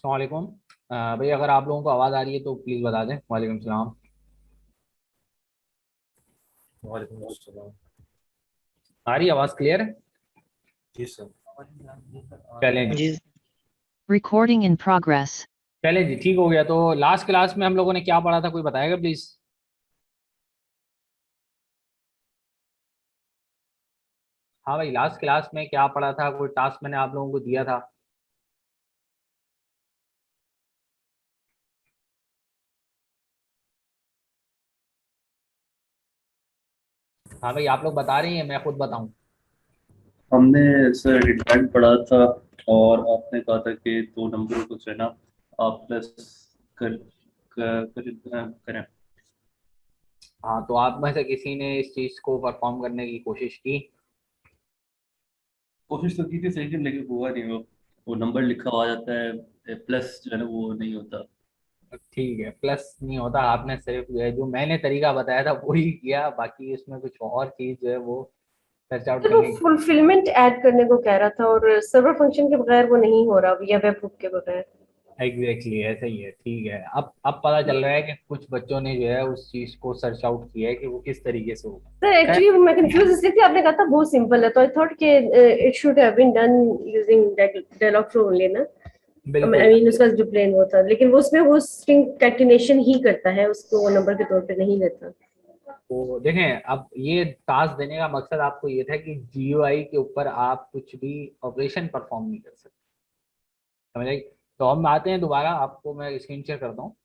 अस्सलाम वालेकुम। भाई अगर आप लोगों को आवाज़ आ रही है तो प्लीज़ बता दें। वालेकुम सलाम। वालेकुम अस्सलाम। आ रही है आवाज़ क्लियर है? जी सर। चलें जी। जी। Recording in progress. चलें जी, ठीक हो गया। तो लास्ट क्लास में हम लोगों ने क्या पढ़ा था, कोई बताएगा प्लीज़? हाँ भाई, लास्ट क्लास में क्या पढ़ा था? कोई टास्क मैंने आप लोगों को दिया था? हाँ भाई, आप लोग बता रही हैं, मैं खुद बताऊँ? हमने सर डिटेक्ट पढ़ा था और आपने कहा था कि दो नंबरों को जो है ना आप प्लस करें। हाँ, तो आप में से किसी ने इस चीज़ को परफॉर्म करने की कोशिश की? कोशिश तो की थी सही लेकिन हुआ नहीं। वो नंबर लिखा हुआ आ जाता है, प्लस जो है ना वो नहीं होता। ठीक है, प्लस नहीं होता। आपने सिर्फ जो है, जो मैंने तरीका बताया था वो ही किया, बाकी इसमें कुछ और चीज़ जो है वो सर्च आउट सर वो करने की। फुलफिलमेंट ऐड करने को कह रहा था और सर्वर फंक्शन के बगैर वो नहीं हो रहा या वेब हुक के बगैर। एग्जैक्टली ऐसा ही है। ठीक है, अब पता चल रहा है कि कुछ बच्चों ने जो है उस चीज को सर्च आउट किया है कि वो किस तरीके से होगा। सर खैर, एक्चुअली मैं कंफ्यूज इसलिए थी, आपने कहा था बहुत सिंपल है तो आई थॉट कि it should have been done using Dialogflow only ना। बिल्कुल। आई मीन उसका जो प्लेन वो था, लेकिन वो उसमें वो स्ट्रिंग कैटिनेशन ही करता है, उसको वो नंबर के तौर पे नहीं लेता। तो देखें, अब ये टास्क देने का मकसद आपको ये था कि जीयूआई के ऊपर आप कुछ भी ऑपरेशन परफॉर्म नहीं कर सकते। समझ? तो हम आते हैं दोबारा, आपको मैं स्क्रीन शेयर करता हूँ।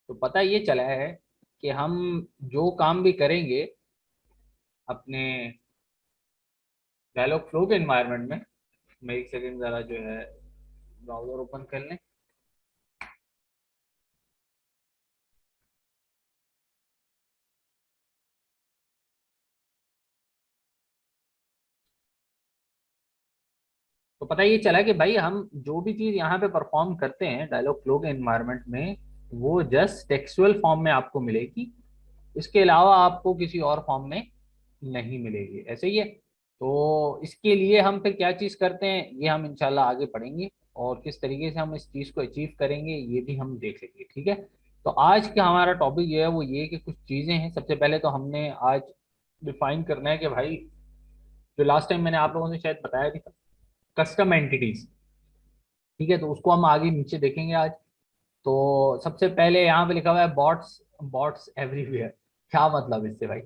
तो पता ये चला है कि हम जो काम भी करेंगे अपने डायलॉग फ्लो के एनवायरनमेंट में। मैं एक सेकेंड ज़रा जो है ब्राउजर ओपन कर लें। तो पता ये चला कि भाई हम जो भी चीज़ यहाँ पे परफॉर्म करते हैं डायलॉग फ्लो के एनवायरनमेंट में, वो जस्ट टेक्सुअल फॉर्म में आपको मिलेगी। इसके अलावा आपको किसी और फॉर्म में नहीं मिलेगी। ऐसे ही है। तो इसके लिए हम फिर क्या चीज़ करते हैं, ये हम इंशाल्लाह आगे पढ़ेंगे। और किस तरीके से हम इस चीज़ को अचीव करेंगे ये भी हम देख लेंगे। ठीक है। तो आज का हमारा टॉपिक जो है वो ये कि कुछ चीज़ें हैं। सबसे पहले तो हमने आज डिफाइन करना है कि भाई, जो लास्ट टाइम मैंने आप लोगों से शायद बताया भी था, कस्टम एंटिटीज। ठीक है, तो उसको हम आगे नीचे देखेंगे आज। तो सबसे पहले यहाँ पे लिखा हुआ है बॉट्स। Bots everywhere. क्या मतलब इससे भाई?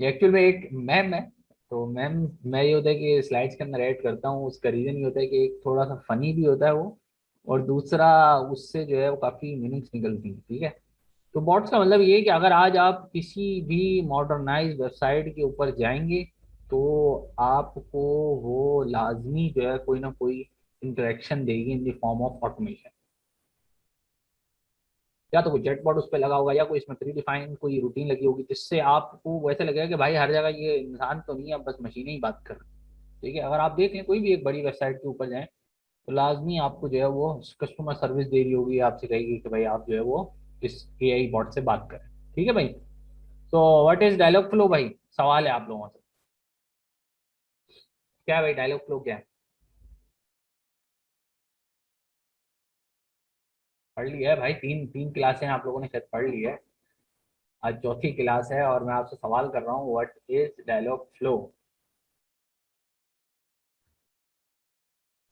ये एक्चुअल में एक मैम है। तो मैम, मैं ये होता है कि स्लाइड्स के अंदर ऐड करता हूँ, उसका रीजन ये होता है कि एक थोड़ा सा फनी भी होता है वो, और दूसरा उससे जो है वो काफ़ी मीनिंग्स निकलती हैं। ठीक है। तो बॉट्स का मतलब ये है कि अगर आज आप किसी भी मॉडर्नाइज वेबसाइट के ऊपर जाएंगे तो आपको वो लाजमी जो है कोई ना कोई इंटरेक्शन देगी in the form of automation. या तो कोई चैटबॉट उस पर लगा होगा, या कोई इसमें प्री डिफाइन कोई रूटीन लगी होगी जिससे आपको वैसे लगेगा कि भाई हर जगह ये इंसान तो नहीं है, बस मशीनें ही बात कर रही हैं। ठीक है। अगर आप देख लें कोई भी एक बड़ी वेबसाइट के ऊपर जाएं तो लाजमी आपको जो है वो कस्टमर सर्विस दे रही होगी, आपसे कहेगी कि भाई आप जो है वो इस एआई बॉट से बात करें। ठीक है भाई। तो व्हाट इज डायलॉग फ्लो भाई? सवाल है आप लोगों से, क्या है भाई डायलॉग फ्लो, क्या है? पढ़ लिया है भाई? तीन तीन क्लासें आप लोगों ने शायद पढ़ ली है। आज चौथी क्लास है और मैं आपसे सवाल कर रहा हूँ, व्हाट इज डायलॉग फ्लो?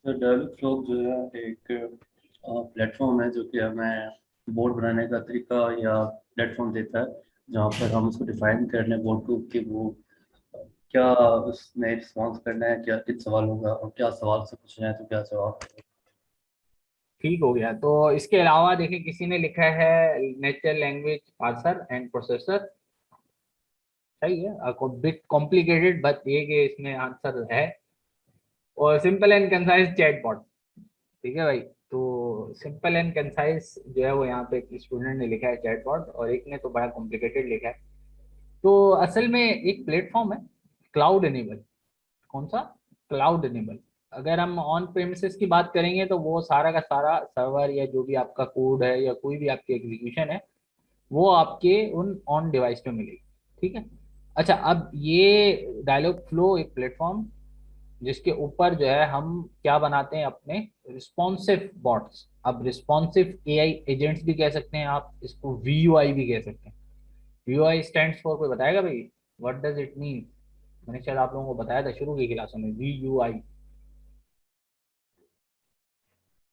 तो डेवलप फ्लो जो है एक प्लेटफॉर्म है जो कि हमें बोर्ड बनाने का तरीका या प्लेटफॉर्म देता है, जहाँ पर हम उसको डिफाइन कर लें बोर्ड को कि वो क्या उसमें रिस्पॉन्स करना है, क्या किस सवाल होगा और क्या सवाल से पूछना है तो क्या जवाब होगा। ठीक हो गया। तो इसके अलावा देखिए, किसी ने लिखा है natural language parser and processor. सही है, बिट कॉम्प्लिकेटेड, बट ये कि इसमें आंसर है। और सिंपल एंड कंसाइज चैटबॉट। ठीक है भाई। तो सिंपल एंड कंसाइज जो है वो यहाँ पे एक स्टूडेंट ने लिखा है चैटबॉट, और एक ने तो बड़ा कॉम्प्लिकेटेड लिखा है। तो असल में एक प्लेटफॉर्म है क्लाउड एनेबल। कौन सा? Cloud enable. अगर हम ऑन प्रेमिसेस की बात करेंगे तो वो सारा का सारा सर्वर या जो भी आपका कोड है या कोई भी आपकी एग्जीक्यूशन है वो आपके उन ऑन डिवाइस पे मिलेगी। ठीक है। अच्छा, अब ये डायलॉग फ्लो एक प्लेटफॉर्म जिसके ऊपर जो है हम क्या बनाते हैं, अपने रिस्पॉन्सिव बॉट्स। अब रिस्पॉन्सिव एआई एजेंट्स भी कह सकते हैं आप, इसको वीयूआई भी कह सकते हैं। वीयूआई स्टैंड्स फॉर, कोई बताएगा भाई व्हाट डज इट मीन? मैंने शायद आप लोगों को बताया था शुरू की क्लासों में, VUI.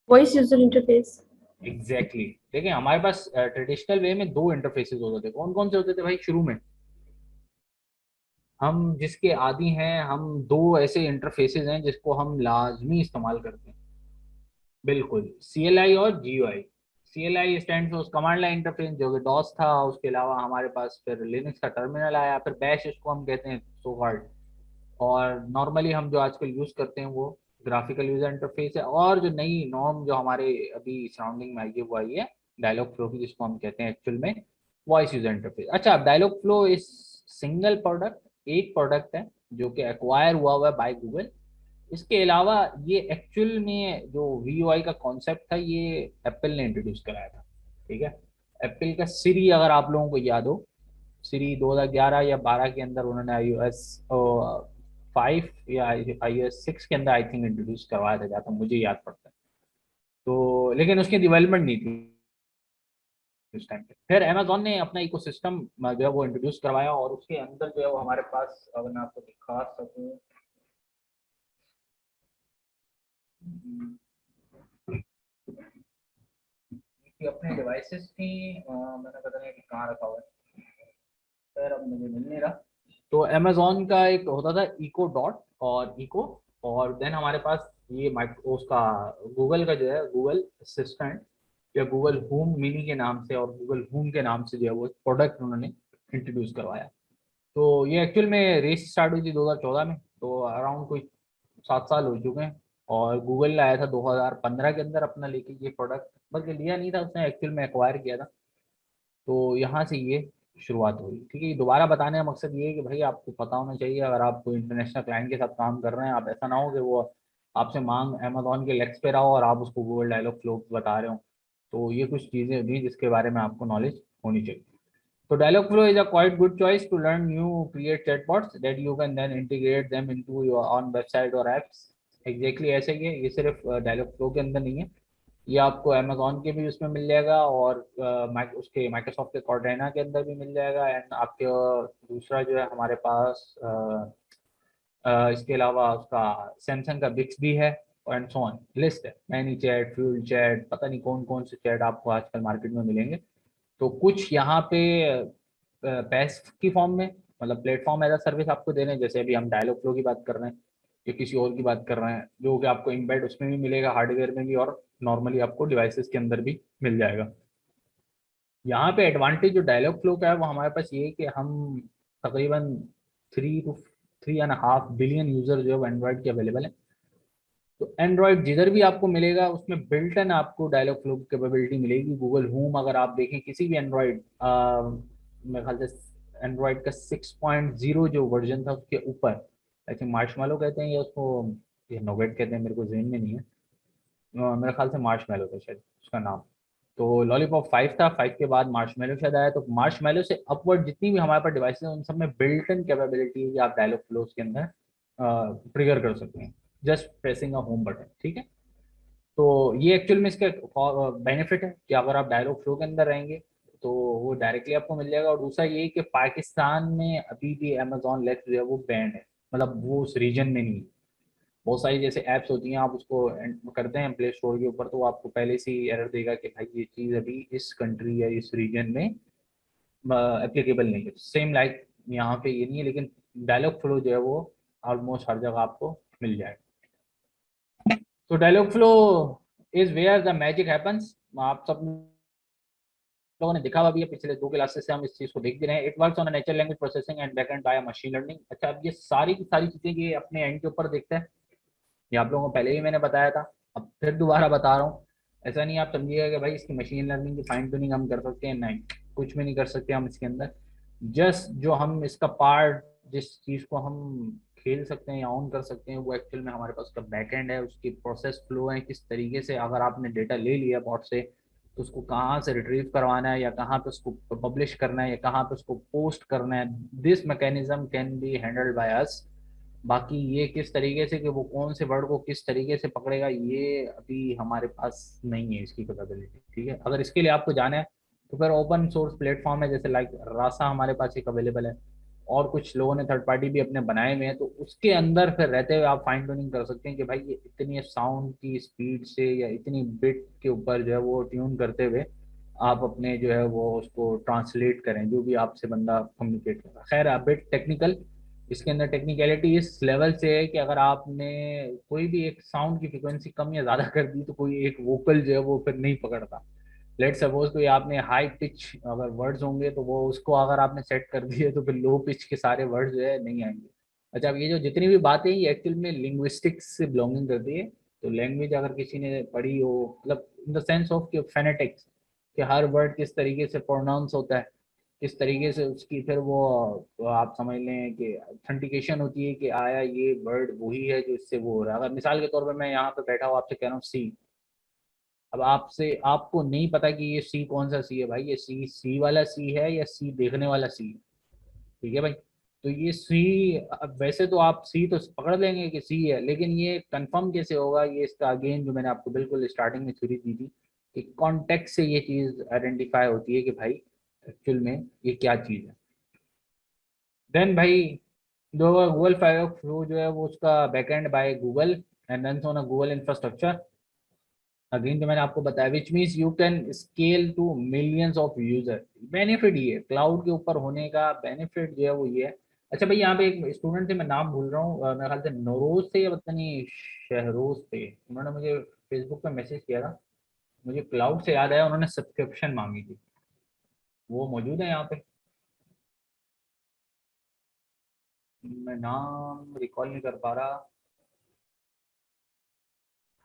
Voice user interface. Exactly. देखिए हमारे पास ट्रेडिशनल वे में दो इंटरफेसेस होते थे। कौन कौन से होते थे भाई शुरू में? हम जिसके आदी हैं, हम दो ऐसे इंटरफेसेस हैं जिसको हम लाजमी इस्तेमाल करते हैं। बिल्कुल, CLI और GUI। CLI stand for command line interface, जो कि डॉस था। उसके अलावा हमारे पास फिर लिनक्स का टर्मिनल आया, फिर बैश इसको हम कहते हैं सो कॉल्ड। और नॉर्मली हम जो आजकल यूज करते हैं वो ग्राफिकल यूजर इंटरफेस है। और जो नई नॉर्म जो हमारे अभी सराउंडिंग में आई है वो आई है डायलॉग फ्लो की, जिसको हम कहते हैं एक्चुअल में वॉइस यूजर इंटरफेस। अच्छा, डायलॉग फ्लो इस सिंगल प्रोडक्ट, एक प्रोडक्ट है जो कि एक्वायर हुआ है बाय गूगल। इसके अलावा ये एक्चुअल में जो वीओआई का कॉन्सेप्ट था, ये एप्पल ने इंट्रोड्यूस कराया था। ठीक है, एप्पल का सिरी अगर आप लोगों को याद हो, सिरी 2011 या 12 के अंदर उन्होंने iOS 5 या iOS 6 के अंदर आई थिंक इंट्रोड्यूस करवाया था, जहाँ तक मुझे याद पड़ता है। तो लेकिन उसकी डेवलपमेंट नहीं थी उस टाइम पे। फिर अमेजोन ने अपना इकोसिस्टम जो है वो इंट्रोड्यूस करवाया, और उसके अंदर जो है वो हमारे पास, अगर मैं आपको दिखा सकूँ, कि अपने डिवाइसेस की मैंने पता नहीं कि कहाँ रखा हुआ है, खैर अब मुझे मिल नहीं रहा। तो अमेजोन का एक होता था इको डॉट और इको, और देन हमारे पास ये माइक्रो उसका गूगल का जो है गूगल असिस्टेंट या गूगल होम मिनी के नाम से और गूगल होम के नाम से जो है वो प्रोडक्ट उन्होंने इंट्रोड्यूस करवाया। तो ये एक्चुअल में रेस स्टार्ट हुई थी 2014 में, तो अराउंड कोई 7 साल हो चुके हैं। और गूगल लाया था 2015 के अंदर अपना लेके ये प्रोडक्ट, बल्कि लिया नहीं था उसने, एक्चुअल में एक्वायर किया था। तो यहाँ से ये शुरुआत हुई। ठीक है, ये दोबारा बताने का मकसद ये है कि भाई आपको पता होना चाहिए, अगर आप कोई इंटरनेशनल क्लाइंट के साथ काम कर रहे हैं, आप ऐसा ना हो कि वो आपसे मांग अमेजोन के लेक्स पे रहो और आप उसको गूगल डायलॉग फ्लो बता रहे हो। तो ये कुछ चीज़ें होती हैं जिसके बारे में आपको नॉलेज होनी चाहिए। So Dialogflow is a quite good choice to learn new create chatbots that you can then integrate them into your own website or apps. Exactly ऐसे ही है, ये सिर्फ Dialogflow के अंदर नहीं है, ये आपको Amazon के भी उसमें मिल जाएगा, और उसके Microsoft के Cortana के अंदर भी मिल जाएगा। एंड आपके दूसरा जो है हमारे पास इसके अलावा उसका सैमसंग का बिक्स भी है, एंड सो ऑन लिस्ट है, मैनी चैट, फ्यूल चैट, पता नहीं कौन कौन से चैट आपको आजकल मार्केट में मिलेंगे। तो कुछ यहाँ पे पैस की फॉर्म में, मतलब प्लेटफॉर्म एज अ सर्विस आपको दे रहे हैं, जैसे अभी हम डायलॉग फ्लो की बात कर रहे हैं या किसी और की बात कर रहे हैं, जो कि आपको इम्बेड उसमें भी मिलेगा, हार्डवेयर में भी, और नॉर्मली आपको डिवाइसेस के अंदर भी मिल जाएगा। यहाँ पे एडवांटेज जो डायलॉग फ्लो का है वो हमारे पास ये है कि हम तकरीबन 3 to 3.5 बिलियन यूजर जो है एंड्रॉइड के अवेलेबल है। तो एंड्रॉइड जिधर भी आपको मिलेगा उसमें बिल्ट इन आपको डायलॉग फ्लो की कैपेबिलिटी मिलेगी। गूगल होम अगर आप देखें किसी भी एंड्रॉइड, मेरे ख्याल से एंड्रॉइड का 6.0 जो वर्जन था उसके ऊपर, आई थिंक मार्शमैलो कहते हैं या उसको ये नोगेट कहते हैं, मेरे को जहन में नहीं है। मेरे ख्याल से मार्शमैलो था शायद उसका नाम। तो लॉलीपॉप 5 था, 5 के बाद मार्शमैलो शायद आया। तो मार्शमैलो से अपवर्ड जितनी भी हमारे पास डिवाइसेस हैं उन सब में बिल्ट इन कैपेबिलिटी है कि आप डायलॉग फ्लोज के अंदर ट्रिगर कर सकते हैं, just pressing a home button. ठीक है, तो ये एक्चुअल में इसका बेनिफिट है कि अगर आप डायलॉग फ्लो के अंदर रहेंगे तो वो डायरेक्टली आपको मिल जाएगा। और दूसरा ये कि पाकिस्तान में अभी भी अमेजोन लेक्स जो है वो बैंड है, मतलब वो उस रीजन में नहीं है। बहुत सारी जैसे ऐप्स होती हैं, आप उसको करते हैं प्ले स्टोर के ऊपर, तो आपको पहले से ही एरर देगा कि भाई ये चीज़ अभी इस कंट्री या इस रीजन में एप्लीकेबल नहीं है। सेम लाइक यहाँ पे ये नहीं है, लेकिन डायलॉग फ्लो जो है वो ऑलमोस्ट हर जगह आपको मिल जाएगा। तो Dialogflow is where the magic happens. आप सब लोगों ने देखा हुआ भी है, पिछले 2 क्लासेस से हम इस चीज को देख भी रहे हैं। It works on natural language processing and backend by machine learning. अच्छा, अब ये सारी की सारी चीजें ये अपने एंड के ऊपर देखते हैं, ये आप लोगों को पहले ही मैंने बताया था, अब फिर दोबारा बता रहा हूँ। ऐसा नहीं आप समझिएगा कि भाई इसकी मशीन लर्निंग की फाइन ट्यूनिंग हम कर सकते हैं, नहीं, कुछ भी नहीं कर सकते हम इसके अंदर। जस्ट जो हम इसका पार्ट, जिस चीज़ को हम खेल सकते हैं या ऑन कर सकते हैं, वो एक्चुअल में हमारे पास उसका बैकएंड है, उसकी प्रोसेस फ्लो है, किस तरीके से अगर आपने डेटा ले लिया बॉट से तो उसको कहाँ से रिट्रीव करवाना है, या कहाँ पे उसको पब्लिश करना है, या कहाँ पे उसको पोस्ट करना है। This mechanism can be handled by us बाकी ये किस तरीके से कि वो कौन से वर्ड को किस तरीके से पकड़ेगा, ये अभी हमारे पास नहीं है इसकी कैपेबिलिटी। ठीक है, अगर इसके लिए आपको जाना है तो फिर ओपन सोर्स प्लेटफॉर्म है, जैसे लाइक रासा हमारे पास एक अवेलेबल है, और कुछ लोगों ने थर्ड पार्टी भी अपने बनाए हुए हैं, तो उसके अंदर फिर रहते हुए आप फाइन ट्यूनिंग कर सकते हैं कि भाई ये इतनी साउंड की स्पीड से या इतनी बिट के ऊपर जो है वो ट्यून करते हुए आप अपने जो है वो उसको ट्रांसलेट करें जो भी आपसे बंदा कम्युनिकेट कर रहा है। खैर अब बिट टेक्निकल, इसके अंदर टेक्निकलिटी इस लेवल से है कि अगर आपने कोई भी एक साउंड की फ्रिक्वेंसी कम या ज्यादा कर दी तो कोई एक वोकल जो है वो फिर नहीं पकड़ता। लेट सपोज कोई आपने हाई पिच अगर वर्ड्स होंगे तो वो उसको अगर आपने सेट कर दिए तो फिर लो पिच के सारे वर्ड्स जो है नहीं आएंगे। अच्छा, अब ये जो जितनी भी बातें ये एक्चुअल में लिंग्विस्टिक्स से बिलोंगिंग करती है। तो लैंग्वेज अगर किसी ने पढ़ी हो, मतलब इन द सेंस ऑफ कि फेनेटिक्स, कि हर वर्ड किस तरीके से प्रोनाउंस होता है, किस तरीके से उसकी फिर वो तो आप समझ लें कि ऑथेंटिकेशन होती है कि आया ये वर्ड वही है जो इससे वो हो रहा है। अगर मिसाल के तौर पर मैं यहाँ पे बैठा हूँ आपसे कह रहा हूँ सी, अब आपसे आपको नहीं पता कि ये सी कौन सा सी है भाई, ये सी सी वाला सी है या सी देखने वाला सी है। ठीक है भाई, तो ये सी, अब वैसे तो आप सी तो पकड़ लेंगे कि सी है, लेकिन ये कंफर्म कैसे होगा, ये इसका अगेन जो मैंने आपको बिल्कुल स्टार्टिंग में थ्योरी दी थी कि कॉन्टेक्स्ट से ये चीज़ आइडेंटिफाई होती है कि भाई एक्चुअल में ये क्या चीज़ है। देन भाई जो गूगल फायर फ्लो जो है वो उसका backend by Google and run on a Google infrastructure. Again जो मैंने आपको बताया which means you can scale to millions of user. Benefit ये है क्लाउड के ऊपर होने का, बेनिफिट जो है वो ये है। अच्छा भाई, यहाँ पे एक स्टूडेंट थे, मैं नाम भूल रहा हूँ, मेरे ख्याल से नौरोज थे या पता नहीं शहरोज थे, उन्होंने मुझे फेसबुक पे मैसेज किया था। मुझे क्लाउड से याद आया, उन्होंने सब्सक्रिप्शन मांगी थी। वो मौजूद है यहाँ पे? मैं नाम रिकॉल नहीं कर पा रहा।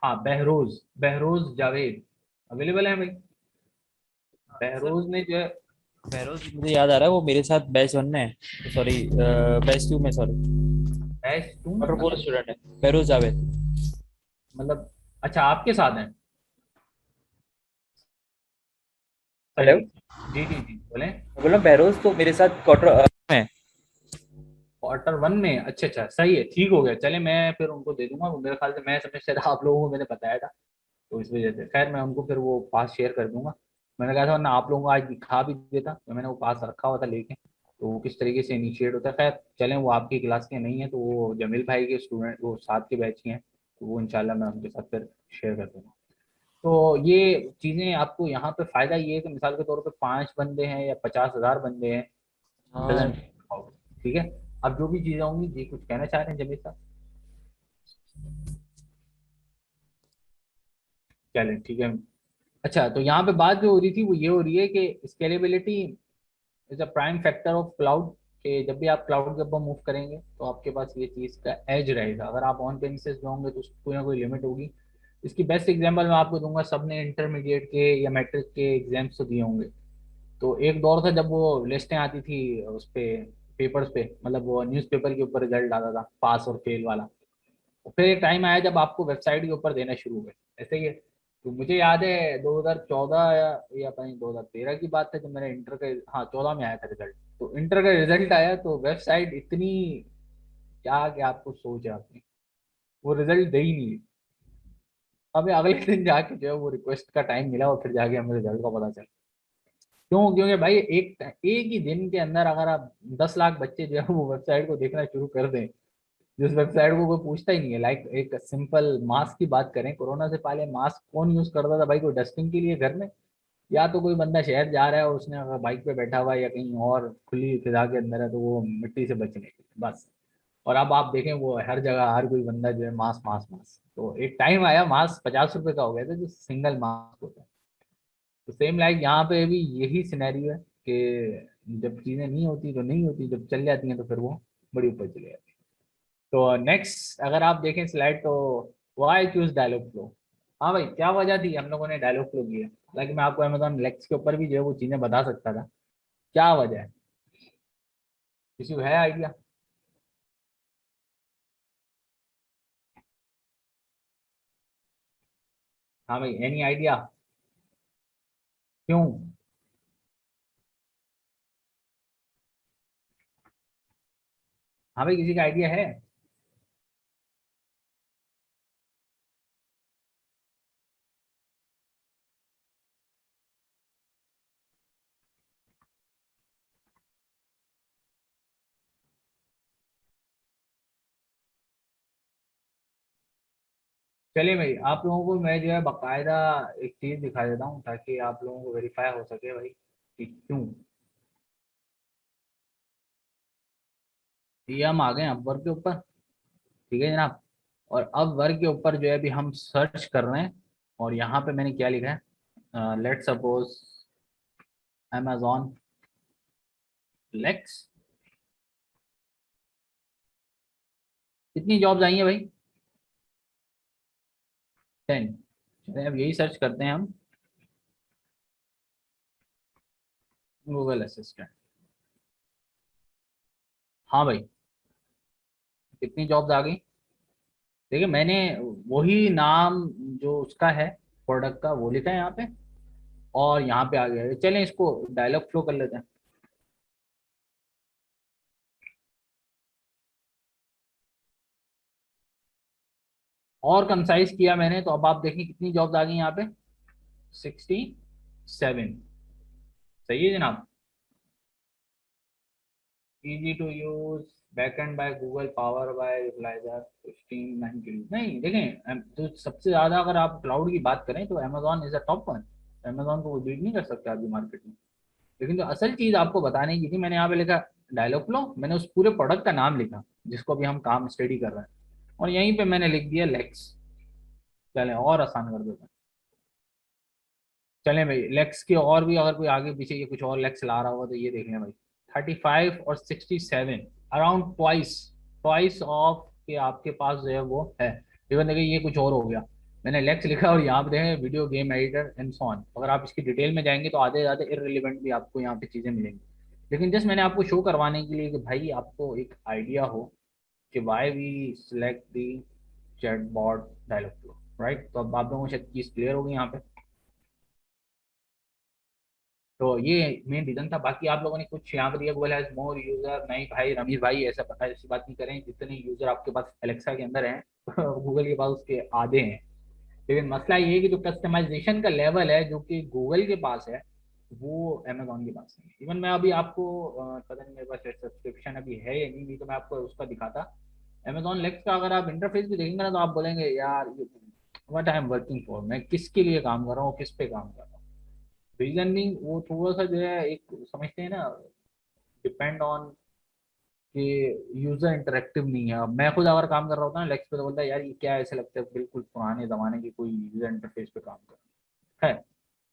हाँ, बहरोज, बहरोज जावेद अवेलेबल है भाई। सर बहरोज ने जो है, बहरोज मुझे याद आ रहा है, वो मेरे साथ बैच 1 में है, सॉरी बैच 2 में, सॉरी बैच टू में वाटरफॉल मतलब? स्टूडेंट है बहरोज जावेद। मतलब अच्छा आपके साथ हैं? सही हेलो, है। जी जी जी बोलें। बोला बहरोज तो मेरे साथ क्वार्टर में। क्वार्टर वन में? अच्छा अच्छा, सही है, ठीक हो गया। चले मैं फिर उनको दे दूंगा, वो मेरे ख्याल से मैं समझ था आप लोगों को मैंने बताया था, तो इस वजह से खैर मैं उनको फिर वो पास शेयर कर दूंगा। मैंने कहा था वरना आप लोगों को आज दिखा भी देता, तो मैंने वो पास रखा हुआ था लेके, तो वो किस तरीके से इनिशिएट होता है। खैर चलें, वो आपकी क्लास के नहीं है तो वो जमील भाई के स्टूडेंट, वो साथ के बैच के हैं, तो वो इंशाल्लाह मैं उनके साथ फिर शेयर कर दूंगा। तो ये चीज़ें आपको यहाँ पे फ़ायदा ये है कि मिसाल के तौर पे 5 बंदे हैं या 50,000 बंदे हैं, हाँ, डजेंट, ठीक है। अब जो भी चीज़ें होंगी जी कुछ कहना चाह रहे हैं जमील साहब? चलें ठीक है। अच्छा, तो यहाँ पे बात जो हो रही थी वो ये हो रही है कि scalability is a prime factor of cloud, कि जब भी आप क्लाउड के ऊपर मूव करेंगे तो आपके पास ये चीज़ का एज रहेगा। अगर आप ऑन प्रेमिसेस में होंगे तो उसकी कोई ना कोई लिमिट होगी। इसकी बेस्ट एग्जांपल मैं आपको दूंगा, सबने इंटरमीडिएट के या मैट्रिक के एग्जाम्स तो दिए होंगे। तो एक दौर था जब वो लिस्टें आती थी उस पे, पेपर्स पे, मतलब वो न्यूज़पेपर के ऊपर रिजल्ट आता था पास और फेल वाला। और फिर एक टाइम आया जब आपको वेबसाइट के ऊपर देना शुरू हुए, ऐसे ही है। तो मुझे याद है 2014 या पता नहीं 2013 की बात है जब मेरा इंटर का, हाँ 14 में आया था रिजल्ट। तो इंटर का रिजल्ट आया तो वेबसाइट इतनी, क्या क्या आपको सोच है आपने, वो रिजल्ट दे ही नहीं। हमें अगले दिन जाके जो है वो रिक्वेस्ट का टाइम मिला और फिर जाके हमें रिजल्ट का पता चला। क्यों? क्योंकि भाई एक ही दिन के अंदर अगर आप 10 लाख बच्चे जो है वो वेबसाइट को देखना शुरू कर दें, जिस वेबसाइट को कोई पूछता ही नहीं है। लाइक एक सिंपल मास्क की बात करें, कोरोना से पहले मास्क कौन यूज करता था भाई? कोई डस्टिंग के लिए घर में, या तो कोई बंदा शहर जा रहा है और उसने अगर बाइक पे बैठा हुआ है या कहीं और खुली फिजा के अंदर है तो वो मिट्टी से बचने के लिए बस। और अब आप देखें वो हर जगह हर कोई बंदा जो है मास्क मास्क मास्क। तो एक टाइम आया मास्क 50 रुपए का हो गया था, जो सिंगल मास्क होता है। तो सेम लाइक यहाँ पे भी यही सिनेरियो है कि जब चीजें नहीं होती तो नहीं होती, जब चल जाती हैं तो फिर वो बड़ी ऊपर चले जाती है। तो नेक्स्ट अगर आप देखें स्लाइड, तो वाई चूज डायलॉग फ्लो। हाँ भाई, क्या वजह थी हम लोगों ने डायलॉग फ्लो किया? हालांकि मैं आपको अमेजोन लेक्स के ऊपर भी जो है वो चीजें बता सकता था, क्या वजह है? किसी को है आइडिया? हाँ भाई, एनी आइडिया? क्यों? हाँ भाई, किसी का आइडिया है? चलिए भाई, आप लोगों को मैं जो है बाकायदा एक चीज दिखा देता हूँ ताकि आप लोगों को वेरीफाई हो सके भाई कि क्यों। ये हम आ गए अपवर्क के ऊपर, ठीक है जनाब। और अब वर्क के ऊपर जो है अभी हम सर्च कर रहे हैं, और यहाँ पे मैंने क्या लिखा है, लेट सपोज Amazon लेक्स। कितनी जॉब्स आई हैं भाई? 10। चलिए अब यही सर्च करते हैं हम, गूगल असिस्टेंट। हाँ भाई, कितनी जॉब्स आ गई? देखिए मैंने वही नाम जो उसका है प्रोडक्ट का वो लिखा है यहाँ पे, और यहाँ पे आ गया है। चलें इसको डायलॉग फ्लो कर लेते हैं। और कंसाइज किया मैंने, तो अब आप देखें कितनी जॉब्स आ गई यहाँ पे, 67। सही है जनाब। Easy to use, backend by Google, power by utilizer 1590। नहीं देखें, तो सबसे ज्यादा अगर आप क्लाउड की बात करें तो Amazon is a top one. Amazon को वो बीट नहीं कर सकते अभी मार्केट में। लेकिन जो असल चीज आपको बताने की थी, मैंने यहाँ पे लिखा डायलॉग फ्लो, मैंने उस पूरे प्रोडक्ट का नाम लिखा जिसको अभी हम काम स्टडी कर रहे हैं, और यहीं पे मैंने लिख दिया लेक्स। चलें और आसान कर देते हैं। चलें भाई, लेक्स के और भी अगर कोई आगे पीछे ये कुछ और लेक्स ला रहा होगा तो ये देख लें भाई। 35 और 67, अराउंड ट्वाइस, ट्वाइस ऑफ के आपके पास जो है वो है। इवन देखिए ये कुछ और हो गया, मैंने लेक्स लिखा और यहाँ पे देखें video game editor and so on. अगर आप इसकी डिटेल में जाएंगे तो आधे आधे इररिलेवेंट भी आपको यहाँ पे चीज़ें मिलेंगी। लेकिन जस्ट मैंने आपको शो करवाने के लिए कि भाई आपको एक आइडिया हो कि why we select the chatbot Dialogflow, right. तो अब आप लोगों को शायद चीज़ क्लियर होगी यहाँ पे। तो ये मेन रीजन था। बाकी आप लोगों ने कुछ यहाँ पर दिया गूगल हैज मोर यूजर, नहीं भाई रमीज भाई ऐसा पता ऐसी बात नहीं करें। जितने यूजर आपके पास एलेक्सा के अंदर हैं गूगल के पास उसके आधे हैं। लेकिन मसला ये है कि जो कस्टमाइजेशन का लेवल है जो कि गूगल के पास है वो अमेजोन के पास नहीं है। इवन मैं अभी आपको पता नहीं मेरे पास सब्सक्रिप्शन अभी है या नहीं, तो मैं आपको उसका दिखाता। अमेजोन लेक्स का अगर आप इंटरफेस भी देखेंगे ना तो आप बोलेंगे यार ये what I am working for, मैं किसके लिए काम कर रहा हूँ, किस पे काम कर रहा हूँ। रीजनिंग वो थोड़ा सा जो है एक समझते हैं ना, डिपेंड ऑन कि यूजर इंटरेक्टिव नहीं है। अब मैं खुद अगर काम कर रहा होता ना लेक्स पे तो बोलता है यार ये क्या है, ऐसे लगता है बिल्कुल पुराने जमाने की कोई यूजर इंटरफेस पे काम कर रहा है।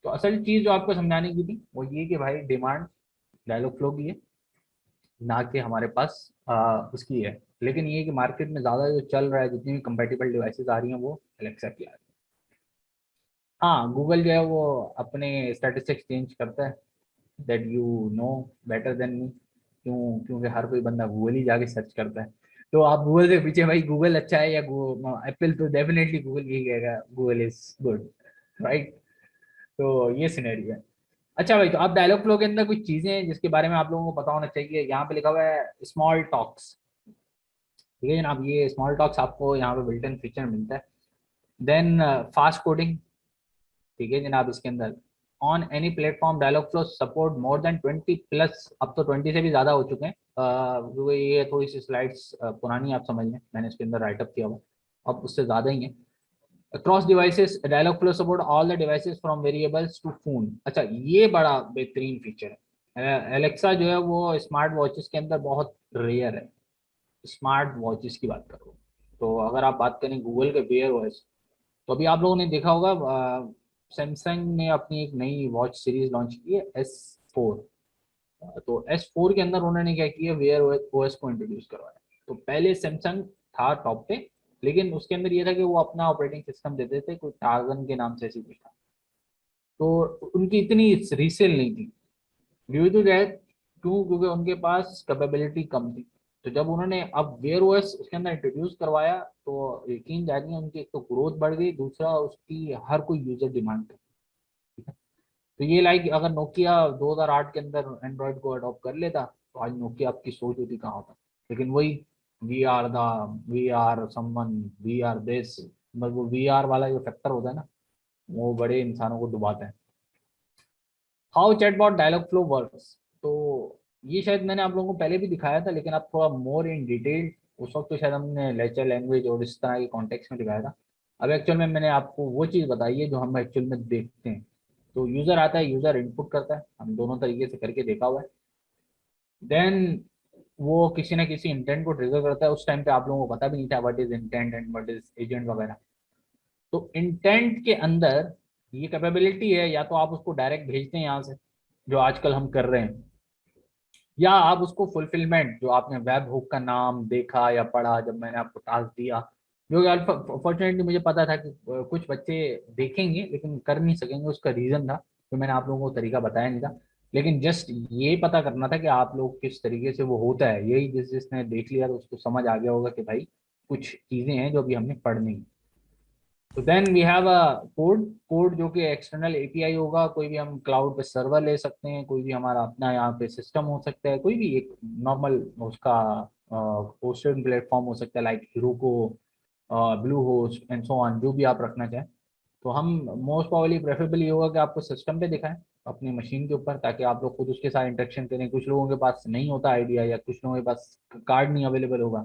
तो असल चीज जो आपको समझाने की थी वो ये कि भाई डिमांड डायलॉग फ्लो की है, ना कि हमारे पास उसकी है। लेकिन ये कि मार्केट में ज़्यादा जो चल रहा है, जितनी भी कंपेटिबल डिवाइसेस आ रही हैं वो एलेक्सा की आ रही है। हाँ गूगल जो है वो अपने स्टैटिस्टिक्स चेंज करता है, that you know better than me. क्यों? क्योंकि हर कोई बंदा गूगल ही जाके सर्च करता है। तो आप गूगल से पीछे भाई गूगल अच्छा है या एप्पल, तो डेफिनेटली गूगल यही कहेगा गूगल इज गुड, राइट। तो ये सिनेरियो है। अच्छा भाई, तो आप डायलॉग फ्लो के अंदर कुछ चीजें हैं जिसके बारे में आप लोगों को पता होना चाहिए। यहाँ पे लिखा हुआ है स्मॉल टॉक्स, ठीक है जनाब। ये स्मॉल टॉक्स आपको यहाँ पे बिल्ट इन फीचर मिलता है। देन फास्ट कोडिंग, ठीक है जनाब। इसके अंदर on any platform Dialogflow support more than 20+, अब तो 20 से भी ज़्यादा हो चुके हैं, क्योंकि ये थोड़ी सी स्लाइड्स पुरानी आप समझ लें, मैंने इसके अंदर राइटअप किया हुआ, अब उससे ज़्यादा ही है। Across devices Dialogflow support all the devices from variables to phone. अच्छा ये बड़ा बेहतरीन फीचर है। एलेक्सा जो है वो स्मार्ट वॉचेस के अंदर बहुत रेयर है, स्मार्ट वॉचेस की बात करो। तो अगर आप बात करें गूगल के वेयर वॉच, तो अभी आप लोगों ने देखा होगा सैमसंग ने अपनी एक नई वॉच सीरीज लॉन्च की है S4। तो S4 के अंदर उन्होंने क्या किया, वेयर ओएस को इंट्रोड्यूस करवाया। तो पहले सैमसंग था टॉप पे, लेकिन उसके अंदर ये था कि वो अपना ऑपरेटिंग सिस्टम देते थे, कोई टार्जन के नाम से ऐसी कुछ था। तो उनकी इतनी रीसेल नहीं थी, ड्यू टू दैट। क्यों? क्योंकि उनके पास कैपेबिलिटी कम थी। तो जब उन्होंने अब वेयर ओएस उसके अंदर इंट्रोड्यूस करवाया तो यकीन जानिए उनकी एक तो ग्रोथ बढ़ गई, दूसरा उसकी हर कोई यूजर डिमांड कर। तो ये लाइक अगर नोकिया 2008 के अंदर एंड्रॉइड को अडॉप्ट कर लेता तो आज नोकिया आपकी सोच होती कहाँ होता। लेकिन वही we are someone, we are this, बस वो वी आर वाला जो फैक्टर होता है ना, वो बड़े इंसानों को डुबाता है। How chatbot Dialogflow works, तो ये शायद मैंने आप लोगों को पहले भी दिखाया था, लेकिन अब थोड़ा मोर इन डिटेल। उस वक्त तो शायद हमने लेक्चर लैंग्वेज और इस तरह के कॉन्टेक्स्ट में दिखाया था। अब एक्चुअल में मैंने आपको वो चीज़ बताई है जो हम एक्चुअल में देखते हैं। तो यूज़र आता है, यूज़र इनपुट करता है, हम दोनों तरीके से करके देखा हुआ है। देन वो किसी ना किसी इंटेंट को ट्रिगर करता है। उस टाइम पे आप लोगों को पता भी नहीं था what is intent and what is agent वगैरह। तो इंटेंट के अंदर ये कैपेबिलिटी है, या तो आप उसको डायरेक्ट भेजते हैं यहाँ से, जो आजकल हम कर रहे हैं, या आप उसको फुलफिलमेंट, जो आपने वेब हुक का नाम देखा या पढ़ा जब मैंने आपको टास्क दिया, जो कि अनफॉर्चुनेटली मुझे पता था कि कुछ बच्चे देखेंगे लेकिन कर नहीं सकेंगे, उसका रीज़न था तो मैंने आप लोगों को तरीका बताया नहीं था। लेकिन जस्ट ये पता करना था कि आप लोग किस तरीके से वो होता है, यही जिसने देख लिया तो उसको समझ आ गया होगा कि भाई कुछ चीज़ें हैं जो अभी हमने पढ़नी है। तो then we have a code. Code जो कि एक्सटर्नल एपीआई होगा, कोई भी हम क्लाउड पे सर्वर ले सकते हैं, कोई भी हमारा अपना यहाँ पे सिस्टम हो सकता है, कोई भी एक नॉर्मल उसका होस्टेड प्लेटफॉर्म हो सकता है, like Heroku, Bluehost and so on, जो भी आप रखना चाहें। तो हम मोस्ट प्रोबेबली प्रेफरेबल ये होगा कि आपको सिस्टम पे दिखाएं अपनी मशीन के ऊपर, ताकि आप लोग खुद उसके साथ इंटरेक्शन करें। कुछ लोगों के पास नहीं होता आइडिया, या कुछ लोगों के पास कार्ड नहीं अवेलेबल होगा,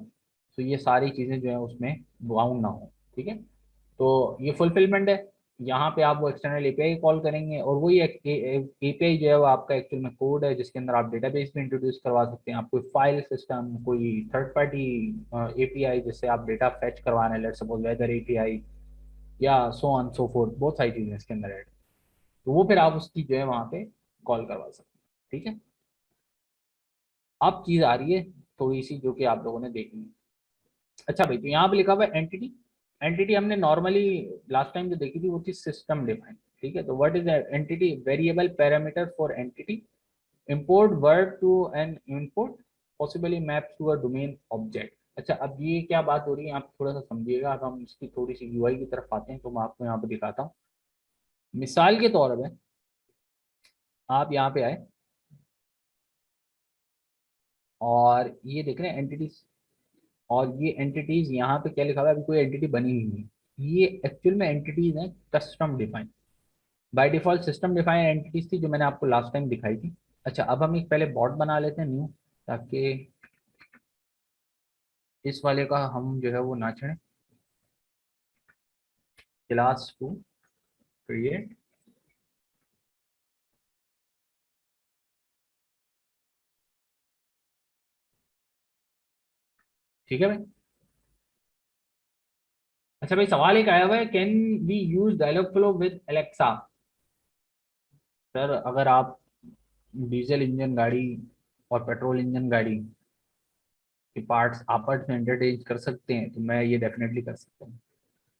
तो ये सारी चीज़ें जो है उसमें बाउंड ना हो। ठीक है, तो ये फुलफिलमेंट है। यहाँ पे आप वो एक्सटर्नल एपीआई कॉल करेंगे, और वही एपीआई जो है वो आपका एक्चुअल में कोड है, जिसके अंदर आप डेटाबेस भी इंट्रोड्यूस करवा सकते हैं। आप कोई फाइल सिस्टम, कोई थर्ड पार्टी एपीआई जिससे आप डेटा फेच करवा रहे हैं, लेट्स सपोज वेदर एपीआई, या सो ऑन सो फोर्थ, बहुत सारी चीज़ें इसके अंदर ऐड, तो वो फिर आप उसकी जो है वहाँ पे कॉल करवा सकते हैं। ठीक है, अब चीज़ आ रही है थोड़ी सी जो कि आप लोगों ने देखनी है। अच्छा भाई, तो यहाँ पे लिखा हुआ है एंटिटी। एंटिटी हमने नॉर्मली लास्ट टाइम जो देखी थी वो थी सिस्टम डिफाइन। ठीक है, तो what is entity? Variable parameter for entity, import word to an input, possibly map to a domain object. अच्छा, अब ये क्या बात हो रही है आप थोड़ा सा समझिएगा। अब हम इसकी थोड़ी सी यूआई की तरफ आते हैं, तो मैं आपको यहाँ पे दिखाता हूँ। मिसाल के तौर पे आप यहाँ पे आए और ये देख रहे हैं एंटिटीज, और ये एंटिटीज यहाँ पे क्या लिखा हुआ है? अभी कोई एंटिटी बनी हुई नहीं है, ये एक्चुअल में एंटिटीज हैं custom define. By default system define entities थी जो मैंने आपको लास्ट टाइम दिखाई थी। अच्छा, अब हम एक पहले बॉट बना लेते हैं न्यू, ताकि इस वाले का हम जो है वो ना छेड़ें। Class to create. ठीक है भाई। अच्छा भाई, सवाल एक आया हुआ है, can we use Dialogflow with Alexa? Sir, अगर आप डीजल इंजन गाड़ी और पेट्रोल इंजन गाड़ी के पार्ट्स आपस में इंटरचेंज कर सकते हैं तो मैं ये डेफिनेटली कर सकता हूँ।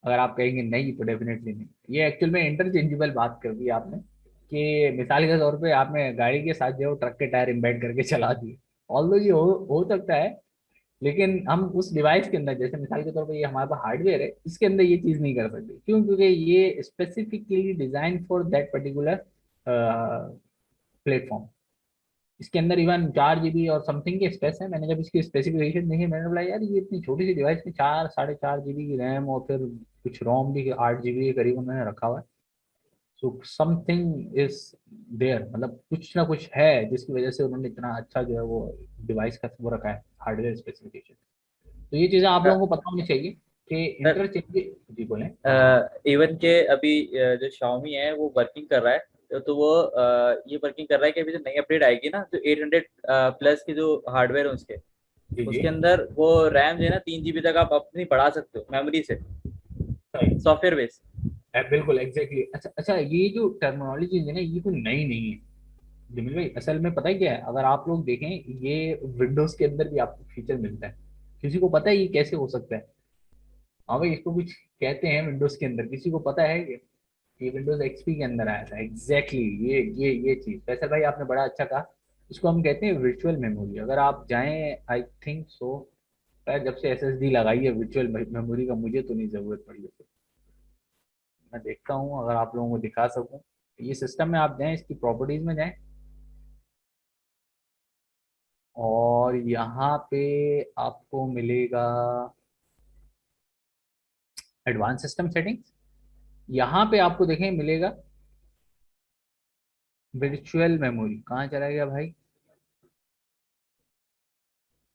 अगर आप कहेंगे नहीं तो डेफिनेटली नहीं। ये एक्चुअल में इंटरचेंजेबल बात कर दी आपने, कि मिसाल के तौर पे आपने गाड़ी के साथ जो ट्रक के टायर एम्बेड करके चला दिए। ऑल्दो ये हो सकता है, लेकिन हम उस डिवाइस के अंदर, जैसे मिसाल के तौर पे ये हमारे पास हार्डवेयर है, इसके अंदर ये चीज़ नहीं कर सकते। क्यों? क्योंकि ये specifically design for that particular platform. इसके अंदर इवन 4 GB और समथिंग के स्पेस है। मैंने जब इसकी स्पेसिफिकेशन देखी, मैंने बोला यार ये इतनी छोटी सी डिवाइस में 4 साढ़े 4 GB की रैम, और फिर कुछ रोम भी 8 GB के करीब उन्होंने रखा हुआ है। सो समथिंग इज देयर, मतलब कुछ ना कुछ है जिसकी वजह से उन्होंने इतना अच्छा जो है वो डिवाइस का वो रखा है, हार्डवेयर स्पेसिफिकेशन। तो ये चीज़ें आप लोगों को पता होनी चाहिए कि सर, इंटरचेंज। जी बोलें। इवन के अभी जो Xiaomi है वो वर्किंग कर रहा है। तो वो ये वर्किंग कर रहा है कि अभी जो नई अपडेट आएगी ना, जो 800 प्लस के जो हार्डवेयर है उसके जी जी। उसके अंदर वो रैम जो है ना 3 GB तक आप अपनी बढ़ा सकते हो मेमोरी से, सही। Software base. बिल्कुल एग्जैक्टली। अच्छा अच्छा, ये जो टर्मिनोलॉजी है ना, ये कोई नई नहीं है जमील भाई। असल में पता है क्या है, अगर आप लोग देखें, ये विंडोज के अंदर भी आपको फीचर मिलता है। किसी को पता है ये कैसे हो सकता है? हाँ भाई, इसको कुछ कहते हैं विंडोज के अंदर, किसी को पता है ये विंडोज एक्सपी के अंदर आया था एग्जैक्टली ये चीज। फैसल भाई आपने बड़ा अच्छा कहा। इसको हम कहते हैं वर्चुअल मेमोरी। अगर आप जाएं, आई थिंक सो, जब से एसएसडी लगाई है वर्चुअल मेमोरी का मुझे तो नहीं जरूरत पड़ी है। मैं देखता हूँ अगर आप लोगों को दिखा सकूं। ये सिस्टम में आप जाएं, इसकी प्रॉपर्टीज में जाएं, और यहाँ पे आपको मिलेगा एडवांस सिस्टम सेटिंग्स। यहाँ पे आपको देखें मिलेगा वर्चुअल मेमोरी। कहाँ चला गया भाई?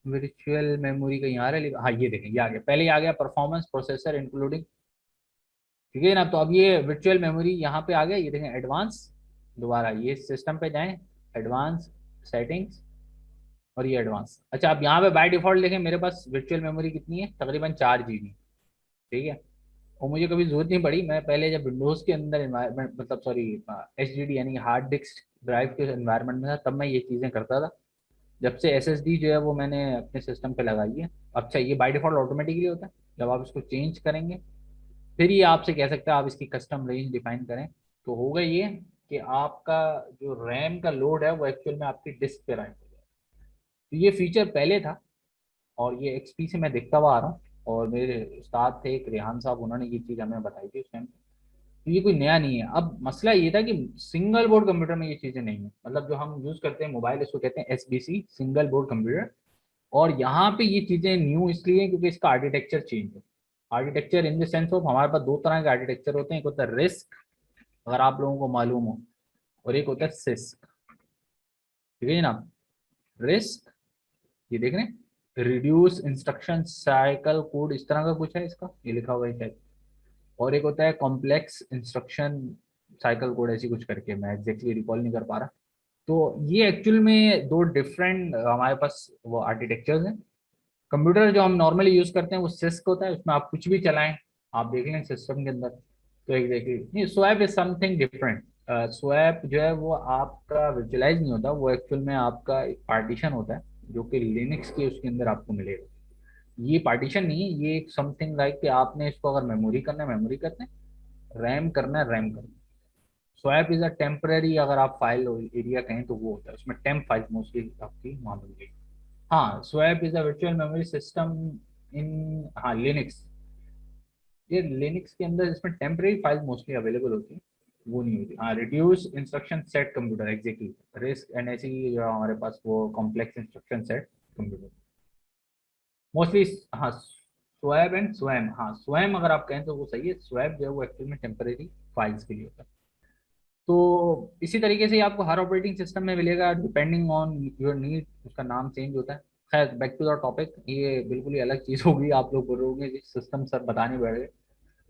वर्चुअल मेमोरी कहीं आ रहा है हाँ ये देखें, ये आ गया। पहले ये आ गया परफॉर्मेंस प्रोसेसर इंक्लूडिंग ठीक है ना। तो अब ये वर्चुअल मेमोरी यहाँ पे आ गया, ये देखें एडवांस, दोबारा ये सिस्टम पे जाएं, एडवांस सेटिंग्स, और ये एडवांस। अच्छा अब यहाँ पे बाय डिफॉल्ट देखें मेरे पास वर्चुअल मेमोरी कितनी है, तकरीबन 4 GB। ठीक है, और मुझे कभी जरूरत नहीं पड़ी, मैं पहले जब विंडोज के अंदर एनवायरमेंट मतलब सॉरी HDD यानी हार्ड डिस्क ड्राइव के एनवायरमेंट में था, तब मैं ये चीज़ें करता था। जब से SSD जो है वो मैंने अपने सिस्टम पे लगाई है। अच्छा ये बाय डिफॉल्ट ऑटोमेटिकली होता है, जब आप इसको चेंज करेंगे फिर ये आपसे कह सकता है आप इसकी कस्टम रेंज डिफाइन करें। तो होगा ये कि आपका जो रैम का लोड है वो एक्चुअल में आपकी डिस्क पे राइट हो जाए। तो ये फीचर पहले था, और ये XP से मैं देखता हुआ आ रहा हूँ, और मेरे उस्ताद थे एक रेहान साहब, उन्होंने ये चीज़ हमें बताई थी उस टाइम। तो ये कोई नया नहीं है। अब मसला ये था कि सिंगल बोर्ड कंप्यूटर में ये चीज़ें नहीं है, मतलब जो हम यूज़ करते हैं मोबाइल, इसको कहते हैं SBC, सिंगल बोर्ड कंप्यूटर। और यहाँ पे ये चीज़ें न्यू इसलिए क्योंकि इसका आर्किटेक्चर चेंज है। Architecture in the sense of हमारे पास 2 तरह के आर्किटेक्चर होते हैं, एक होता है रिस्क, अगर आप लोगों को मालूम हो, और एक होता है सिस्क। ठीक है जनाब, रिस्क ये देख रहे हैं, रिड्यूस इंस्ट्रक्शन साइकिल कोड, इस तरह का कुछ है इसका, ये लिखा हुआ है शायद। और एक होता है कॉम्प्लेक्स इंस्ट्रक्शन साइकिल कोड, ऐसी कुछ करके, मैं एग्जैक्टली रिकॉल नहीं कर पा रहा। तो ये एक्चुअल में 2 डिफरेंट हमारे पास वो आर्किटेक्चर्स हैं। कंप्यूटर जो हम नॉर्मली यूज करते हैं वो सिस्क होता है, उसमें आप कुछ भी चलाएं, आप देख लें सिस्टम के अंदर। तो एग्जैक्टली नहीं, swap is something different. Swap जो है वो आपका विजुअलाइज नहीं होता, वो एक्चुअल में आपका एक पार्टीशन होता है जो कि लिनक्स के उसके अंदर आपको मिलेगा। ये पार्टीशन नहीं है, ये एक समथिंग लाइक कि आपने इसको अगर मेमोरी करना है मेमोरी करना है, रैम करना है रैम करना है। स्वैप इज अ टेम्पररी, अगर आप फाइल एरिया कहें तो वो होता है, उसमें टेम्प फाइल मोस्टली आपकी वहाँ मिलेगी। हाँ swap is a virtual memory system in, हाँ लिनक्स, ये लिनक्स के अंदर इसमें टेम्परेरी फाइल मोस्टली अवेलेबल होती है, वो नहीं होती। हाँ reduce instruction set computer, exactly, risk and ऐसी जो हमारे पास वो complex instruction set computer mostly. हाँ स्वैप एंड स्वैम, हाँ स्वैम अगर आप कहें तो वो सही है, स्वैप जो है वो एक्चुअल में टेम्परेरी फाइल्स के लिए होता है। तो इसी तरीके से आपको हर ऑपरेटिंग सिस्टम में मिलेगा, डिपेंडिंग ऑन योर नीड उसका नाम चेंज होता है। खैर बैक टू द टॉपिक, ये बिल्कुल ही अलग चीज़ होगी, आप लोग बोलोगे कि सिस्टम सर बताने बैठ गए।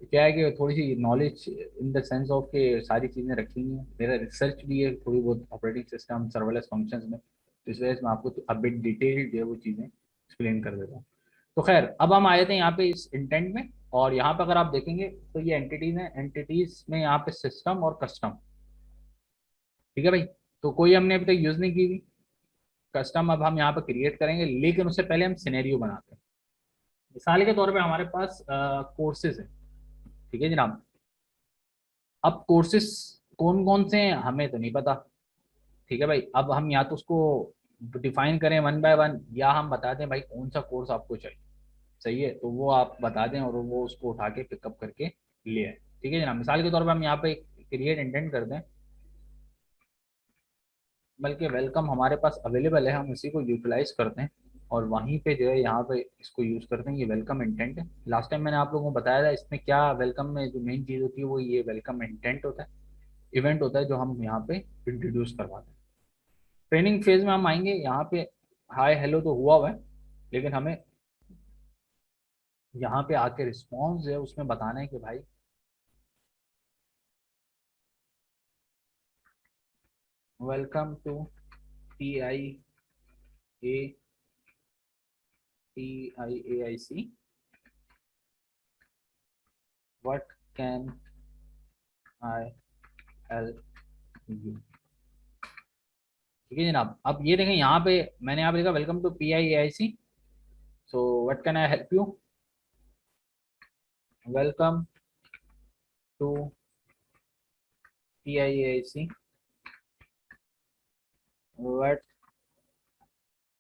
क्या है कि थोड़ी सी knowledge in the sense of के सारी चीज़ें रखी हुई हैं, मेरा रिसर्च भी है थोड़ी बहुत ऑपरेटिंग सिस्टम सर्वलेस फंक्शंस में, तो इस वजह से मैं आपको अबिट डिटेल जो है वो चीज़ें एक्सप्लेन कर देता हूँ। तो खैर अब हम आए थे यहाँ पे इस इंटेंट में, और यहाँ पे अगर आप देखेंगे तो ये एंटिटीज हैं, एंटिटीज में यहाँ पे सिस्टम और कस्टम। ठीक है भाई, तो कोई हमने अभी तक यूज़ नहीं की हुई कस्टम, अब हम यहाँ पे क्रिएट करेंगे, लेकिन उससे पहले हम सिनेरियो बनाते हैं। मिसाल के तौर पे हमारे पास कोर्सेज है। ठीक है जनाब, अब कोर्सेज कौन कौन से हैं हमें तो नहीं पता। ठीक है भाई, अब हम या तो उसको डिफाइन करें वन बाय वन, या हम बता दें भाई कौन सा कोर्स आपको चाहिए। सही है, तो वो आप बता दें और वो उसको उठा के पिकअप करके ले आए। ठीक है जनाब, मिसाल के तौर पे हम यहाँ पे क्रिएट इंटेंट कर दें, बल्कि वेलकम हमारे पास अवेलेबल है, हम इसी को यूटिलाइज करते हैं और वहीं पे जो है यहाँ पे इसको यूज़ करते हैं। ये वेलकम इंटेंट है, लास्ट टाइम मैंने आप लोगों को बताया था इसमें क्या, वेलकम में जो मेन चीज़ होती है वो ये वेलकम इंटेंट होता है, इवेंट होता है जो हम यहाँ पे इंट्रोड्यूस करवाते हैं। ट्रेनिंग फेज में हम आएंगे, यहाँ पे हाय हेलो तो हुआ हुआ है, लेकिन हमें यहाँ पे आके रिस्पॉन्स है उसमें बताना है कि भाई welcome to TIAIC, what can I help you. ठीक है जनाब, अब ये देखें यहाँ पे मैंने यहाँ पे लिखा welcome to PIAIC, so what can I help you, welcome to PIAIC, what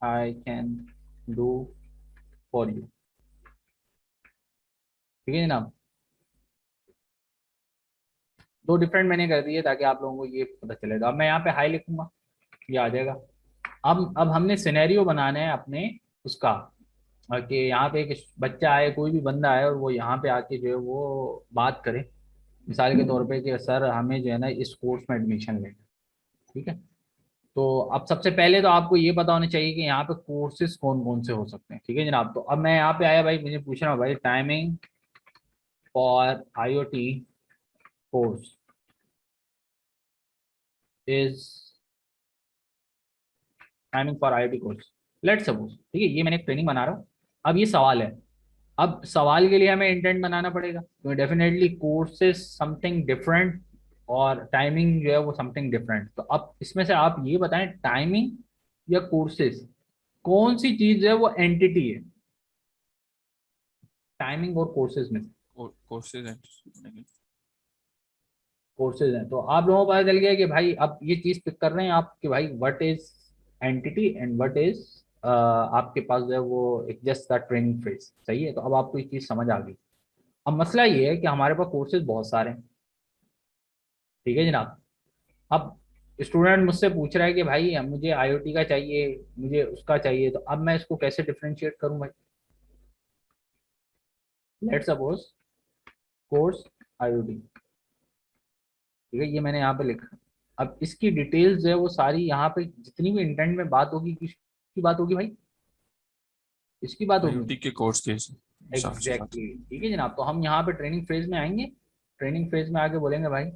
I can do for you. ठीक है जनाब, 2 डिफरेंट मैंने कर दिए ताकि आप लोगों को ये पता चले। तो अब मैं यहाँ पे हाई लिखूंगा, ये आ जाएगा। अब हमने सिनेरियो बनाना है अपने उसका, कि यहाँ पे एक बच्चा आए, कोई भी बंदा आए और वो यहाँ पे आके जो है वो बात करे, मिसाल के तौर पे कि सर हमें जो है ना इस कोर्स में एडमिशन लेना है। ठीक है, तो अब सबसे पहले तो आपको ये पता होना चाहिए कि यहाँ पे कोर्सेज कौन कौन से हो सकते हैं। ठीक है जनाब, तो अब मैं यहाँ पे आया भाई, मुझे पूछना भाई timing for IoT course is timing for IIT course, let's suppose, ठीक है, ये मैंने एक ट्रेनिंग बना रहा हूँ। अब ये सवाल है, अब सवाल के लिए हमें इंटेंट बनाना पड़ेगा, तो definitely course is something different और टाइमिंग जो है वो समथिंग डिफरेंट। तो अब इसमें से आप ये बताएं, टाइमिंग या कोर्सेज, कौन सी चीज है वो एंटिटी है टाइमिंग और कोर्सेज में? कोर्सेज हैं। कोर्सेज हैं, तो आप लोगों को पता चल गया कि भाई अब ये चीज पिक कर रहे हैं आप कि भाई what is entity and what is आपके पास जो है वो एक जस्ट द ट्रेनिंग फेज। सही है, तो अब आपको ये चीज समझ आ गई। अब मसला ये है कि हमारे पास कोर्सेज बहुत सारे हैं, ठीक है जनाब। अब स्टूडेंट मुझसे पूछ रहा है कि भाई मुझे आईओटी का चाहिए, मुझे उसका चाहिए, तो अब मैं इसको कैसे डिफरेंशिएट करूं भाई? लेट्स सपोज कोर्स आईओटी, ठीक है, ये मैंने यहाँ पे लिखा। अब इसकी डिटेल्स जो है वो सारी यहाँ पे जितनी भी इंटेंट में बात होगी, किसकी बात होगी भाई? इसकी बात होगी। आईओटी के कोर्स के हिसाब से बात। एग्जैक्टली, ठीक है जनाब। तो हम यहाँ पे ट्रेनिंग फेज में आएंगे, ट्रेनिंग फेज में आके बोलेंगे भाई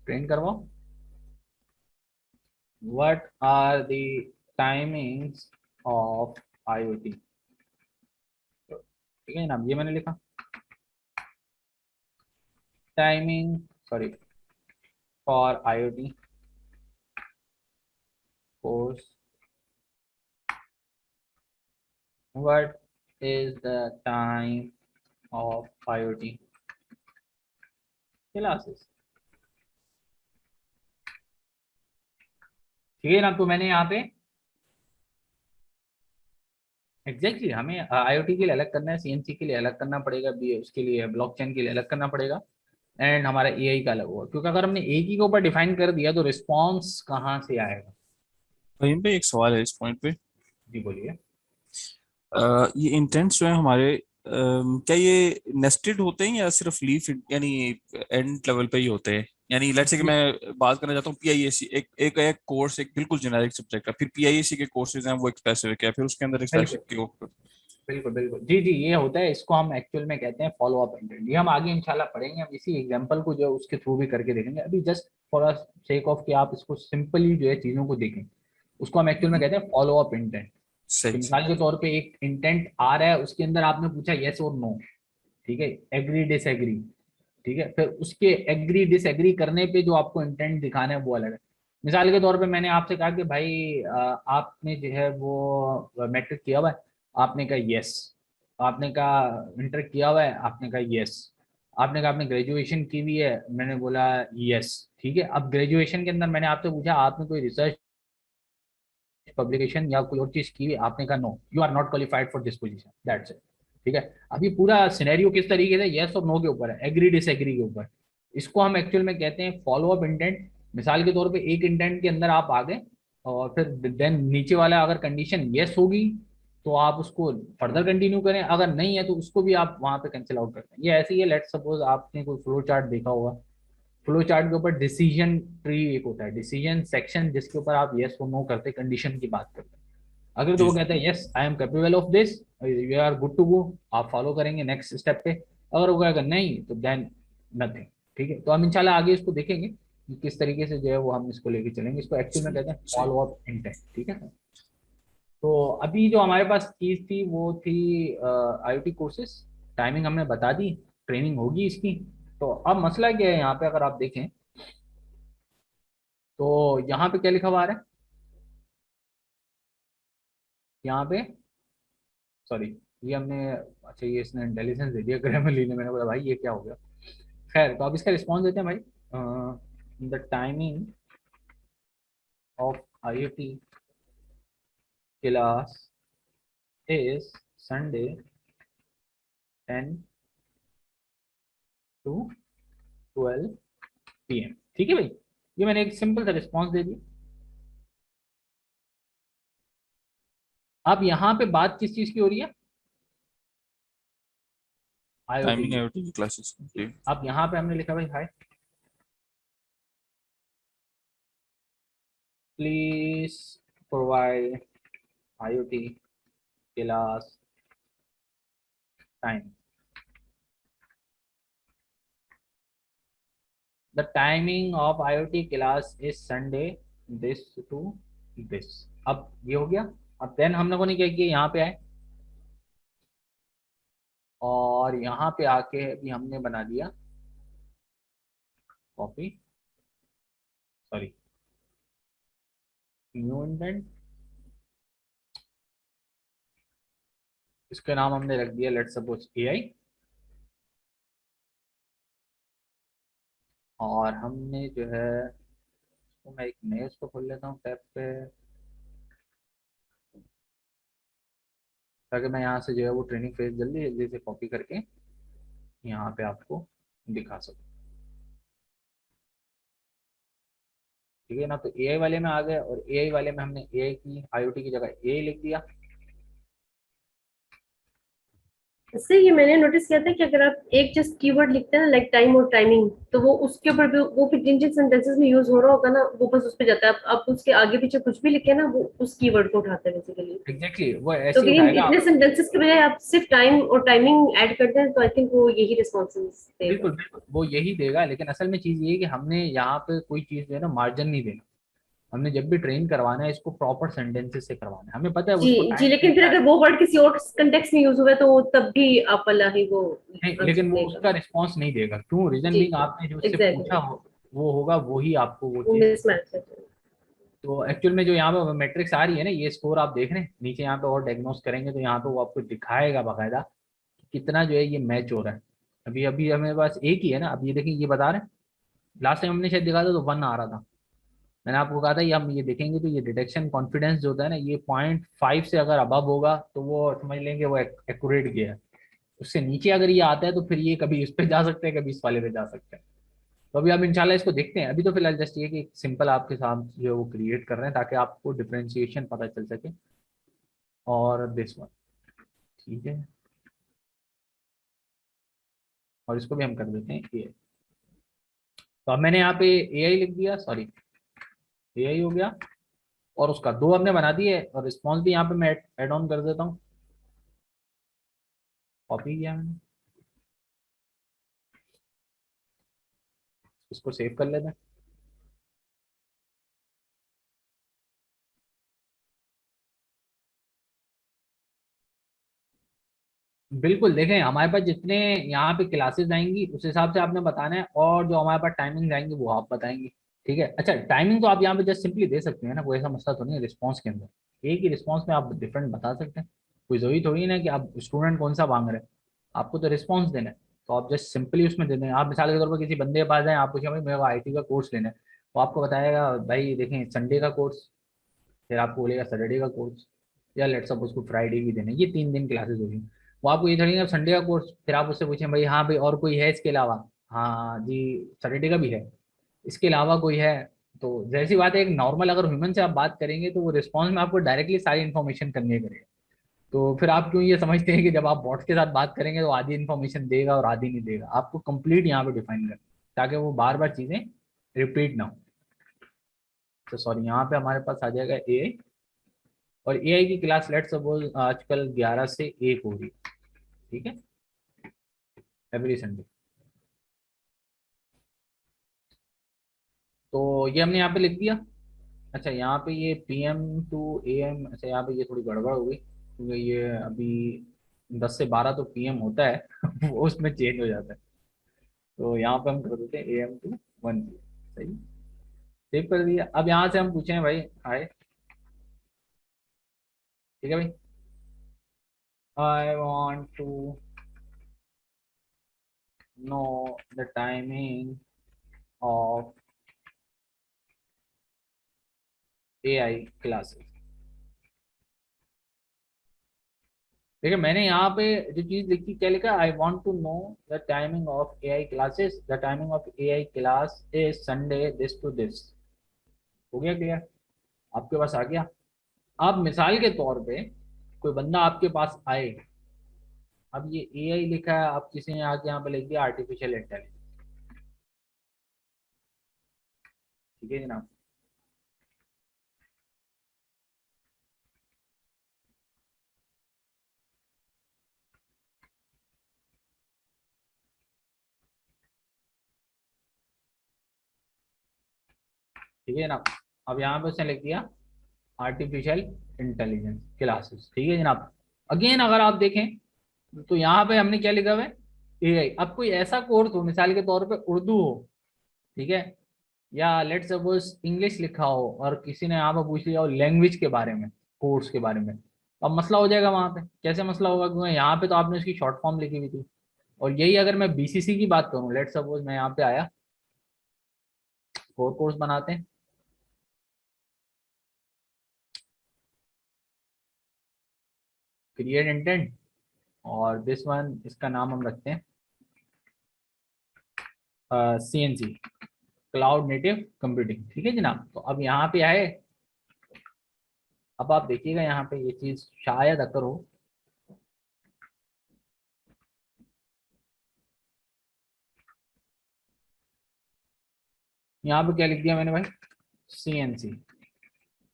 ट्रेन करवाओ, what are the timings of IoT. ठीक है जनाब, ये मैंने लिखा timing, sorry, for IoT course, what is the time of IoT classes. ठीक है ना, तो मैंने यहाँ पे एग्जैक्टली हमें आईओटी के लिए अलग करना है, सीएनसी के लिए अलग करना पड़ेगा, बी उसके लिए ब्लॉकचेन के लिए अलग करना पड़ेगा, एंड हमारा एआई का अलग होगा। क्योंकि अगर हमने एक ही के ऊपर डिफाइन कर दिया तो रिस्पॉन्स कहाँ से आएगा? वहीं पे एक सवाल है इस पॉइंट पे। जी बोलिए। ये इंटेंट्स जो है हमारे, क्या ये नेस्टेड होते हैं या सिर्फ लीफ यानी एंड लेवल पे ही होते हैं? यानी लेट्स से कि मैं बात करना चाहता हूँ पीआईएसी, एक कोर्स एक बिल्कुल जेनेरिक सब्जेक्ट है, फिर पीआईएसी के कोर्सेज हैं वो एक स्पेसिफिक है, फिर उसके अंदर एक बिल्कुल स्पेसिफिक। बिल्कुल बिल्कुल, जी जी, ये होता है, इसको हम एक्चुअल में कहते हैं फॉलो अप इंटेंट। ये हम आगे इंशाल्लाह पढ़ेंगे, हम इसी एग्जांपल को जो है उसके थ्रू भी करके देखेंगे। अभी जस्ट फॉर सेक ऑफ कि आप इसको सिंपली जो है चीज़ों को देखें, उसको हम एक्चुअल में कहते हैं फॉलो अप इंटेंट। कि सही सही। मिसाल के तौर पे एक इंटेंट आ रहा है, उसके अंदर आपने पूछा यस और नो, ठीक है, एग्री डिसएग्री, ठीक है, फिर उसके एग्री डिसएग्री करने पे जो आपको इंटेंट दिखाना है वो अलग है। मिसाल के तौर पे मैंने आपसे कहा कि भाई आपने जो है वो मैट्रिक किया हुआ है, आपने कहा यस। आपने कहा इंटर किया हुआ है, आपने कहा यस। आपने कहा आपने ग्रेजुएशन की हुई है, मैंने बोला यस। ठीक है, अब ग्रेजुएशन के अंदर मैंने आपसे पूछा आपने कोई रिसर्च पब्लिकेशन या कोई और चीज की, आपने कहा no, you are not qualified for this position, that's it. ठीक है, अभी पूरा सिनेरियो किस तरीके से यस और नो के ऊपर है, एग्री डिसएग्री के ऊपर। इसको हम एक्चुअल में कहते हैं फॉलो अप इंटेंट। मिसाल के तौर पे एक इंटेंट के अंदर आप आ गए और फिर देन नीचे वाला अगर कंडीशन यस होगी तो आप उसको फर्दर कंटिन्यू करें, अगर नहीं है तो उसको भी आप वहां पे कैंसिल आउट करते हैं। ये ऐसे ही है, लेट्स सपोज आपने कोई फ्लो चार्ट देखा होगा, फ्लो चार्ट के ऊपर डिसीजन ट्री एक होता है, डिसीजन सेक्शन, जिसके ऊपर आप यस और नो करते कंडीशन की बात करते हैं। अगर तो जी वो कहते हैं yes I am capable of this, you are good to go, आप फॉलो करेंगे नेक्स्ट स्टेप पे। अगर वो कहेगा नहीं तो देन नथिंग। ठीक है, तो हम इंशाल्लाह आगे इसको देखेंगे कि किस तरीके से जो है वो हम इसको लेके चलेंगे। इसको एक्चुअल में सही कहते हैं सही। Follow up intent. ठीक है, तो अभी जो हमारे पास चीज थी वो थी आईओटी कोर्सेज, टाइमिंग हमने बता दी, ट्रेनिंग होगी इसकी। तो अब मसला क्या है यहाँ पे, अगर आप देखें तो यहाँ पे क्या लिखा हुआ आ रहा है, यहाँ पे, सॉरी, ये हमने, अच्छा ये इसने इंटेलिजेंस दे दिया ग्रामरली ने, मैंने बोला भाई ये क्या हो गया। खैर, तो अब इसका रिस्पॉन्स देते हैं भाई, the timing of IIT class is Sunday 10 to 12 PM। ठीक है भाई, ये मैंने एक सिंपल सा रिस्पॉन्स दे दिया। अब यहाँ पे बात किस चीज की हो रही है? आईओटी टाइमिंग की। आईओटी की क्लासेस की। अब यहाँ पे हमने लिखा भाई hi, please provide IoT class time. The timing of IoT class is Sunday this to this. अब ये हो गया। अब देन हम लोगों ने क्या किया, यहाँ पे आए और यहाँ पे आके अभी हमने बना दिया कॉपी, सॉरी न्यू इंडेंट, इसका नाम हमने रख दिया लेट्स सपोज AI। और हमने जो है, तो मैं एक नए उसको खोल लेता हूँ टैब पे, ताकि मैं यहाँ से जो है वो ट्रेनिंग फेज जल्दी जल्दी से कॉपी करके यहाँ पे आपको दिखा सकूँ। ठीक है ना, तो AI वाले में आ गए और AI वाले में हमने AI की IoT की जगह AI लिख दिया। इससे ये मैंने नोटिस किया था कि अगर आप एक जस्ट कीवर्ड लिखते हैं लाइक टाइम और टाइमिंग, तो वो उसके ऊपर भी वो फिर जिन जिन सेंटेंसेस में यूज हो रहा होगा ना, वो बस उस पे जाता है। आप उसके आगे पीछे कुछ भी लिखे ना, वो उस कीवर्ड को उठाते हैं बेसिकली। एग्जैक्टली वो तो ऐसे ही लेकिन उठाएगा इतने आप। सेंटेंसेस के बजाय आप सिर्फ टाइम और टाइमिंग ऐड करते हैं, तो आई थिंक वो यही रिस्पॉन्सेज देगा। बिल्कुल बिल्कुल वो यही देगा, लेकिन असल में चीज़ ये है कि हमने यहाँ पे कोई चीज़ जो है ना मार्जिन नहीं देना। हमने जब भी ट्रेन करवाना है इसको प्रॉपर सेंटेंसेस से करवाना है, हमें पता है जी उसको जी, टाइम लेकिन फिर मिलता है। अगर वो वर्ड किसी और कंटेक्स्ट में यूज हुआ है, तो तब भी आप वाला ही वो नहीं, आंसर लेकिन वो देगा। उसका रिस्पॉन्स नहीं देगा, क्यों? रीजन जी बीइंग आपने जो उससे पूछा एग्जैक्टली, हो वो होगा, वही आपको वो वो चीज़। मिसमैच है। तो एक्चुअल में जो यहाँ पे मैट्रिक्स आ रही है ना, ये स्कोर आप देख रहे हैं नीचे यहाँ पे, और डायग्नोस करेंगे तो यहाँ पे वो आपको दिखाएगा बाकायदा कि कितना जो है ये मैच हो रहा है। अभी अभी हमारे पास एक ही है ना, अब ये देखिए ये बता रहे हैं। लास्ट टाइम हमने शायद दिखा था तो 1 आ रहा था। मैंने आपको कहा था ये हम ये देखेंगे तो ये डिटेक्शन कॉन्फिडेंस जो होता है ना, ये 0.5 से अगर अबव होगा तो वो समझ लेंगे वो एक्यूरेट गया है। उससे नीचे अगर ये आता है तो फिर ये कभी इस पे जा सकते हैं, कभी इस वाले पे जा सकते हैं। तो अभी आप इंशाल्लाह इसको देखते हैं। अभी तो फिलहाल जस्ट ये कि सिंपल आपके साथ जो है वो क्रिएट कर रहे हैं ताकि आपको डिफरेंशिएशन पता चल सके। और दिस वन, ठीक है, और इसको भी हम कर देते हैं AI। तो अब मैंने यहाँ पे AI लिख दिया, सॉरी AI हो गया, और उसका 2 हमने बना दिए, और रिस्पॉन्स भी यहाँ पे मैं ऐड ऑन कर देता हूँ। कॉपी किया मैंने, इसको सेव कर लेते हैं। बिल्कुल देखें, हमारे पास जितने यहाँ पे क्लासेस आएंगी उस हिसाब से आपने बताना है, और जो हमारे पास टाइमिंग आएंगी वो आप बताएंगे। ठीक है, अच्छा टाइमिंग तो आप यहाँ पे जस्ट सिंपली दे सकते हैं ना, कोई ऐसा मसला तो नहीं है रिस्पॉन्स के अंदर। एक ही रिस्पॉन्स में आप डिफरेंट बता सकते हैं। कोई जरूरी थोड़ी है ना कि आप स्टूडेंट कौन सा मांग रहे हैं, आपको तो रिस्पॉन्स देना है। तो आप जस्ट सिंपली उसमें दे दें। आप मिसाल के तौर पर किसी बंदे के पास जाएं, आप पूछें भाई मेरे को IT का कोर्स लेना है, वो आपको बताएगा भाई देखें संडे का कोर्स, फिर आपको बोलेगा सैटरडे का कोर्स, या लेट्स सपोज उसको फ्राइडे भी देना है। ये 3 दिन क्लासेस होगी। वो आपको ये थोड़ी ना संडे का कोर्स, फिर आप उससे पूछें भाई हाँ भाई और कोई है इसके अलावा, हाँ जी सैटरडे का भी है, इसके अलावा कोई है। तो जैसी बात है, एक नॉर्मल अगर ह्यूमन से आप बात करेंगे तो वो रिस्पॉन्स में आपको डायरेक्टली सारी इन्फॉर्मेशन कन्वे करेगा। तो फिर आप क्यों ये समझते हैं कि जब आप बॉट के साथ बात करेंगे तो आधी इन्फॉर्मेशन देगा और आधी नहीं देगा? आपको कंप्लीट यहाँ पे डिफाइन करना ताकि वो बार बार चीजें रिपीट ना हो। तो सॉरी, यहाँ पे हमारे पास आ जाएगा AI, और AI की क्लास लेट्स सपोज आजकल 11 से 1 हो रही है। ठीक है, एवरी संडे। तो ये हमने यहाँ पे लिख दिया। अच्छा यहाँ पे ये PM to AM, अच्छा यहाँ पे ये थोड़ी गड़बड़ हो गई क्योंकि ये अभी 10 से 12 तो PM होता है वो उसमें चेंज हो जाता है। तो यहाँ पे हम कर देते हैं AM to 1 सही, सेव कर दिया। अब यहाँ से हम पूछें भाई हाय, ठीक है भाई, I want to know the timing of AI classes. देखिए मैंने यहाँ पे जो चीज लिखी क्या लिखा, I want to know the timing of AI classes, the timing of AI class is Sunday this to this. हो गया क्लियर? आपके पास आ गया। अब मिसाल के तौर पे कोई बंदा आपके पास आए, अब ये AI लिखा है, आप किसी ने आके यहाँ पे लिख दिया आर्टिफिशियल इंटेलिजेंस। ठीक है जनाब, ठीक है जनाब। अब यहाँ पे उसने लिख दिया आर्टिफिशियल इंटेलिजेंस क्लासेस। ठीक है जनाब। अगेन अगर आप देखें तो यहाँ पे हमने क्या लिखा हुआ है, एआई। अब कोई ऐसा कोर्स हो, मिसाल के तौर पे उर्दू हो, ठीक है, या लेट्स सपोज इंग्लिश लिखा हो और किसी ने यहाँ पे पूछ लिया हो लैंग्वेज के बारे में, कोर्स के बारे में, अब मसला हो जाएगा वहां पे। कैसे मसला होगा, क्योंकि यहाँ पे तो आपने उसकी शॉर्ट फॉर्म लिखी हुई थी। और यही अगर मैं बीसीसी की बात करूँ, लेट्स सपोज मैं यहाँ पे आया, कोर्स बनाते हैं, क्रिएट इंटेंट, और दिस वन इसका नाम हम रखते हैं सीएनसी, क्लाउड नेटिव कंप्यूटिंग। ठीक है जनाब। तो अब यहाँ पे आए, अब आप देखिएगा यहाँ पे ये चीज शायद अगर हो, यहाँ पे क्या लिख दिया मैंने भाई, सीएनसी।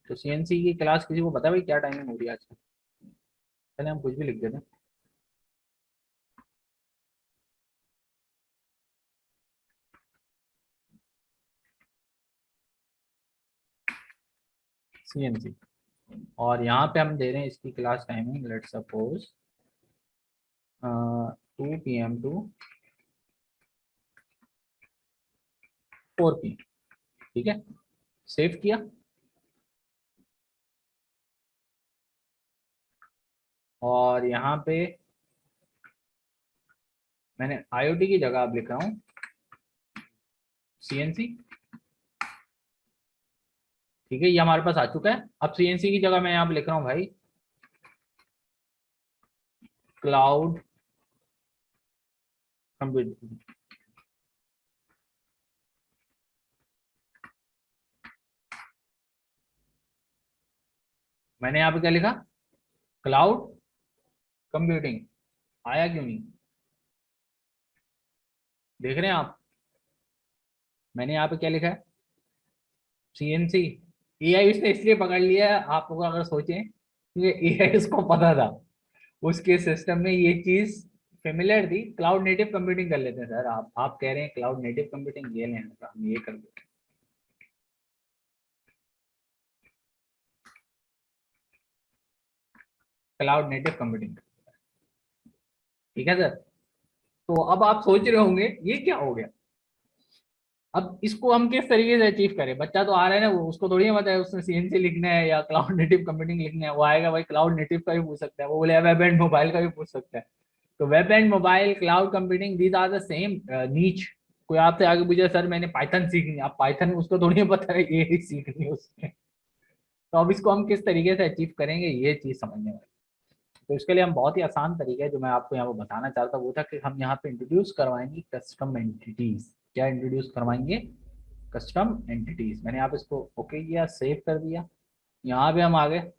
तो सीएनसी की क्लास किसी को पता है भाई क्या टाइमिंग हो रही है आजकल? पहले हम कुछ भी लिख देते हैं। सीएनसी, और यहाँ पे हम दे रहे हैं इसकी class timing, let suppose 2 PM to 4 PM। ठीक है, सेव किया, और यहाँ पे मैंने आईओटी की जगह अब लिख रहा हूँ सीएनसी। ठीक है, ये हमारे पास आ चुका है। अब सीएनसी की जगह मैं यहाँ पे लिख रहा हूँ भाई क्लाउड कंप्यूटिंग। मैंने यहाँ पे क्या लिखा, क्लाउड कंप्यूटिंग। आया क्यों नहीं, देख रहे हैं आप? मैंने यहाँ पे क्या लिखा है, सीएनसी। एआई उसने इसलिए पकड़ लिया है, आप लोग अगर सोचें, क्योंकि एआई उसको पता था, उसके सिस्टम में ये चीज फेमिलियर थी। क्लाउड नेटिव कंप्यूटिंग कर लेते हैं सर, आप कह रहे हैं क्लाउड नेटिव कंप्यूटिंग, ये लेना था, हम ये कर देते हैं। क्लाउड नेटिव कंप्यूटिंग, ठीक है सर। तो अब आप सोच रहे होंगे ये क्या हो गया, अब इसको हम किस तरीके से अचीव करें? बच्चा तो आ रहा है ना, वो उसको थोड़ी पता है उसने सीएनसी लिखना है या क्लाउड नेटिव कंप्यूटिंग लिखना है। वो आएगा भाई क्लाउड नेटिव का भी पूछ सकता है, वो बोले वेब एंड मोबाइल का भी पूछ सकता है। तो web and mobile, cloud computing, these are the same niche. कोई आपसे आगे पूछे सर मैंने पाइथन सीखनी है, आप पाइथन उसको थोड़ी पता है ये ही सीखनी है उसने। तो अब इसको हम किस तरीके से अचीव करेंगे, ये चीज समझने वाली। तो इसके लिए हम बहुत ही आसान तरीका है जो मैं आपको यहाँ पे बताना चाहता हूँ, वो था कि हम यहाँ पे इंट्रोड्यूस करवाएंगे कस्टम एंटिटीज। क्या इंट्रोड्यूस करवाएंगे, कस्टम एंटिटीज। मैंने यहाँ पे इसको ओके किया, सेव कर दिया, यहाँ पे हम आ गए,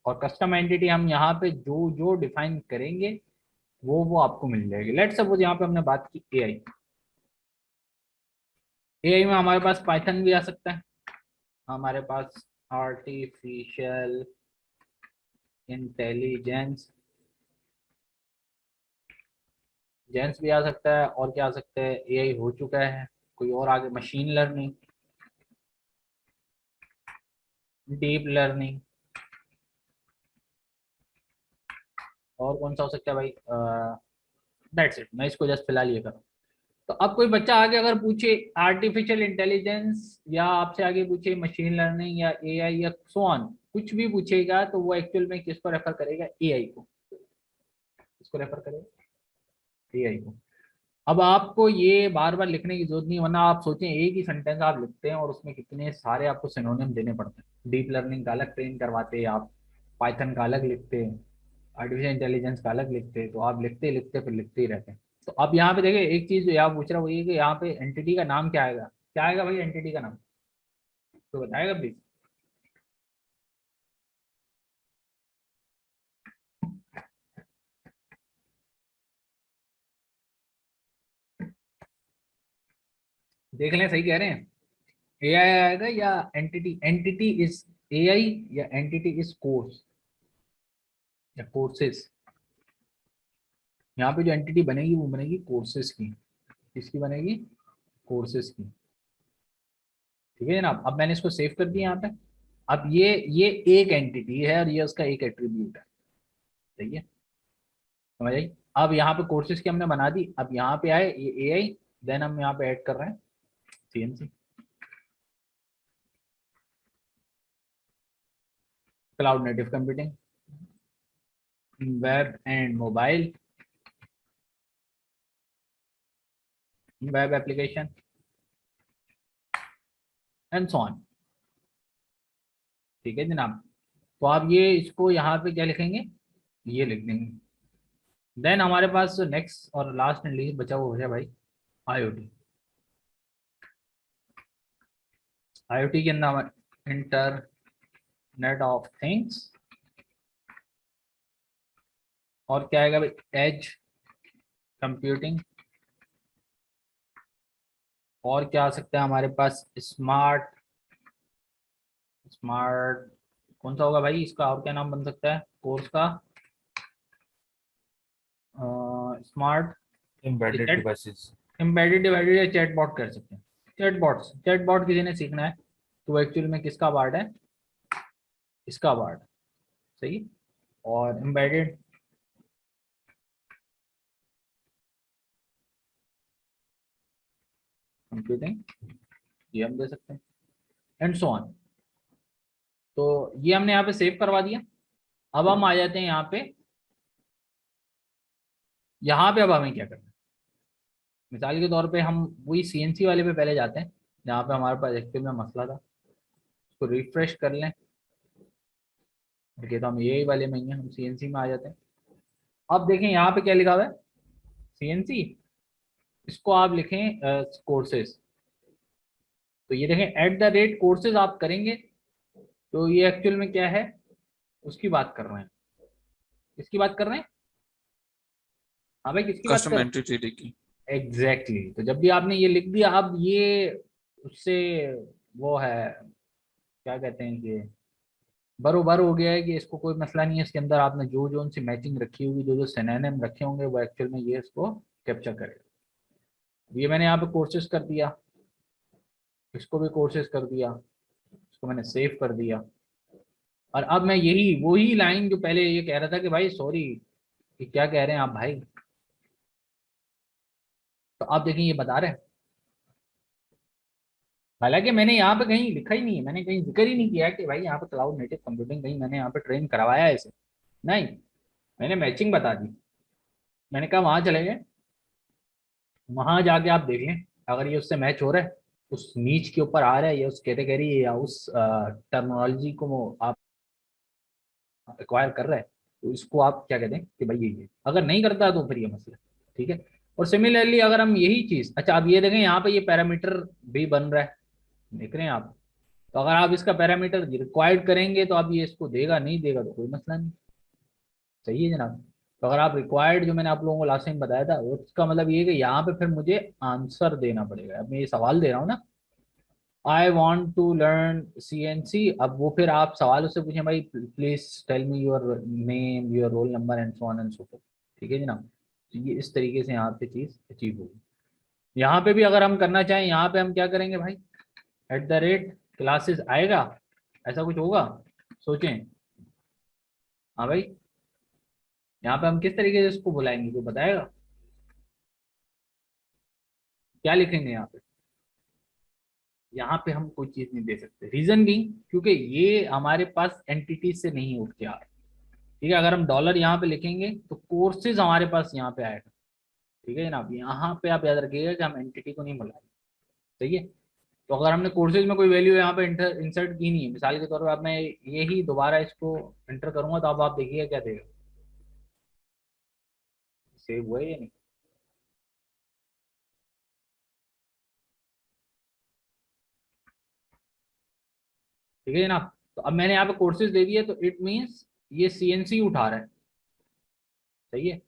और कस्टम एंटिटी हम यहाँ पे जो जो डिफाइन करेंगे वो आपको मिल जाएगी। लेट सपोज यहाँ पे हमने बात की एआई। एआई में हमारे पास पाइथन भी आ सकता है, हमारे पास आर्टिफिशियल इंटेलिजेंस जेंस भी आ सकता है, और क्या आ सकता है, एआई हो चुका है, कोई और आगे मशीन लर्निंग, डीप लर्निंग, और कौन सा हो सकता है भाई, दैट्स इट। मैं इसको जस्ट फिलहाल ये कर रहा हूँ। तो अब कोई बच्चा आगे अगर पूछे आर्टिफिशियल इंटेलिजेंस, या आपसे आगे पूछे मशीन लर्निंग या एआई या सो ऑन, कुछ भी पूछेगा, तो वो एक्चुअल में किसको रेफर करेगा, एआई को। किसको रेफर करेगा, एआई को। अब आपको ये बार बार लिखने की जरूरत नहीं, वरना आप सोचें एक ही सेंटेंस आप लिखते हैं और उसमें कितने सारे आपको सिनोनिम देने पड़ते हैं। डीप लर्निंग का अलग ट्रेन करवाते हैं आप, पाइथन का अलग लिखते हैं, आर्टिफिशियल इंटेलिजेंस का अलग लिखते हैं, तो आप लिखते लिखते फिर लिखते ही रहते हैं। तो अब यहाँ पे देखिए एक चीज जो यहाँ पूछ रहा है वो ये कि यहाँ पे एंटिटी का नाम क्या आएगा, क्या आएगा भाई एंटिटी का नाम, तो बताएगा प्लीज। देख लें सही कह रहे हैं, एआई आएगा या एंटिटी, एंटिटी इज एआई या एंटिटी इज कोर्स या कोर्सेस। यहाँ पे जो एंटिटी बनेगी वो बनेगी कोर्सेज की। किसकी बनेगी, कोर्सेज की। ठीक है जनाब। अब मैंने इसको सेव कर दिया यहाँ पे। अब ये एक एंटिटी है और ये उसका एक एट्रीब्यूट है, सही है, समझ आई। अब यहाँ पे कोर्सेज की हमने बना दी। अब यहाँ पे आए ये एआई, देन हम यहाँ पे ऐड कर रहे हैं CNC, cloud native computing, web and mobile, web application and so on. ठीक है जनाब। तो आप ये इसको यहाँ पे क्या लिखेंगे, ये लिख देंगे। देन हमारे पास नेक्स्ट और लास्ट एंड लीस्ट बचा हुआ है भाई आईओटी। आईओटी के अंदर इंटरनेट ऑफ थिंग्स, और क्या आएगा भाई, एज कंप्यूटिंग, और क्या आ सकता है हमारे पास, स्मार्ट, स्मार्ट कौन सा होगा भाई इसका, और क्या नाम बन सकता है कोर्स का, smart embedded devices. Embedded divided या चैटबॉट कर सकते हैं। चैटबॉट्स, चैटबॉट किसी ने सीखना है तो एक्चुअली में किसका पार्ट है, इसका पार्ट, सही। और एम्बेडेड कंप्यूटिंग, ये हम दे सकते हैं, एंड सो ऑन। तो ये हमने यहाँ पे सेव करवा दिया। अब हम आ जाते हैं यहाँ पे। यहाँ पे अब हमें क्या करना है, मिसाल के तौर पे हम वही सीएनसी वाले पे पहले जाते हैं जहाँ पे हमारे पास एक्टिव में मसला था। उसको रिफ्रेश कर लें, ओके, तो हम यही वाले में ही हैं, हम सीएनसी में आ जाते हैं। अब देखें यहाँ पे क्या लिखा हुआ है, सीएनसी, इसको आप लिखें कोर्सेज। तो ये देखें @ कोर्सेज आप करेंगे तो ये एक्चुअल में क्या है, उसकी बात कर रहे हैं, किसकी बात कर रहे हैं, हाँ भाई किसकी बात कस्टम कर, एंटिटी की। एग्जैक्टली तो जब भी आपने ये लिख दिया, अब ये उससे वो है, क्या कहते हैं कि बरोबर हो गया है कि इसको कोई मसला नहीं है, इसके अंदर आपने जो जो उनसे मैचिंग रखी होगी, जो जो सिनोनिम रखे होंगे, वो एक्चुअल में ये इसको कैप्चर करेगा। ये मैंने यहाँ पे कोर्सेज कर दिया, इसको भी कोर्सेज कर दिया, इसको मैंने सेव कर दिया। और अब मैं यही वही लाइन जो पहले ये कह रहा था कि भाई सॉरी कि क्या कह रहे हैं आप भाई, तो आप देखें ये बता रहे हैं। हालांकि मैंने यहाँ पे कहीं लिखा ही नहीं है, मैंने कहीं जिक्र ही नहीं किया कि भाई यहाँ पे क्लाउड नेटिव कंप्यूटिंग कहीं मैंने यहाँ पे ट्रेन करवाया है इसे, नहीं, मैंने मैचिंग बता दी। मैंने कहा वहां चले गए, वहां जाके आप देख लें अगर ये उससे मैच हो रहा है, उस नीच के ऊपर आ रहा है, या उस कैटेगरी या उस टर्मिनोलॉजी को वो आप एक्वायर कर रहा है, तो इसको आप क्या कहते हैं कि भाई ये अगर नहीं करता तो फिर ये मसला, ठीक है। और सिमिलरली अगर हम यही चीज, अच्छा आप ये देखें यहाँ पे ये पैरामीटर भी बन रहा है, देख रहे हैं आप। तो अगर आप इसका पैरामीटर रिक्वायर्ड करेंगे तो आप ये इसको देगा, नहीं देगा तो कोई मसला नहीं, सही है जनाब। तो अगर आप रिक्वायर्ड, जो मैंने आप लोगों को लास्ट टाइम बताया था, उसका मतलब ये है कि यहाँ पे फिर मुझे आंसर देना पड़ेगा। अब मैं ये सवाल दे रहा हूँ ना, I want to learn CNC, अब वो फिर आप सवाल उससे पूछें भाई please tell me your name, your roll number and so on and so forth, ठीक है जनाब। तो ये इस तरीके से यहाँ पे चीज अचीव होगी। यहाँ पे भी अगर हम करना चाहें, यहाँ पे हम क्या करेंगे भाई, @क्लासेस आएगा, ऐसा कुछ होगा, सोचें। हाँ भाई, यहाँ पे हम किस तरीके से इसको बुलाएंगे, कोई बताएगा, क्या लिखेंगे यहाँ पे। यहाँ पे हम कोई चीज नहीं दे सकते, रीजन भी क्योंकि ये हमारे पास एंटिटी से नहीं उठ के आ रहा, ठीक है। अगर हम डॉलर यहाँ पे लिखेंगे तो कोर्सेज हमारे पास यहाँ पे आएगा, ठीक है जनाब। यहाँ पे आप याद रखिएगा कि हम एंटिटी को नहीं बुलाएंगे, सही है। तो अगर हमने कोर्सेज में कोई वैल्यू यहाँ पे इंसर्ट की नहीं है, मिसाल के तौर पर आप, मैं यही दोबारा इसको एंटर करूंगा तो अब आप देखिएगा क्या देगा, सेव हुआ है या नहीं। ठीक है जनाब। तो अब मैंने यहाँ पे कोर्सेज दे दिए, तो इट मीन्स ये CNC उठा रहा है, सही है।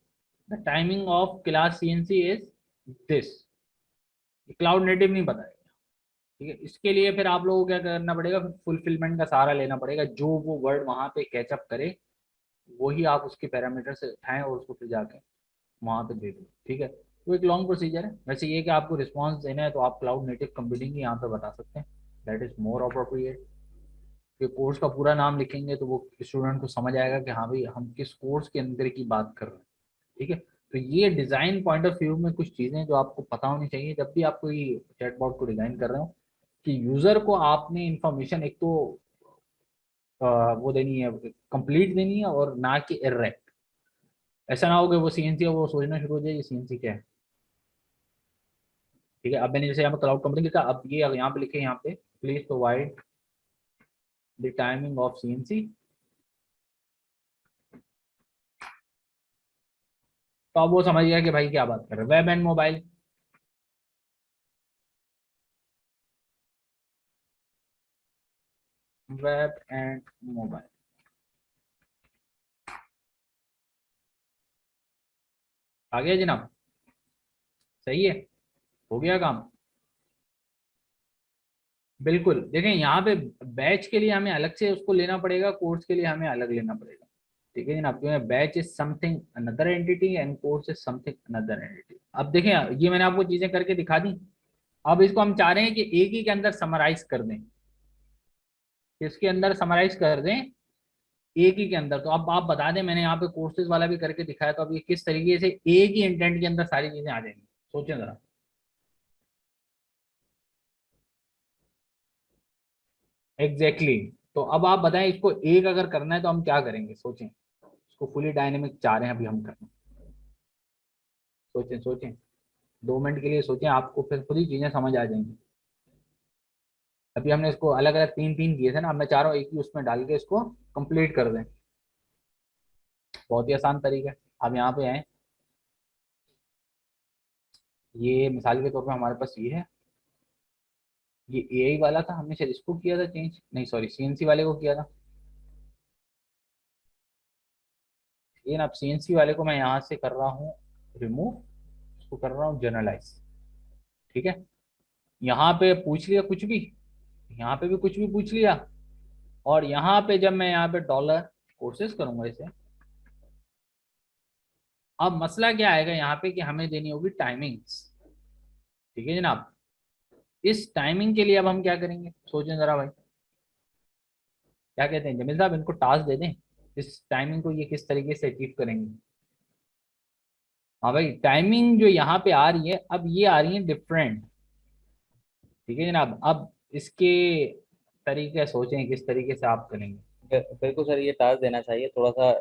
The timing of class CNC is this, cloud native नहीं बताएगा, ठीक है। इसके लिए फिर आप लोगों को क्या करना पड़ेगा, फुलफिलमेंट का सहारा लेना पड़ेगा, जो वो वर्ड वहां पे कैचअप करे वही आप उसके पैरामीटर से उठाएं और उसको फिर जाके वहां पे दे दो, ठीक है। तो एक लॉन्ग प्रोसीजर है। वैसे ये कि आपको रिस्पॉन्स देना है तो आप क्लाउड नेटिव कंप्यूटिंग ही यहाँ पे बता सकते हैं, दैट इज मोर अप्रोप्रिएट। कि कोर्स का पूरा नाम लिखेंगे तो वो स्टूडेंट को समझ आएगा कि हाँ भाई हम किस कोर्स के अंदर की बात कर रहे हैं। ठीक है, तो ये डिजाइन पॉइंट ऑफ व्यू में कुछ चीजें जो आपको पता होनी चाहिए जब भी आप कोई चैटबॉट को डिजाइन कर रहे हो, कि यूजर को आपने इंफॉर्मेशन एक तो वो देनी है, कंप्लीट देनी है, और ना कि इरेक्ट। ऐसा ना हो कि वो सीएनसी है वो सोचना शुरू हो जाए ये सीएनसी क्या है। ठीक है, अब मैंने जैसे यहाँ पे क्लाउड कंप्यूटिंग लिखा, अब ये यहाँ पे लिखे, यहाँ पे please provide the timing of CNC. तो अब वो समझ गया कि भाई क्या बात कर रहे हैं, web and mobile. Web and mobile, आ गया जनाब, सही है, हो गया काम। बिल्कुल, देखें यहाँ पे बैच के लिए हमें अलग से उसको लेना पड़ेगा, कोर्स के लिए हमें अलग लेना पड़ेगा। ठीक है जनाब, क्योंकि batch is something another entity and course is something another entity. अब देखें ये मैंने आपको चीजें करके दिखा दी, अब इसको हम चाह रहे हैं कि एक ही के अंदर समराइज कर दें, इसके अंदर समराइज कर दें एक ही के अंदर। तो अब आप बता दें, मैंने यहाँ पे कोर्सेज वाला भी करके दिखाया, तो अब ये किस तरीके से एक ही इंटेंट के अंदर सारी चीजें आ जाएंगी, सोचें जरा। Exactly exactly। तो अब आप बताएं इसको एक अगर करना है तो हम क्या करेंगे, सोचें। इसको फुली डायनेमिक चाह रहे हैं अभी हम करना, सोचें सोचें, 2 मिनट के लिए सोचें, आपको फिर खुद ही चीजें समझ आ जाएंगी। अभी हमने इसको अलग अलग तीन तीन किए थे ना, अब मैं चाह रहा हूँ एक ही उसमें डाल के इसको कंप्लीट कर दें। बहुत ही आसान तरीका है। अब यहाँ पे आए, ये मिसाल के तौर पे हमारे पास ये है, ये एआई वाला था, हमने शायद इसको किया था चेंज, नहीं सॉरी सीएनसी वाले को किया था। ये ना, अब सीएनसी वाले को मैं यहाँ से कर रहा हूँ रिमूव, इसको कर रहा हूँ जनरलाइज। ठीक है, यहाँ पे पूछ लिया कुछ भी, यहाँ पे भी कुछ भी पूछ लिया, और यहाँ पे जब मैं यहाँ पे डॉलर कोर्सेज करूंगा इसे, अब मसला क्या आएगा यहाँ पे कि हमें देनी होगी टाइमिंग्स। ठीक है जनाब, इस टाइमिंग के लिए अब हम क्या करेंगे, सोचें जरा भाई, क्या कहते हैं जमील साहब, इनको टास्क दे दें, इस टाइमिंग को ये किस तरीके से अचीव करेंगे। हाँ भाई, टाइमिंग जो यहाँ पे आ रही है, अब ये आ रही है डिफरेंट। ठीक है जनाब, अब इसके तरीके सोचें किस तरीके से आप करेंगे। बिल्कुल सर, ये टास्क देना चाहिए, थोड़ा सा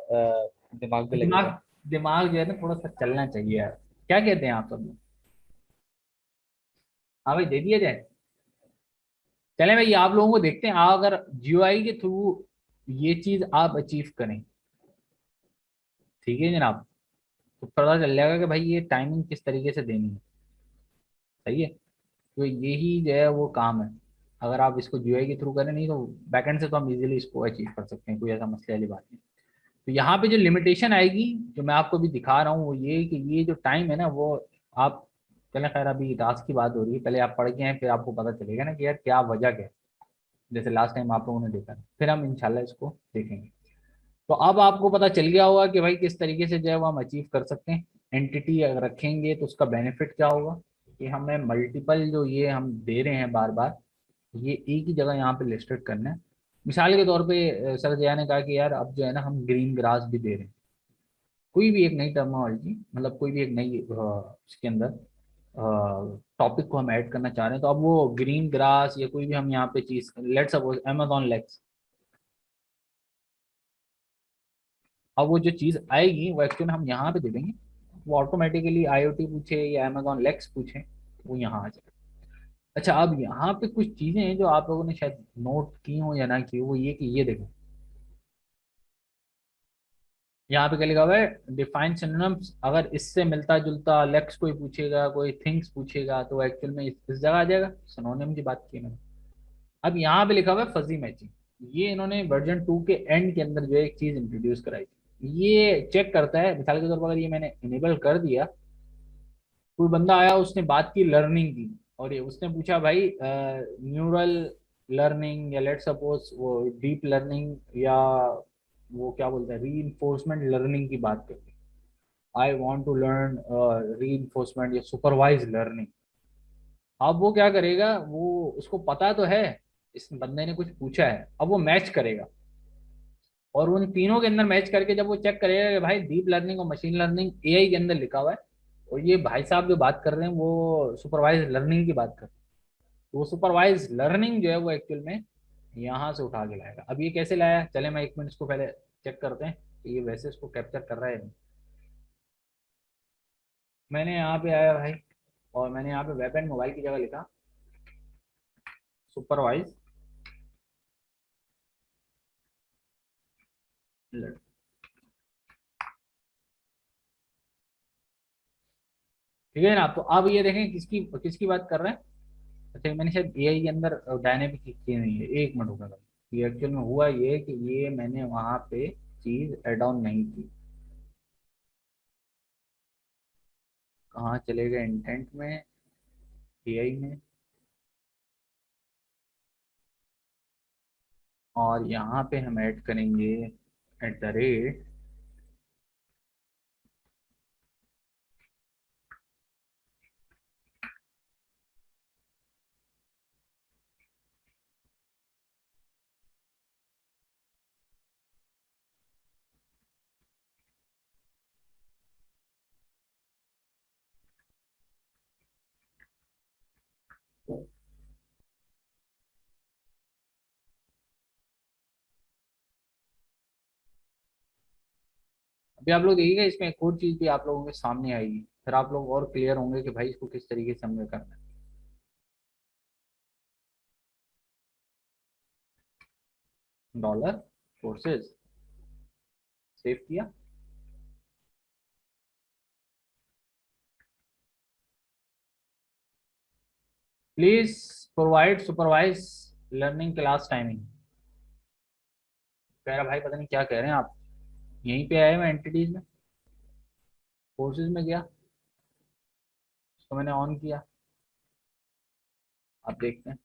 दिमाग भी दिमाग, लगेगा। दिमाग जो है ना थोड़ा सा चलना चाहिए यार, क्या कहते हैं आप सब लोग। हाँ भाई, दे दिया जाए। चलें भाई, आप लोगों को देखते हैं, अगर जीयूआई के थ्रू ये चीज आप अचीव करें, ठीक है जनाब, तो पता चल जाएगा कि भाई ये टाइमिंग किस तरीके से देनी है। सही है, तो यही जो है वो काम है। अगर आप इसको जीयूआई के थ्रू करें, नहीं तो बैकएंड से तो हम इजीली इसको अचीव कर सकते हैं, कोई ऐसा मसले वाली बात नहीं। तो यहाँ पे जो लिमिटेशन आएगी, जो मैं आपको अभी दिखा रहा हूँ, वो ये कि ये जो टाइम है ना वो आप, चलें खैर अभी टास्क की बात हो रही है, पहले आप पढ़ के आए फिर आपको पता चलेगा ना कि यार क्या वजह क्या है। जैसे लास्ट टाइम आप लोगों ने देखा, फिर हम इंशाल्लाह इसको देखेंगे। तो अब आपको पता चल गया होगा कि भाई किस तरीके से जो है वो हम अचीव कर सकते हैं। एंटिटी अगर रखेंगे तो उसका बेनिफिट क्या होगा, कि हमें मल्टीपल जो ये हम दे रहे हैं बार बार, ये एक ही जगह यहाँ पे लिस्टेड करना है। मिसाल के तौर पे सर जया ने कहा कि यार अब जो है ना हम ग्रीन ग्रास भी दे रहे हैं, कोई भी एक नई टर्मोलॉजी, मतलब कोई भी एक नई इसके अंदर टॉपिक को हम ऐड करना चाह रहे हैं, तो अब वो ग्रीन ग्रास या कोई भी हम यहाँ पे चीज, लेट्स सपोज अमेजॉन लेक्स, अब वो जो चीज आएगी वो एक्चुअली हम यहाँ पे दे देंगे, वो ऑटोमेटिकली आईओटी पूछे या अमेजॉन लेक्स पूछे, वो यहाँ आ जाए। अच्छा, अब यहाँ पे कुछ चीजें हैं जो आप लोगों ने शायद नोट की हो या ना की हो, वो ये कि ये देखो, यहाँ पे क्या लिखा हुआ है, डिफाइन सिनोनिम्स। अगर इससे मिलता जुलता लेक्स कोई पूछेगा, कोई थिंग्स पूछेगा, तो एक्चुअल में इस जगह आ जाएगा, सिनोनिम की बात की मैंने। अब यहाँ पे लिखा हुआ है फजी मैचिंग, ये इन्होंने वर्जन 2 के एंड के अंदर जो है एक चीज इंट्रोड्यूस कराई थी। ये चेक करता है, मिसाल के तौर पर अगर ये मैंने इनेबल कर दिया, कोई बंदा आया उसने बात की लर्निंग की, और ये उसने पूछा भाई न्यूरल लर्निंग, या लेट सपोज वो डीप लर्निंग, या वो क्या बोलते हैं री इन्फोर्समेंट लर्निंग की बात करते हैं, आई वॉन्ट टू लर्न री इन्फोर्समेंट या सुपरवाइज लर्निंग। अब वो क्या करेगा, वो उसको पता तो है इस बंदे ने कुछ पूछा है, अब वो मैच करेगा, और उन तीनों के अंदर मैच करके जब वो चेक करेगा कि भाई डीप लर्निंग और मशीन लर्निंग एआई के अंदर लिखा हुआ है, और ये भाई साहब जो बात कर रहे हैं वो सुपरवाइज लर्निंग की बात कर रहे हैं, तो वो सुपरवाइज लर्निंग जो है वो एक्चुअल में यहाँ से उठा के लाएगा। अब ये कैसे लाया, चले मैं 1 मिनट इसको पहले चेक करते हैं कि ये वैसे इसको कैप्चर कर रहा है नहीं। मैंने यहाँ पे आया भाई, और मैंने यहाँ पे वेब एंड मोबाइल की जगह लिखा सुपरवाइज लर्निंग। ठीक है ना, तो अब ये देखें किसकी किसकी बात कर रहे हैं। अच्छा, मैंने शायद एआई के अंदर डायनेमिक की नहीं है, 1 मिनट होगा। ये एक्चुअल में हुआ ये कि ये मैंने वहां पे चीज एड ऑन नहीं की। कहाँ चले गए, इंटेंट में, एआई में, और यहाँ पे हम ऐड करेंगे @ अभी आप लोग देखिएगा इसमें एक और चीज भी आप लोगों के सामने आएगी, फिर आप लोग और क्लियर होंगे कि भाई इसको किस तरीके से हमें करना है। $फोर्सेस सेव किया, please provide supervise learning class timing. कह रहा भाई पता नहीं क्या कह रहे हैं आप, यहीं पे आए मैं एंटिटीज में, कोर्सेज में गया, इसको मैंने ऑन किया, आप देखते हैं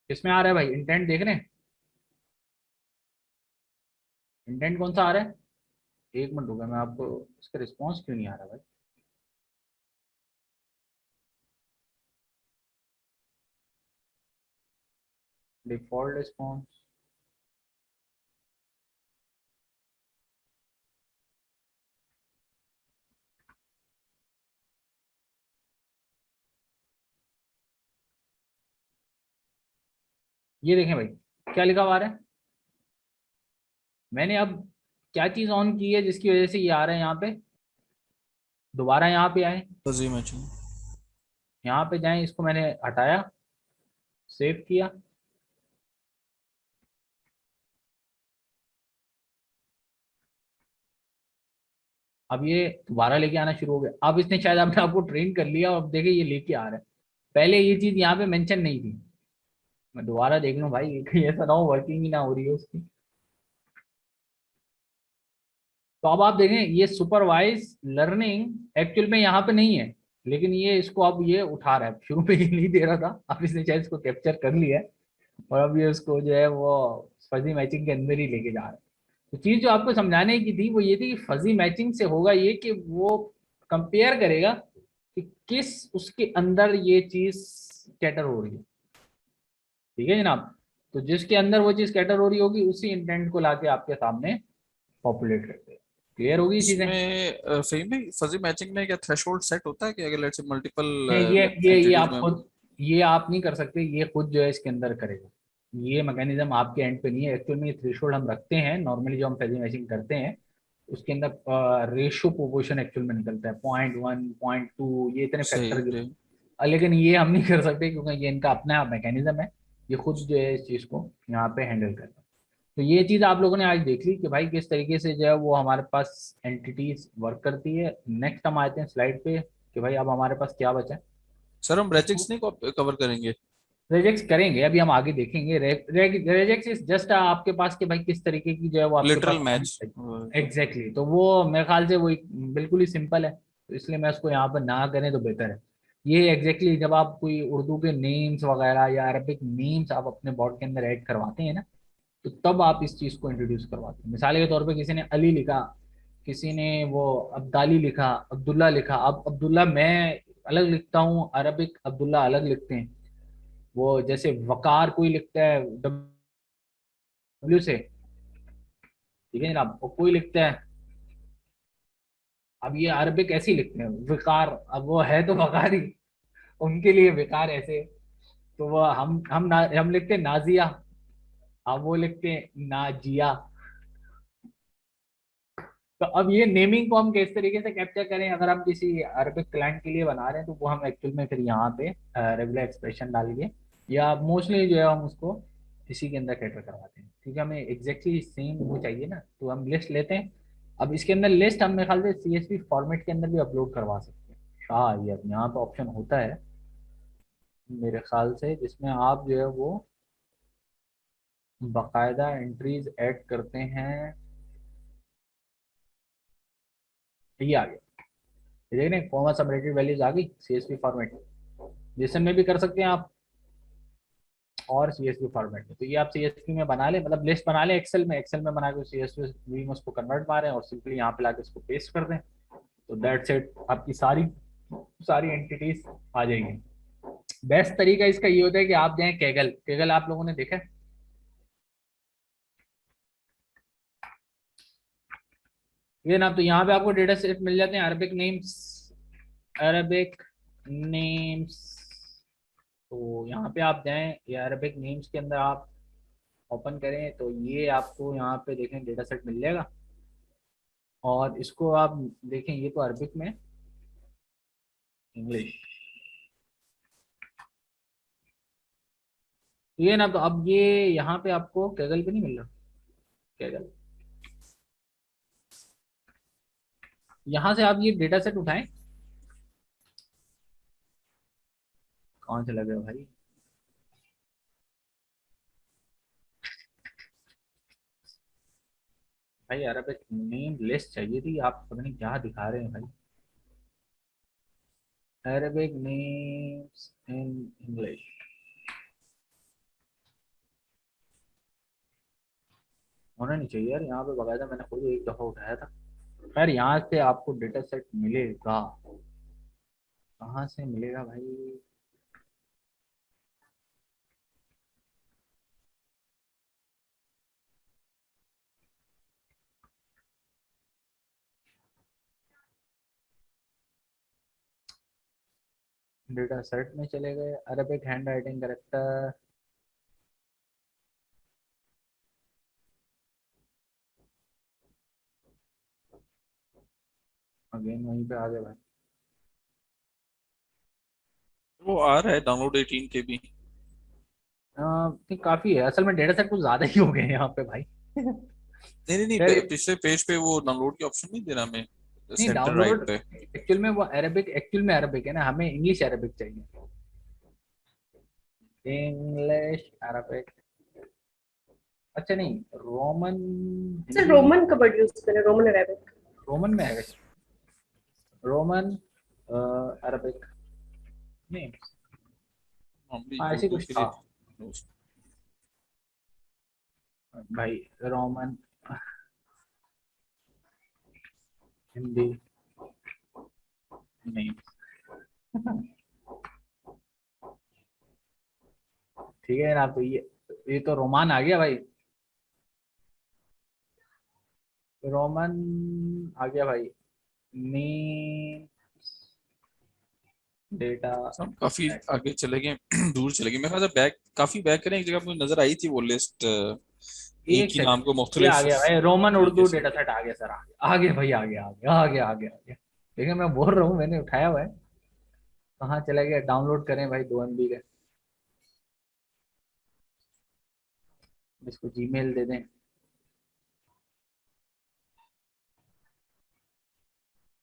किसमें आ रहा है भाई, इंटेंट देख रहे हैं, इंटेंट कौन सा आ रहा है। 1 मिनट हो गया, मैं आपको इसका रिस्पॉन्स क्यों नहीं आ रहा भाई। डिफॉल्ट रिस्पॉन्स, ये देखें भाई क्या लिखा हुआ आ रहा है। मैंने अब क्या चीज ऑन की है जिसकी वजह से ये आ रहा है यहाँ पे। दोबारा यहाँ पे आए, फजी मैचिंग। यहाँ पे जाएं, इसको मैंने हटाया, सेव किया, अब ये दोबारा लेके आना शुरू हो गया। अब इसने शायद अपने आपको ट्रेन कर लिया, और अब देखिए ये लेके आ रहा है। पहले ये चीज यहाँ पे मेंशन नहीं थी। मैं दोबारा देख लूँ भाई, कहीं ऐसा ना हो वर्किंग ही ना हो रही है उसकी। तो अब आप देखें ये सुपरवाइज लर्निंग एक्चुअल में यहाँ पे नहीं है, लेकिन ये इसको अब ये उठा रहा है। शुरू में ये नहीं दे रहा था, अब इसने शायद इसको कैप्चर कर लिया है, और अब ये उसको जो है वो फजी मैचिंग के अंदर ही लेके जा रहा है। तो चीज जो आपको समझाने की थी वो ये थी कि फजी मैचिंग से होगा ये कि वो कंपेयर करेगा कि किस उसके अंदर ये चीज कैटर हो रही है। ठीक है जनाब, तो जिसके अंदर वो चीज कैटर हो रही होगी उसी इंटेंट को लाके आपके सामने पॉपुलेट करते हैं। क्लियर होगी चीजें। इसमें फहीम भाई फजी मैचिंग में क्या थ्रेशोल्ड सेट होता है कि अगर लेट्स से मल्टीपल नहीं, ये एंटिटीज आप में। खुद, ये आप नहीं कर सकते, ये खुद जो है इसके अंदर करेगा। ये मैकेनिज्म आपके एंड पे नहीं है। एक्चुअल में ये थ्रेशोल्ड हम रखते हैं नॉर्मली जो हम फजी मैचिंग करते हैं, उसके अंदर रेशियो प्रोपोर्शन एक्चुअल में निकलता है, 0.1 0.2, ये इतने सही फैक्टर के। सही। लेकिन ये हम नहीं कर सकते क्योंकि ये इनका अपना मैकेनिज्म है, ये खुद जो है इस चीज को यहाँ पे हैंडल करता है। तो ये चीज आप लोगों ने आज देख ली कि भाई किस तरीके से जो है वो हमारे पास एंटिटीज वर्क करती है। नेक्स्ट हम आते हैं स्लाइड पे कि भाई अब हमारे पास क्या बचा है। सर हम इसको रेजिक्स नहीं कवर करेंगे। रेजेक्ट करेंगे, अभी हम आगे देखेंगे। रेजेक्ट इज जस्ट आपके पास कि भाई किस तरीके की जो है वो आपके लिटरल पास मैच। एग्जैक्टली। तो वो मेरे ख्याल से वो बिल्कुल ही सिंपल है, तो इसलिए मैं उसको यहाँ पर ना करें तो बेहतर है। ये एग्जैक्टली जब आप कोई उर्दू के नेम्स वगैरह या अरबिक नेम्स आप अपने बोर्ड के अंदर ऐड करवाते हैं ना, तो तब आप इस चीज को इंट्रोड्यूस करवाते हैं। मिसाल के तौर पे किसी ने अली लिखा, किसी ने वो अब्दाली लिखा, अब्दुल्ला लिखा। अब अब्दुल्ला मैं अलग लिखता हूँ, अरबिक अब्दुल्ला अलग लिखते हैं। वो जैसे वकार कोई लिखता है डब्ल्यू से, ठीक है जनाब, और कोई लिखता है, अब ये अरबिक ऐसे ही लिखते हैं विकार, अब वो है तो वकार ही, उनके लिए विकार ऐसे। तो वो हम लिखते हैं नाजिया, अब वो लिखते हैं नाजिया। तो अब ये नेमिंग को हम किस तरीके से कैप्चर करें, अगर हम किसी अरबिक क्लाइंट के लिए बना रहे हैं तो वो हम एक्चुअल में फिर यहाँ पे रेगुलर एक्सप्रेशन डाल के, या मोस्टली जो है हम उसको इसी के अंदर कैटर करवाते हैं, क्योंकि हमें एग्जैक्टली सेम वो चाहिए ना, तो हम लिस्ट लेते हैं। अब इसके अंदर लिस्ट हम मेरे ख्याल से CSV फॉर्मेट के अंदर भी अपलोड करवा सकते हैं शायद, यहाँ पे ऑप्शन होता है मेरे ख्याल से, जिसमें आप जो है वो बाकायदा एंट्रीज ऐड करते हैं। ये आ गया, ये देख रहे हैं कॉमा सबरेटेड वैल्यूज आ गई CSV फॉर्मेट, जेसन में भी कर सकते हैं आप और CSV फॉर्मेट में। तो ये आप CSV में बना ले, मतलब लिस्ट बना ले एक्सेल में बना के CSV में उसको कन्वर्ट मारें और सिंपली यहाँ पे लाके इसको पेस्ट कर दें, तो दैट्स इट, आपकी सारी सारी एंटिटीज आ जाएंगी। बेस्ट तरीका इसका ये होता है कि आप जाएं कैगल, कैगल आप लोगों ने देखा है? ये ना, तो यहाँ पे आपको डेटा सेट मिल जाते हैं अरबिक नेम्स, अरबिक नेम्स। तो यहाँ पे आप जाएं, ये अरबिक नेम्स के अंदर आप ओपन करें तो ये आपको यहाँ पे देखें डेटा सेट मिल जाएगा, और इसको आप देखें, ये तो अरबिक में, इंग्लिश, ये ना, तो अब ये यहाँ पे आपको कैगल पे नहीं मिल रहा, कैगल, यहाँ से आप ये डेटा सेट उठाएं, कौन से लगे हो भाई, भाई अरबिक नेम लिस्ट चाहिए थी, आप पता नहीं क्या दिखा रहे हैं भाई, अरबिक नेम्स इन इंग्लिश, होना नहीं चाहिए यार, यहाँ पे बकायदा मैंने खुद एक दफा उठाया था। खैर यहाँ से आपको डेटा सेट मिलेगा, कहाँ से मिलेगा भाई, डेटा सेट में चले गए, Arabic hand writing character, again वहीं पे आ गए भाई। वो आ रहा है डाउनलोड 18 के भी। ठीक, काफी है, असल में डेटा सेट कुछ ज्यादा ही हो गए हैं यहाँ पे भाई। नहीं नहीं नहीं, खैर, पिछले पेज पे वो डाउनलोड के ऑप्शन नहीं दे रहा हमें, नहीं सेंटर राइट डाउनलोड, पे। एक्चुअल में वो अरबिक, एक्चुअल में अरबिक है ना, हमें इंग्लिश अरबिक चाहिए, इंग्लिश अरबिक, अच्छा नहीं रोमन, सर हिंदी, रोमन का वर्ड यूज करें, रोमन अरेबिक। रोमन में है, रोमन अरबिक नहीं, नॉर्मली हाँ ऐसे गूगल कुछ के था लिए भाई, रोमन हिंदी नहीं, ठीक है ना, तो ये तो रोमान आ गया भाई, रोमन आ गया भाई, नेम डेटा हम काफी आगे चले गए दूर चले गए, मेरे ख्याल से बैक, काफी बैक करें, एक जगह मुझे नजर आई थी वो लिस्ट, एक एक ही नाम को सेकंड, ये आ मुख्तलिफ गया भाई, रोमन तरीके उर्दू से। डेटा सेट आ गया सर, आ गया भाई, आ गया आ गया आ गया आ गया आ गया, देखिए मैं बोल रहा हूँ मैंने उठाया हुआ है, कहाँ चला गया, डाउनलोड करें भाई 2 MB का, इसको जीमेल दे दें,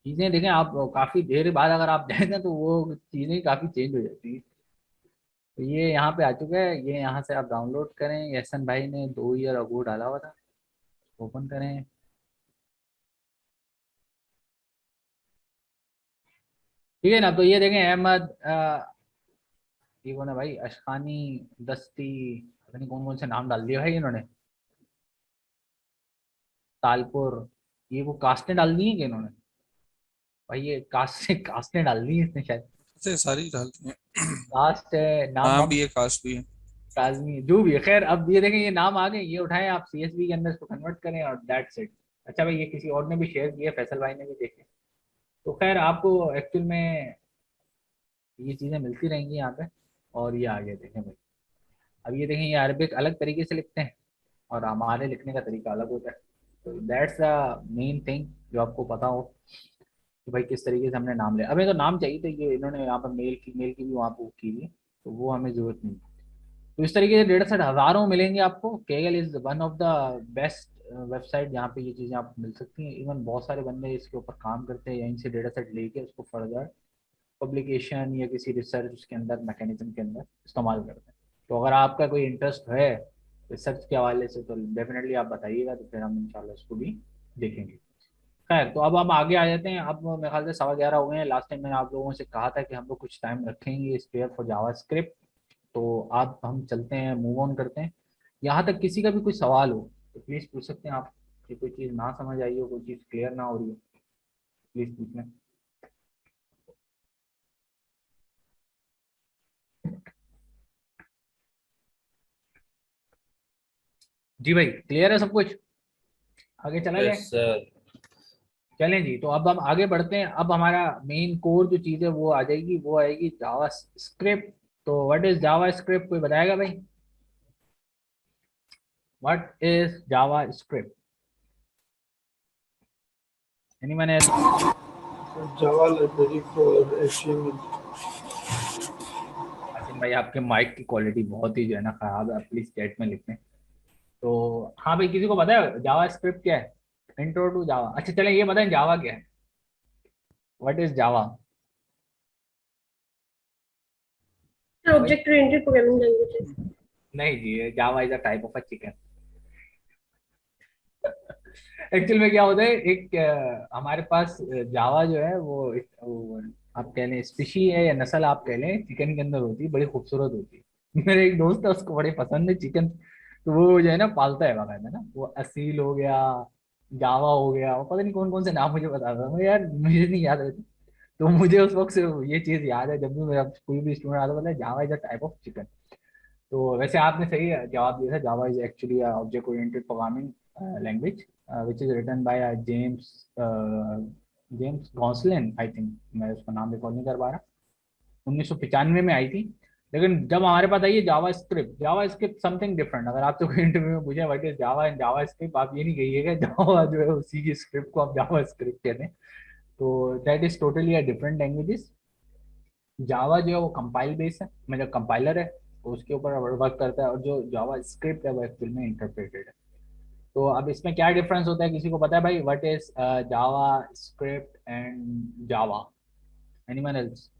चीजें देखें आप, काफी देर बाद अगर आप जाए ना तो वो चीजें काफी चेंज हो जाती है। तो ये यहाँ पे आ चुका है, ये यहाँ से आप डाउनलोड करें, यसन भाई ने 2 ईयर अगो डाला हुआ था, ओपन करें, ठीक है ना, तो ये देखें अहमद, ये कौन है भाई, अशखानी, दस्ती, पता नहीं कौन कौन से नाम डाल दिए भाई इन्होंने, तालपुर, ये वो कास्टें डाल दी हैं कि इन्होंने, भाई ये कास्टें कास्टें डाल दी हैं इसने शायद, से सारी डालते हैं। कास्ट है, नाम नाम वाम भी है, कास्ट भी है। लाजमी है, जो भी है। खैर अब ये देखें, ये नाम आ गए, ये उठाएं आप CSV के अंदर इसको कन्वर्ट करें और दैट्स इट। अच्छा भाई, ये किसी और ने भी शेयर किया, फैसल भाई ने भी देखे। तो खैर आपको एक्चुअल में ये चीज़ें मिलती रहेंगी यहाँ पे। और ये आगे देखें भाई, अब ये देखें, ये अरबिक अलग तरीके से लिखते हैं और हमारे लिखने का तरीका अलग होता है। तो दैट्स द मेन थिंग जो आपको पता हो कि भाई किस तरीके से हमने नाम लिया। हमें तो नाम चाहिए, तो ये इन्होंने यहाँ पर मेल फीमेल की भी वहाँ पर की हुई है, तो वो हमें जरूरत नहीं। तो इस तरीके से डेटा सेट हजारों मिलेंगे आपको। Kaggle is one of the best website जहाँ पे ये चीज़ें आपको मिल सकती हैं। इवन बहुत सारे बंदे इसके ऊपर काम करते हैं, यहीं से डेटा सेट लेके उसको फर्दर पब्लिकेशन या किसी रिसर्च के अंदर, मैकेनिज्म के अंदर इस्तेमाल करते हैं। तो अगर आपका कोई इंटरेस्ट है रिसर्च के हवाले से, तो डेफिनेटली आप बताइएगा, तो फिर हम इंशाल्लाह इसको भी देखेंगे। खैर, तो अब हम आगे आ जाते हैं। अब मेरे ख्याल से 11:15 हो गए हैं। लास्ट टाइम मैंने आप लोगों से कहा था कि हम लोग कुछ टाइम रखेंगे स्पेयर फॉर जावास्क्रिप्ट। तो आप हम चलते हैं, मूव ऑन करते हैं। यहाँ तक किसी का भी कोई सवाल हो तो प्लीज़ पूछ सकते हैं आप, कि कोई चीज़ ना समझ आई हो, कोई चीज़ क्लियर ना हो रही हो, प्लीज़ पूछ लें। जी भाई, क्लियर है सब कुछ? आगे चला जाए? Yes sir. चलें जी, तो अब हम आगे बढ़ते हैं। अब हमारा मेन कोर जो चीज़ है वो आ जाएगी, वो आएगी जावा स्क्रिप्ट। तो व्हाट इज जावा स्क्रिप्ट, कोई बताएगा भाई? What is Java script? Anyone else? Java library for HTML. Asim भाई, आपके माइक की क्वालिटी बहुत ही जो है ना खराब है, आप प्लीज चैट में लिख लें। तो हाँ भाई, किसी को पता है जावा स्क्रिप्ट क्या है? Intro to Java. अच्छा चलें, ये बताएं जावा क्या है, what is Java? Object oriented programming languages. नहीं जी, Java is a type of a chicken. Actual में क्या होता है, एक हमारे पास जावा जो है वो आप कह लें स्पीशी है या नस्ल आप कह लें, चिकन के अंदर होती है, बड़ी खूबसूरत होती है। मेरे एक दोस्त है, उसको बड़े पसंद है चिकन। तो वो जो है ना पालता है बाकायदा ना, वो असील हो गया, जावा हो गया, वो पता नहीं कौन कौन से नाम मुझे बता रहा था यार, मुझे नहीं याद रहती। तो मुझे उस वक्त से ये चीज याद है, जब भी मेरा कोई भी स्टूडेंट आता है Java is a type of chicken. तो वैसे आपने सही जवाब दिया था। Java is actually object oriented programming language which is written by James James Gosling, I think, मैं उसका नाम रिकॉल नहीं कर पा रहा। 1995 में आई थी। लेकिन जब हमारे पास आई है जावा स्क्रिप्ट, जावा स्क्रिप्ट समथिंग डिफरेंट। अगर आपसे कोई इंटरव्यू में पूछे what is Java and Java script, आप ये नहीं कहिएगा जावा जो है उसी की स्क्रिप्ट को आप जावा स्क्रिप्ट कहते हैं। तो that is totally a different languages. Java जो है वो कंपाइल बेस है, मतलब कंपाइलर है, तो उसके ऊपर वर्क करता है। और जो जावा स्क्रिप्ट है वो एक्चुअल में इंटरप्रेटेड है। तो अब इसमें क्या डिफरेंस होता है, किसी को पता है भाई? What is Java script and Java? Anyone else?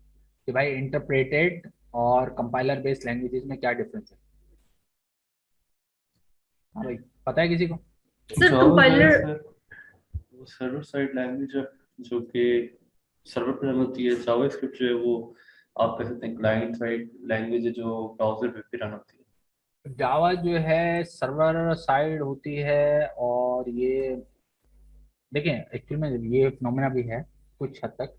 कि भाई इंटरप्रेटेड और कंपाइलर बेस्ड लैंग्वेजेस में क्या डिफरेंस है? हाँ भाई, पता है किसी को? सर जावा जो है कंपाइलर। सर, वो सर्वर साइड लैंग्वेज है, जो कि सर्वर पे रन होती है। जावा स्क्रिप्ट जो है वो आप कह सकते हैं क्लाइंट साइड लैंग्वेज है, जो ब्राउजर पे रन होती है। जावा जो है सर्वर साइड होती है, और ये देखें एक्चुअल में ये फिनोमेना भी है कुछ हद तक।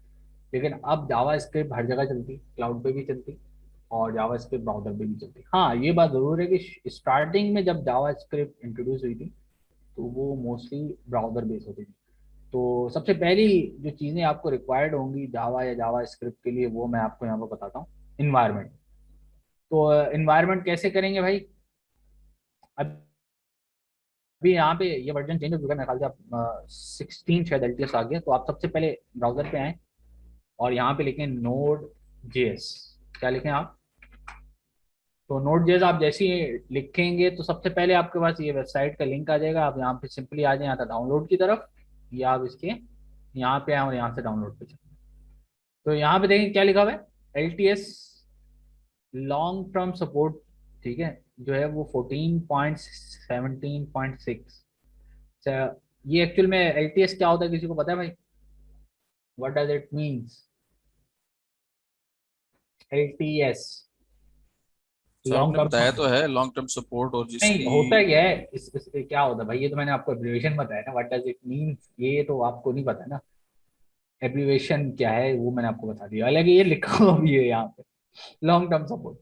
लेकिन अब जावा स्क्रिप्ट हर जगह चलती, क्लाउड पे भी चलती, और जावा स्क्रिप्ट ब्राउजर पे भी चलती। हाँ, ये बात जरूर है कि स्टार्टिंग में जब जावा स्क्रिप्ट इंट्रोड्यूस हुई थी तो वो मोस्टली ब्राउजर बेस होती थी। तो सबसे पहली जो चीज़ें आपको रिक्वायर्ड होंगी जावा या जावा स्क्रिप्ट के लिए, वो मैं आपको यहाँ पर बताता हूँ। इन्वायरमेंट। तो इन्वायरमेंट कैसे करेंगे भाई? अभी यहाँ पे ये वर्जन चेंज हो चुका है, मेरे ख्याल से आप 16 शायद LTS आ गया। तो आप सबसे पहले ब्राउजर पे आए और यहाँ पे लिखें नोड जेएस। क्या लिखें आप? तो नोड जेएस आप जैसे ही लिखेंगे तो सबसे पहले आपके पास ये वेबसाइट का लिंक आ जाएगा। आप यहाँ पे सिंपली आ जाए यहाँ तक डाउनलोड की तरफ, या आप इसके यहाँ पे आए और यहाँ से डाउनलोड पे चलें। तो यहाँ पे देखें क्या लिखा हुआ है, LTS लॉन्ग टर्म सपोर्ट, ठीक है, जो है वो 14.17.6। ये एक्चुअल में LTS क्या होता है, किसी को पता है भाई? What does it means LTS? Sir long आपने टर्म बताया सपोर्ट। तो है लॉन्ग टर्म सपोर्ट, और नहीं, जिसकी होता क्या है क्या होता है भाई, ये तो मैंने आपको एब्रिविएशन बताया ना, व्हाट डज इट मीन्स, ये तो आपको नहीं पता ना। एब्रीवेशन क्या है वो मैंने आपको बता दिया, हालांकि ये लिखा हुआ भी है यहाँ पे, लॉन्ग टर्म सपोर्ट।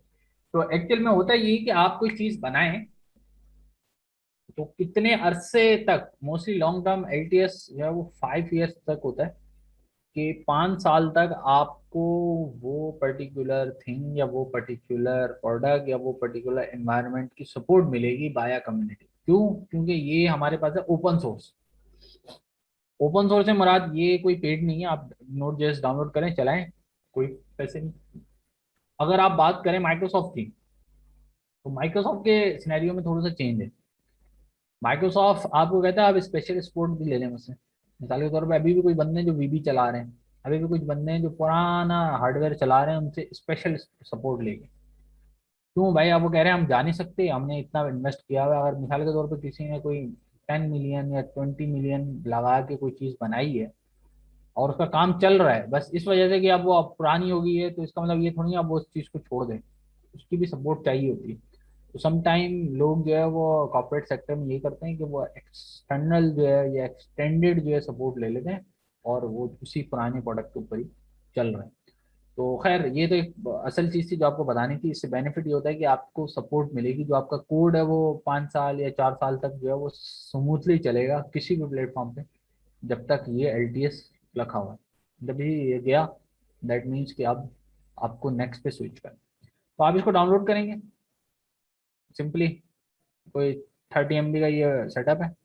तो एक्चुअल में होता ये कि आप कोई चीज बनाएं तो कितने अरसे तक, मोस्टली लॉन्ग टर्म एलटीएस जो है वो 5 ईयर्स तक होता है, कि 5 साल तक आपको वो पर्टिकुलर थिंग या वो पर्टिकुलर प्रोडक्ट या वो पर्टिकुलर एनवायरनमेंट की सपोर्ट मिलेगी बाया कम्युनिटी। क्यों? क्योंकि ये हमारे पास है ओपन सोर्स। ओपन सोर्स से मुराद ये कोई पेड नहीं है, आप नोट जेएस डाउनलोड करें चलाएं, कोई पैसे नहीं। अगर आप बात करें माइक्रोसॉफ्ट की, तो माइक्रोसॉफ्ट के सिनेरियो में थोड़ा सा चेंज है। माइक्रोसॉफ्ट आपको कहता है आप स्पेशल सपोर्ट भी ले लें मुझसे। मिसाल के तौर पे अभी भी कोई बंदे हैं जो वीबी चला रहे हैं, अभी भी कुछ बंदे हैं जो पुराना हार्डवेयर चला रहे हैं, उनसे स्पेशल सपोर्ट लेंगे। क्यों भाई? आप वो कह रहे हैं हम जा नहीं सकते, हमने इतना इन्वेस्ट किया हुआ है। अगर मिसाल के तौर पे किसी ने कोई 10 मिलियन या 20 मिलियन लगा के कोई चीज़ बनाई है और उसका काम चल रहा है, बस इस वजह से कि अब वो अब पुरानी हो गई है, तो इसका मतलब ये थोड़ी आप वो उस चीज़ को छोड़ दें, उसकी भी सपोर्ट चाहिए होती है। तो सम टाइम लोग जो है वो कॉर्पोरेट सेक्टर में यही करते हैं कि वो एक्सटर्नल जो है या एक्सटेंडेड जो है सपोर्ट ले लेते हैं और वो उसी पुराने प्रोडक्ट के ऊपर ही चल रहे हैं। तो खैर ये तो एक असल चीज़ थी जो आपको बतानी थी। इससे बेनिफिट ये होता है कि आपको सपोर्ट मिलेगी, जो आपका कोड है वो 5 साल या 4 साल तक जो है वो स्मूथली चलेगा किसी भी प्लेटफॉर्म पे, जब तक ये एलटीएस रखा हुआ है। जब भी ये गया, दैट मीन्स कि अब आपको नेक्स्ट पे स्विच करना। तो आप इसको डाउनलोड करेंगे सिंपली, कोई 30 MB का ये सेटअप है।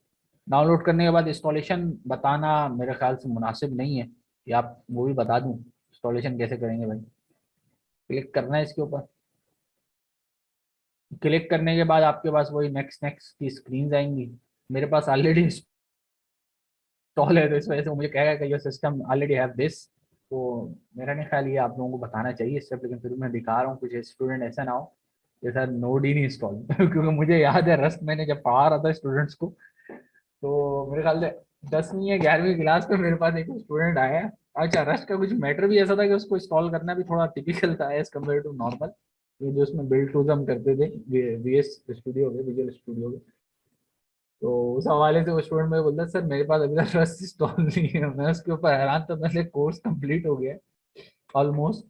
डाउनलोड करने के बाद इंस्टॉलेशन बताना मेरे ख्याल से मुनासिब नहीं है, कि आप वो भी बता दूं इंस्टॉलेशन कैसे करेंगे भाई। क्लिक करना है इसके ऊपर, क्लिक करने के बाद आपके पास वही नेक्स्ट नेक्स्ट की स्क्रीन आएंगी। मेरे पास ऑलरेडी इंस्टॉल है, तो इस वजह से वो मुझे कहेगा कि your system already have this. तो मेरा नहीं ख्याल ये आप लोगों को बताना चाहिए स्टेप, लेकिन फिर भी मैं दिखा रहा हूँ, कुछ स्टूडेंट ऐसा ना हो कि सर नोड ही नहीं इंस्टॉल क्योंकि मुझे याद है रस्ट मैंने जब पढ़ा रहा था स्टूडेंट्स को, तो मेरे ख्याल से 10वीं या 11वीं क्लास में मेरे पास एक स्टूडेंट आया। अच्छा, रस्ट का कुछ मैटर भी ऐसा था कि उसको इंस्टॉल करना भी थोड़ा टिपिकल था एज कम्पेयर टू नॉर्मल, जो उसमें बिल्ड टूल्स हम करते थे वीएस स्टूडियो में, विजुअल स्टूडियो में। तो उस हवाले से वो स्टूडेंट मेरे बोलता सर मेरे पास अभी तक रस्ट इंस्टॉल नहीं है। मैं उसके ऊपर हैरान था, मैंने कोर्स कंप्लीट हो गया ऑलमोस्ट,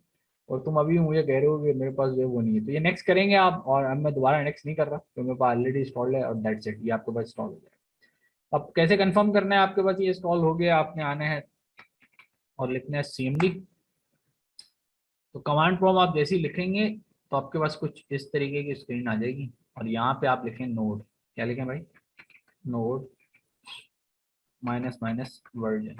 और तुम अभी मुझे कह रहे हो कि मेरे पास जो है वो नहीं है। तो ये नेक्स्ट करेंगे आप, और अब मैं दोबारा नेक्स्ट नहीं कर रहा क्योंकि मेरे पास ऑलरेडी इंस्टॉल्ड है, और दैट्स इट, ये आपके पास इंस्टॉल हो जाएगा। अब कैसे कंफर्म करना है आपके पास ये इंस्टॉल हो गया? आपने आना है और लिखना है सीएमडी। तो कमांड प्रॉम्प्ट आप जैसे ही लिखेंगे तो आपके पास कुछ इस तरीके की स्क्रीन आ जाएगी, और यहाँ पे आप लिखें नोड। क्या लिखें भाई? Node minus minus version.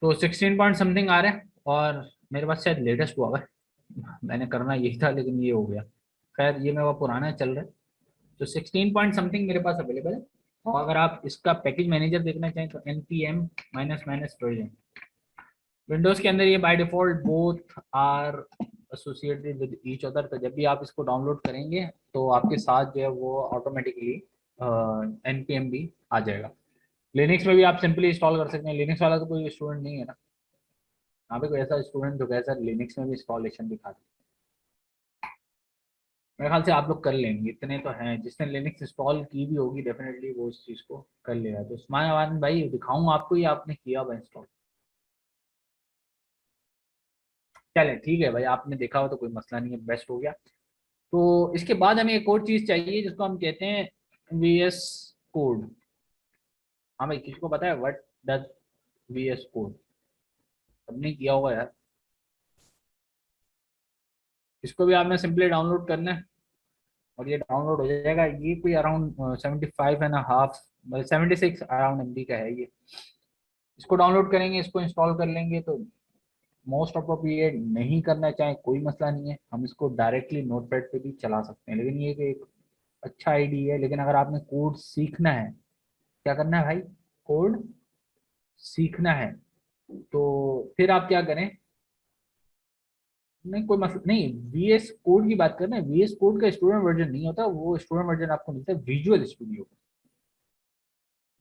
तो 16 पॉइंट समथिंग आ रहा है, और मेरे पास शायद लेटेस्ट हुआ है, मैंने करना यही था लेकिन ये हो गया। खैर ये मेरा पुराना चल रहा है। तो 16 पॉइंट समथिंग मेरे पास अवेलेबल है। और अगर आप इसका पैकेज मैनेजर देखना चाहें तो npm minus minus version. Windows के अंदर ये by default both are associated with each other, तो जब भी आप इसको डाउनलोड करेंगे तो आपके साथ जो है वो ऑटोमेटिकली npm भी आ जाएगा। लिनक्स में भी आप सिंपली इंस्टॉल कर सकते हैं। लिनक्स वाला तो कोई स्टूडेंट नहीं है ना यहाँ पे, कोई ऐसा स्टूडेंट जो कैसा लिनक्स में भी इंस्टॉलेशन दिखा दे? मेरे ख्याल से आप लोग कर लेंगे, इतने तो हैं जिसने लिनक्स इंस्टॉल की भी होगी, डेफिनेटली वो उस चीज़ को कर लेगा। तो उस्मान भाई दिखाऊं आपको, ये आपने किया हुआ इंस्टॉल? चले ठीक है भाई, आपने देखा हो तो कोई मसला नहीं है, बेस्ट हो गया। तो इसके बाद हमें एक और चीज़ चाहिए जिसको हम कहते हैं वीएस कोड। हाँ भाई, किसको पता है व्हाट डज वीएस कोड? सबने किया होगा यार। इसको भी आपने सिंपली डाउनलोड करना है और ये डाउनलोड हो जाएगा। ये कोई अराउंड 75.5 76 अराउंड MB का है ये। इसको डाउनलोड करेंगे, इसको इंस्टॉल कर लेंगे। तो मोस्ट अप्रोप्रिएट नहीं करना चाहे कोई मसला नहीं है, हम इसको डायरेक्टली नोटपैड पे भी चला सकते हैं, लेकिन ये एक अच्छा आइडिया है। लेकिन अगर आपने कोड सीखना है, क्या करना है भाई? कोड सीखना है, तो फिर आप क्या करें? नहीं कोई मसला नहीं, वीएस कोड की बात कर रहे हैं। वीएस कोड का स्टूडेंट वर्जन नहीं होता, वो स्टूडेंट वर्जन आपको मिलता है विजुअल स्टूडियो।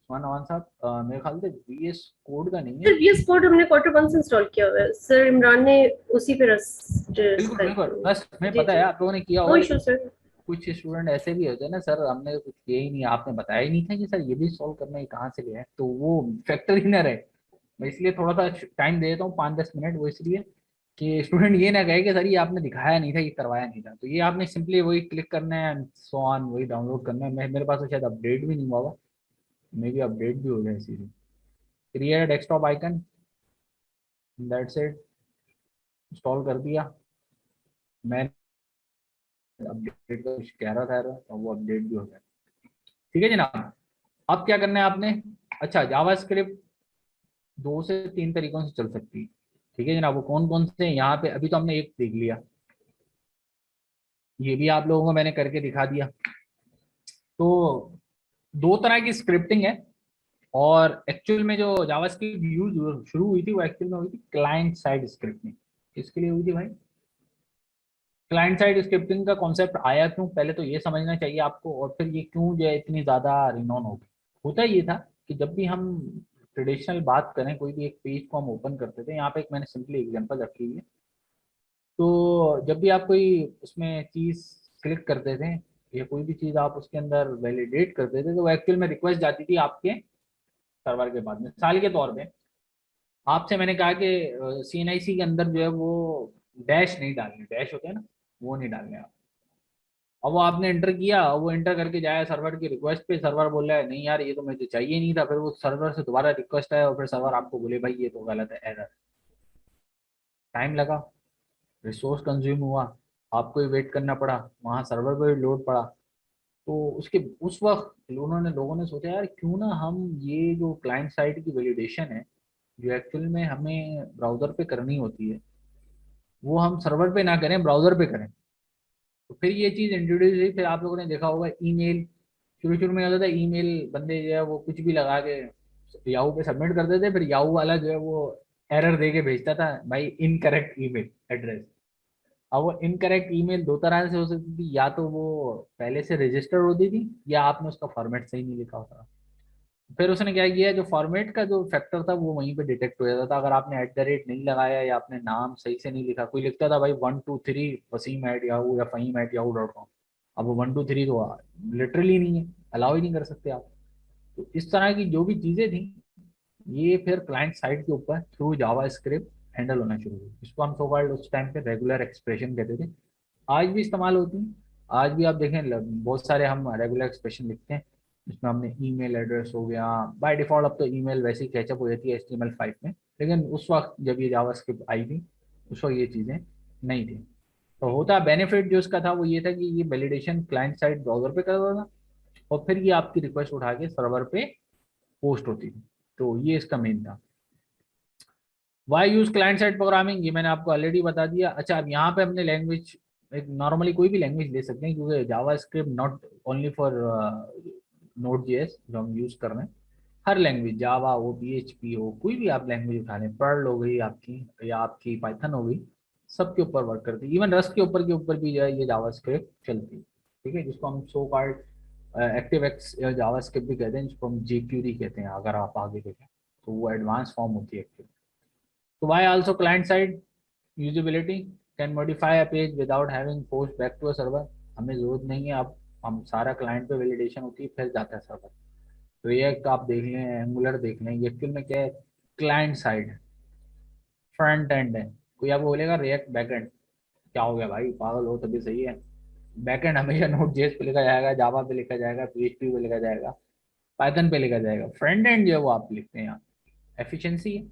उस्मान साहब मेरे ख्याल से वीएस कोड का नहीं है। सर वीएस कोड हमने Q1 से इंस्टॉल किया हुआ है सर, इमरान ने उसी पे बिल्कुल बिल्कुल, बस हमें जी पता है जी, आप लोगों ने किया नो होगा, इशू सर। कुछ स्टूडेंट ऐसे भी होते हैं ना, सर हमने कुछ किया ही नहीं, आपने बताया ही नहीं था कि सर ये भी सॉल्व करना है, कहाँ से लिया है, तो वो फैक्टर ही ना रहे। मैं इसलिए थोड़ा सा टाइम दे देता हूँ, 5-10 मिनट, वो इसलिए कि स्टूडेंट ये ना कहे कि सर ये आपने दिखाया नहीं था, ये करवाया नहीं था। तो ये आपने सिंपली वही क्लिक करना है एंड सो ऑन, वही डाउनलोड करना है। मेरे पास तो शायद अपडेट भी नहीं हुआ होगा, मे बी अपडेट भी हो जाए सीधे। Create desktop icon, that's it, install कर दिया। मैं अपडेट का कुछ कह रहा था और वो अपडेट भी हो गया। ठीक है जनाब, अब क्या करना है आपने। अच्छा, जावास्क्रिप्ट 2 से 3 तरीकों से चल सकती है। ठीक है जनाब, वो कौन कौन से हैं यहाँ पे, अभी तो हमने एक देख लिया, ये भी आप लोगों को मैंने करके दिखा दिया। तो 2 तरह की स्क्रिप्टिंग है, और एक्चुअल में जो जावास्क्रिप्ट यूज शुरू हुई थी वो एक्चुअल में हुई थी क्लाइंट साइड स्क्रिप्टिंग। किसके लिए हुई थी भाई? क्लाइंट साइड स्क्रिप्टिंग का कॉन्सेप्ट आया क्यों, पहले तो ये समझना चाहिए आपको, और फिर ये क्यों जो है इतनी ज़्यादा रिनोन हो गई। होता ये था कि जब भी हम ट्रेडिशनल बात करें, कोई भी एक पेज को हम ओपन करते थे, यहाँ पे एक मैंने सिंपली एग्जांपल रखी हुई है। तो जब भी आप कोई उसमें चीज़ क्लिक करते थे, या कोई भी चीज़ आप उसके अंदर वैलिडेट करते थे, तो वो एक्चुअल में रिक्वेस्ट जाती थी आपके सर्वर के बाद। मिसाल के तौर पे आपसे मैंने कहा कि CNIC के अंदर जो है वो डैश नहीं डालने, डैश होते हैं ना, वो नहीं डालने आप। अब वो आपने एंटर किया, वो एंटर करके जाया सर्वर की रिक्वेस्ट पे, सर्वर बोल रहा है नहीं यार ये तो मुझे चाहिए नहीं था, फिर वो सर्वर से दोबारा रिक्वेस्ट आया और फिर सर्वर आपको बोले भाई ये तो गलत है, एरर। टाइम लगा, रिसोर्स कंज्यूम हुआ, आपको ही वेट करना पड़ा, वहाँ सर्वर पे भी लोड पड़ा। तो उसके उस वक्त लोगों ने सोचा यार क्यों ना हम ये जो क्लाइंट साइड की वैलिडेशन है, जो एक्चुअल में हमें ब्राउजर पे करनी होती है, वो हम सर्वर पे ना करें, ब्राउजर पे करें। तो फिर ये चीज़ इंट्रोड्यूस हुई। फिर आप लोगों ने देखा होगा ईमेल, शुरू शुरू में होता था ईमेल, बंदे जो है वो कुछ भी लगा के याहू पे सबमिट कर देते, फिर याहू वाला जो है वो एरर दे के भेजता था भाई इनकरेक्ट ईमेल एड्रेस। अब वो इनकरेक्ट ईमेल 2 तरह से हो सकती थी, या तो वो पहले से रजिस्टर होती थी, या आपने उसका फॉर्मेट सही नहीं लिखा होता। फिर उसने क्या किया, जो फॉर्मेट का जो फैक्टर था वो वहीं पे डिटेक्ट हो जाता था। अगर आपने @ नहीं लगाया, या आपने नाम सही से नहीं लिखा, कोई लिखता था भाई 123 वसीम एट याहू या फ़हीम एट याहू.com, अब वो 123 तो लिटरली नहीं है, अलाउ ही नहीं कर सकते आप। तो इस तरह की जो भी चीज़ें थी, ये फिर क्लाइंट साइड के ऊपर थ्रू जावा स्क्रिप्ट हैंडल होना शुरू हुई। इसको हम सो कॉल्ड उस टाइम पे रेगुलर एक्सप्रेशन कहते थे, आज भी इस्तेमाल होती हैं। आज भी आप देखें बहुत सारे हम रेगुलर एक्सप्रेशन लिखते हैं, जिसमें हमने ईमेल एड्रेस हो गया, बाय डिफॉल्ट अब तो ईमेल वैसे ही कैचअप हो जाती है HTML5 में, लेकिन उस वक्त जब ये जावास्क्रिप्ट आई थी, उस वक्त ये चीज़ें नहीं थी। तो होता बेनिफिट जो इसका था वो ये था कि ये वैलिडेशन क्लाइंट साइड ब्राउजर पे करता था, और फिर ये आपकी रिक्वेस्ट उठा के सर्वर पे पोस्ट होती थी। तो ये इसका मेन था। Why use client side programming, ये मैंने आपको ऑलरेडी बता दिया। अच्छा, अब यहाँ पे हमने लैंग्वेज एक नॉर्मली कोई भी लैंग्वेज ले सकते हैं, क्योंकि JavaScript not only for Node.js जो हम यूज कर रहे हैं, हर लैंग्वेज, जावा हो, PHP हो, कोई भी आप लैंग्वेज उठा लें, पर्ल हो गई आपकी, या आपकी पाइथन हो गई, सबके ऊपर वर्क करती है। इवन रस्ट के ऊपर भी जो है ये जावा स्क्रिप्ट चलती है। ठीक है, जिसको हम सो कॉल्ड एक्टिव एक्स जावा स्क्रिप्ट भी कहते हैं, जिसको हम jQuery कहते हैं अगर आप आगे देखें, तो वो एडवांस फॉर्म होती है active. So why also client side usability can modify a page without having post back to a server। हमें जरूरत नहीं है, अब हम सारा क्लाइंट पे वैलिडेशन होती है फिर जाता है सर्वर। तो ये एक आप देख लें, एंगुलर देख लें, ये एक्चुअल में क्या है, क्लाइंट साइड फ्रंट एंड है। कोई आपको बोलेगा रिएक्ट बैकएंड, क्या हो गया भाई, पागल हो तभी सही है। बैकएंड हमेशा Node.js पे लिखा जाएगा, जावा पे लिखा जाएगा, PHP पे लिखा जाएगा, पाइथन पे लिखा जाएगा। फ्रंट एंड जो है वो आप लिखते हैं यहाँ, एफिशिएंसी है,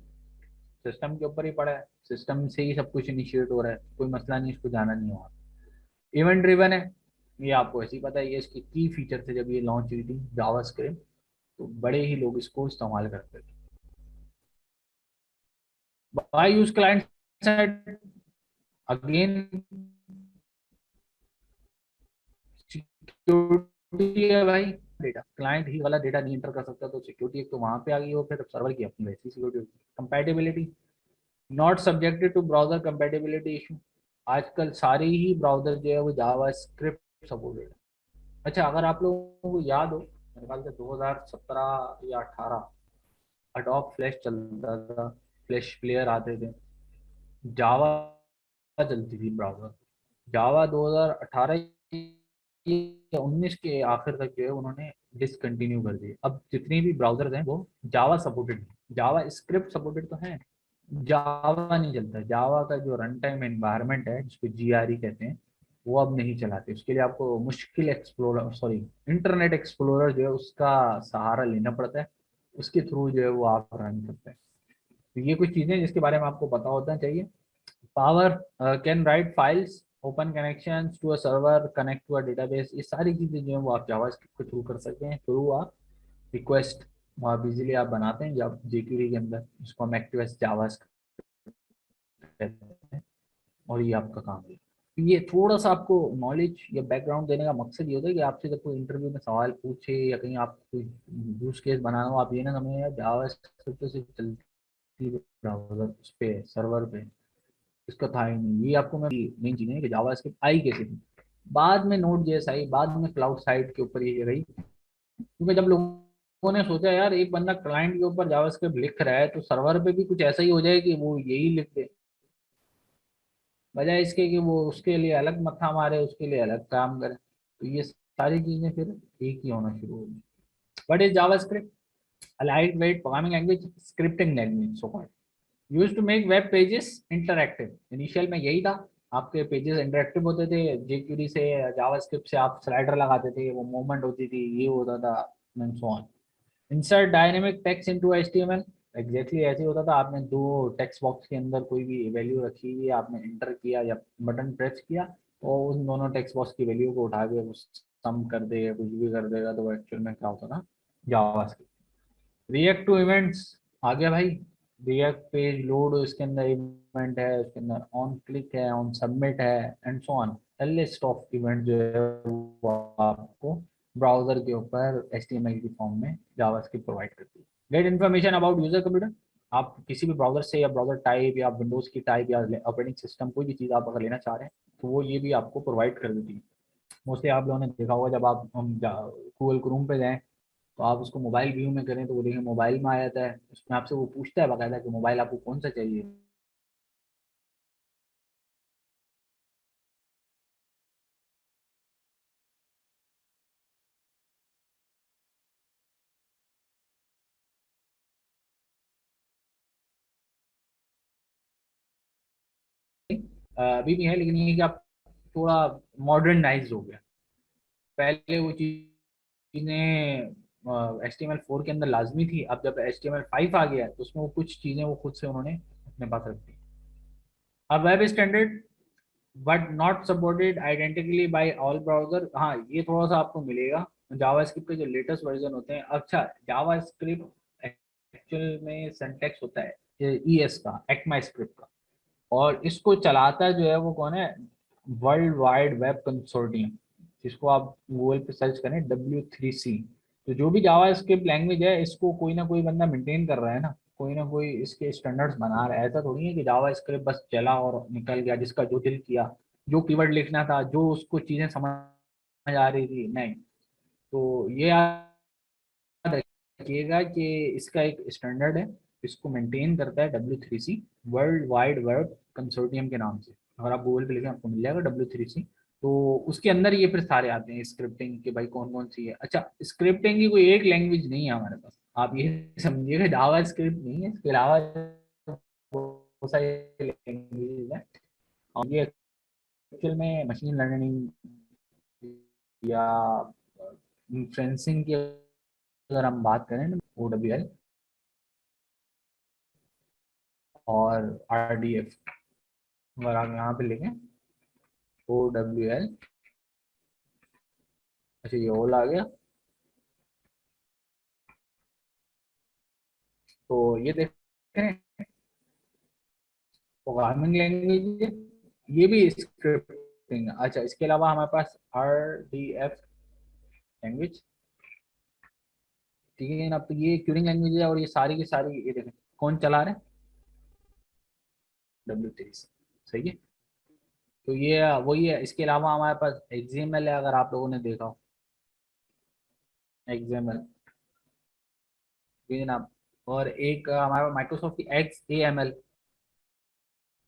सिस्टम के ऊपर ही पड़ा है, सिस्टम से ही सब कुछ इनिशिएट हो रहा है, कोई मसला नहीं, इसको जाना नहीं होगा। इवेंट ड्रिवन है, ये आपको ऐसे ही पता है, ये इसकी की फीचर थे जब ये लॉन्च हुई थी जावा स्क्रिप्ट, तो बड़े ही लोग इसको इस्तेमाल करते थे। By use client side, again security है भाई, डेटा क्लाइंट ही वाला डेटा नहीं एंटर कर सकता, तो सिक्योरिटी एक तो वहां पे आ गई, और फिर सर्वर की अपनी वैसी सिक्योरिटी होती है। Compatibility, not subjected to browser compatibility issue, आजकल सारे ही ब्राउजर जो है वो जावा स्क्रिप्ट सपोर्टेड है। अच्छा, अगर आप लोगों को याद हो, मेरे ख्याल से 2017 या 18 अडोब फ्लैश चलता था, फ्लैश प्लेयर आते थे, जावा चलती थी ब्राउजर। जावा 2018 ये 19 के आखिर तक जो है उन्होंने डिसकंटिन्यू कर दिए। अब जितने भी ब्राउजर्स हैं वो जावा सपोर्टेड, जावा स्क्रिप्ट सपोर्टेड तो है, जावा नहीं चलता। जावा का जो रन टाइम एनवायरनमेंट है जिसको जीआरई कहते हैं वो अब नहीं चलाते। उसके लिए आपको मुश्किल एक्सप्लोरर, सॉरी इंटरनेट एक्सप्लोरर जो है उसका सहारा लेना पड़ता है, उसके थ्रू जो है वो आप रन करते हैं। तो ये कुछ चीज़ें जिसके बारे में आपको पता होना चाहिए। Power can write files, open connection to a server, connect to a database, ये सारी चीज़ें जो है वो आप जावास्क्रिप्ट के थ्रू कर सकते हैं। थ्रू आप रिक्वेस्ट आप इजीली आप बनाते हैं जब jQuery के अंदर, इसको हम एक्टिवेस्ट जावास्क्रिप्ट कहते हैं, और ये आपका काम है। तो ये थोड़ा सा आपको नॉलेज या बैकग्राउंड देने का मकसद ये होता है कि आपसे जब कोई इंटरव्यू में सवाल पूछे या कहीं आप कोई यूज केस बनाना हो, आप ये ना समझें यार जावास्क्रिप्ट से चलती ब्राउजर उस पे सर्वर पे, इसका था ही नहीं। ये आपको मैं मेन चीज़ है कि जावास्क्रिप्ट आई कैसे थी, बाद में नोड जेएस आई, बाद में क्लाउड साइड के ऊपर ये रही। क्योंकि जब लोगों ने सोचा यार एक बंदा क्लाइंट के ऊपर जावास्क्रिप्ट लिख रहा है तो सर्वर पे भी कुछ ऐसा ही हो जाए कि वो यही लिख दे, बजाय इसके कि वो उसके लिए अलग मत्था मारे, उसके लिए अलग काम करे। तो ये सारी चीजें फिर एक ही होना शुरू होगी। What is JavaScript? A light weight programming language, scripting language so called, used to make web pages interactive. Initial में यही था, आपके पेजेस इंटरैक्टिव होते थे, jQuery से जावास्क्रिप्ट से आप स्लाइडर लगाते थे, वो मूवमेंट होती थी, ये होता था and so on. Insert dynamic text into HTML, exactly ऐसे ही होता था। आपने दो टेक्स्ट बॉक्स के अंदर कोई भी वैल्यू रखी हुई है, आपने इंटर किया या बटन प्रेस किया और उन दोनों टेक्स्ट बॉक्स की वैल्यू को उठा के वो सम कर देगा, कुछ भी कर देगा, तो वो एक्चुअल में क्या होता था, जावास्क्रिप्ट। रिएक्ट टू इवेंट्स आ गया भाई, रिएक्ट पेज लोड, इसके अंदर इवेंट है, उसके अंदर ऑन क्लिक है, ऑन सबमिट है and so on. List of event जो है वो आपको ब्राउजर के ऊपर HTML की फॉर्म में जावास्क्रिप्ट प्रोवाइड करती है। Get information about user computer, आप किसी भी ब्राउजर से या ब्राउजर टाइप या विंडोज की टाइप या ऑपरेटिंग सिस्टम कोई भी चीज़ आप अगर लेना चाह रहे हैं तो वो ये भी आपको प्रोवाइड कर देती है। मोस्टली आप लोगों ने देखा होगा जब आप हम गूगल क्रोम पे जाएं तो आप उसको मोबाइल व्यू में करें तो वो देखिए मोबाइल में आ जाता है, उसमें आपसे वो पूछता है बाकायदा कि मोबाइल आपको कौन सा चाहिए। अभी भी है लेकिन ये कि आप थोड़ा मॉडर्नाइज हो गया। पहले वो चीज़ें HTML4 के अंदर लाजमी थी, अब जब HTML5 आ गया तो उसमें वो कुछ चीज़ें वो खुद से उन्होंने अपने पास रख दी। अब web standard but not supported identically by all browser, हाँ ये थोड़ा सा आपको मिलेगा। जावास्क्रिप्ट के जो लेटेस्ट वर्जन होते हैं, अच्छा जावास्क्रिप्ट एक्चुअल में सिंटैक्स होता है ES का, ECMAScript का, और इसको चलाता जो है वो कौन है, वर्ल्ड वाइड वेब कंसोर्टियम, जिसको आप गूगल पे सर्च करें W3C। तो जो भी जावास्क्रिप्ट लैंग्वेज है इसको कोई ना कोई बंदा मेंटेन कर रहा है ना, कोई ना कोई इसके स्टैंडर्ड्स बना रहा है। ऐसा थोड़ी है कि जावास्क्रिप्ट बस चला और निकल गया, जिसका जो दिल किया, जो कीवर्ड लिखना था, जो उसको चीज़ें समझ आ रही थी, नहीं। तो ये याद रखिएगा कि इसका एक स्टैंडर्ड है, इसको मेंटेन करता है W3C, world wide web consortium के नाम से। अगर आप गूगल पे लिखें आपको मिल जाएगा W3C। तो उसके अंदर ये फिर सारे आते हैं स्क्रिप्टिंग के, भाई कौन कौन सी है। अच्छा स्क्रिप्टिंग की कोई एक लैंग्वेज नहीं है हमारे पास, आप ये समझिएगा जावा स्क्रिप्ट नहीं है, इसके अलावा बहुत सारी लैंग्वेज है। और ये एक्चुअल में मशीन लर्निंग या इन्फ्लुएंसिंग की अगर हम बात करें ना, OWL और RDF, अगर आप यहाँ पे लिखें OWL, अच्छा ये ओल आ गया, तो ये देखें प्रोग्रामिंग लैंग्वेज, ये भी स्क्रिप्टिंग। अच्छा इसके अलावा हमारे पास RDF लैंग्वेज, ठीक है ना। तो ये क्यूरिंग लैंग्वेज है और ये सारी की सारी ये देखें कौन चला रहे हैं, W3, सही है। तो ये वही है। इसके अलावा हमारे पास XML है, अगर आप लोगों ने देखा हो XML, ठीक है ना। और एक हमारे पास माइक्रोसॉफ्ट की XAML,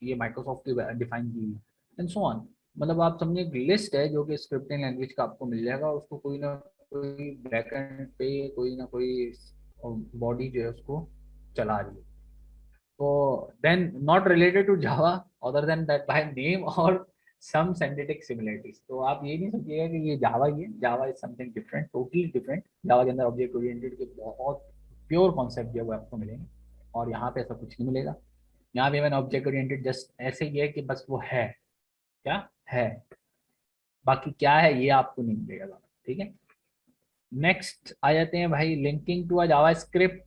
ये माइक्रोसॉफ्ट की डिफाइन की हुई है एंड सो ऑन। मतलब आप समझिए एक लिस्ट है जो कि स्क्रिप्टिंग लैंग्वेज का आपको मिल जाएगा, उसको कोई ना कोई बैकएंड पे कोई ना कोई बॉडी जो है उसको चला रही है। तो then not related to Java other than that by name और सम सिंथेटिक सिमिलरिटीज। तो आप ये नहीं सोचिएगा कि ये जावा ही है, Java is something different, totally different. Java के अंदर ऑब्जेक्ट ओरिएंटेड के बहुत प्योर कॉन्सेप्ट जो है वो आपको मिलेंगे, और यहाँ पे ऐसा कुछ नहीं मिलेगा। यहाँ पे मैंने ऑब्जेक्ट ओरिएंटेड जस्ट ऐसे ही है कि बस वो है, क्या है, बाकी क्या है ये आपको नहीं मिलेगा। ठीक है, नेक्स्ट आ जाते हैं भाई linking to a JavaScript.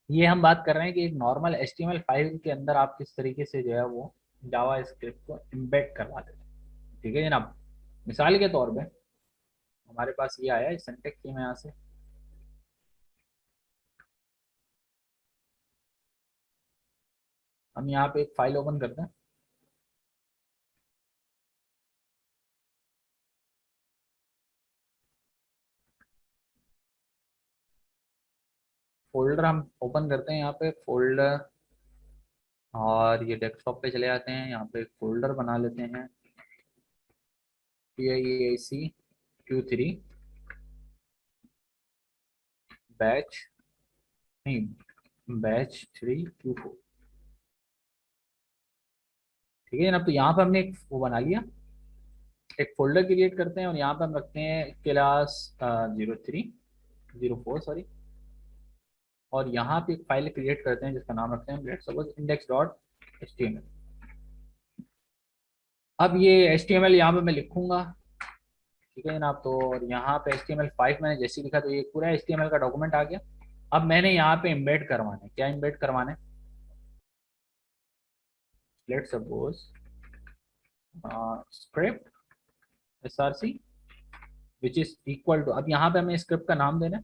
ये हम बात कर रहे हैं कि एक नॉर्मल HTML5 के अंदर आप किस तरीके से जो है वो जावा स्क्रिप्ट को एम्बेड करवा देते हैं। ठीक है जनाब, मिसाल के तौर पे हमारे पास ये आया है सिंटेक्स की, मैं यहाँ से हम यहाँ पे एक फाइल ओपन करते हैं। फोल्डर हम ओपन करते हैं, यहाँ पे फोल्डर, और ये डेस्कटॉप पे चले जाते हैं। यहाँ पे एक फोल्डर बना लेते हैं, PIAC Q3 बैच, नहीं बैच 3 Q4। ठीक है जनाब, तो यहाँ पे हमने एक वो बना लिया, एक फोल्डर क्रिएट करते हैं और यहाँ पे हम रखते हैं क्लास 0304 सॉरी, और यहाँ पे एक फाइल क्रिएट करते हैं जिसका नाम रखते हैं लेट्स सपोज index.html। अब ये HTML यहाँ पे मैं लिखूंगा। ठीक है जनाब, तो और यहाँ पे HTML5 मैंने जैसे लिखा तो ये पूरा HTML का डॉक्यूमेंट आ गया। अब मैंने यहाँ पे एम्बेड करवाना है, क्या एम्बेड करवाना है, let's suppose script src which is equal to, अब यहाँ पे हमें स्क्रिप्ट का नाम देना है,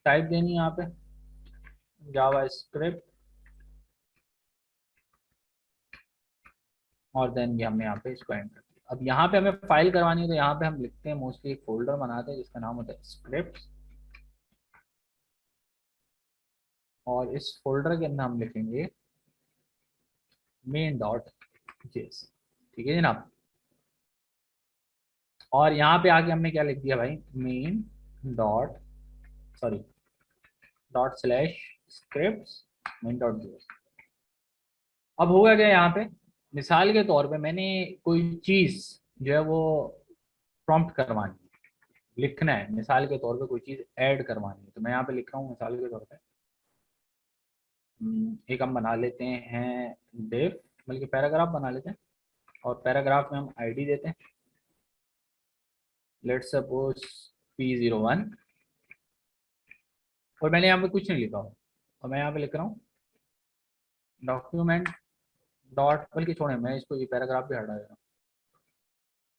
टाइप देनी है यहाँ पे जावा स्क्रिप्ट, और देन ये हमने यहाँ पे इसको एंटर किया। अब यहाँ पे हमें फाइल करवानी है तो यहाँ पे हम लिखते हैं, मोस्टली एक फोल्डर बनाते हैं जिसका नाम होता है स्क्रिप्ट, और इस फोल्डर के अंदर हम लिखेंगे main.js। ठीक है जनाब, और यहाँ पे आके हमने क्या लिख दिया भाई, main dot sorry dot slash script main.js। अब होगा क्या यहाँ पे, मिसाल के तौर पे मैंने कोई चीज जो है वो प्रॉम्प्ट करवानी है, लिखना है, मिसाल के तौर पे कोई चीज ऐड करवानी है, तो मैं यहाँ पे लिख रहा हूँ मिसाल के तौर पे एक हम बना लेते हैं डिव, बल्कि पैराग्राफ बना लेते हैं, और पैराग्राफ में हम आईडी देते हैं लेट्स सपोज P01, और मैंने यहाँ पे कुछ नहीं लिखा हो, और मैं यहाँ पे लिख रहा हूँ डॉक्यूमेंट डॉट, बल्कि छोड़े मैं इसको ये पैराग्राफ भी हटा दे रहा हूँ,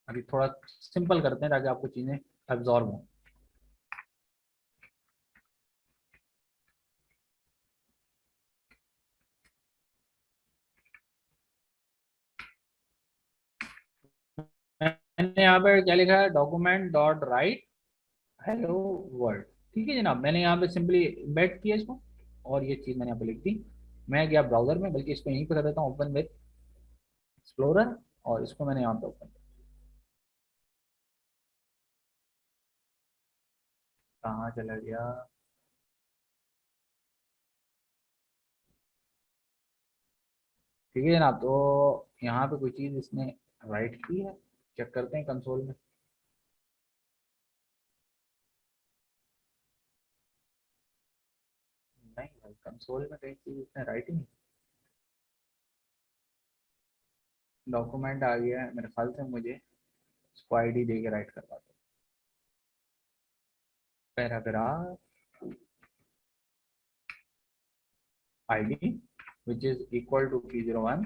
अभी थोड़ा सिंपल करते हैं ताकि आपको चीज़ें एब्जॉर्ब हों। मैंने यहाँ पे क्या लिखा है, document dot right hello world. ठीक है जनाब, मैंने यहाँ पे सिंपली एम्बेड किया इसको, और ये चीज़ मैंने यहाँ पे लिख दी। मैं गया ब्राउजर में, बल्कि इसको यहीं पे कर देता हूँ ओपन विद एक्सप्लोरर, और इसको मैंने यहाँ पे ओपन, कहाँ चला गया, ठीक है जनाब। तो यहाँ पे कोई चीज़ इसने राइट की है, चेक करते हैं कंसोल में। नहीं भाई, कंसोल में कहीं चीज़ इसने राइट ही नहीं, डॉक्यूमेंट आ गया है मेरे ख्याल से, मुझे इसको आईडी दे के राइट करवा दो, paragraph ID which is equal to P01।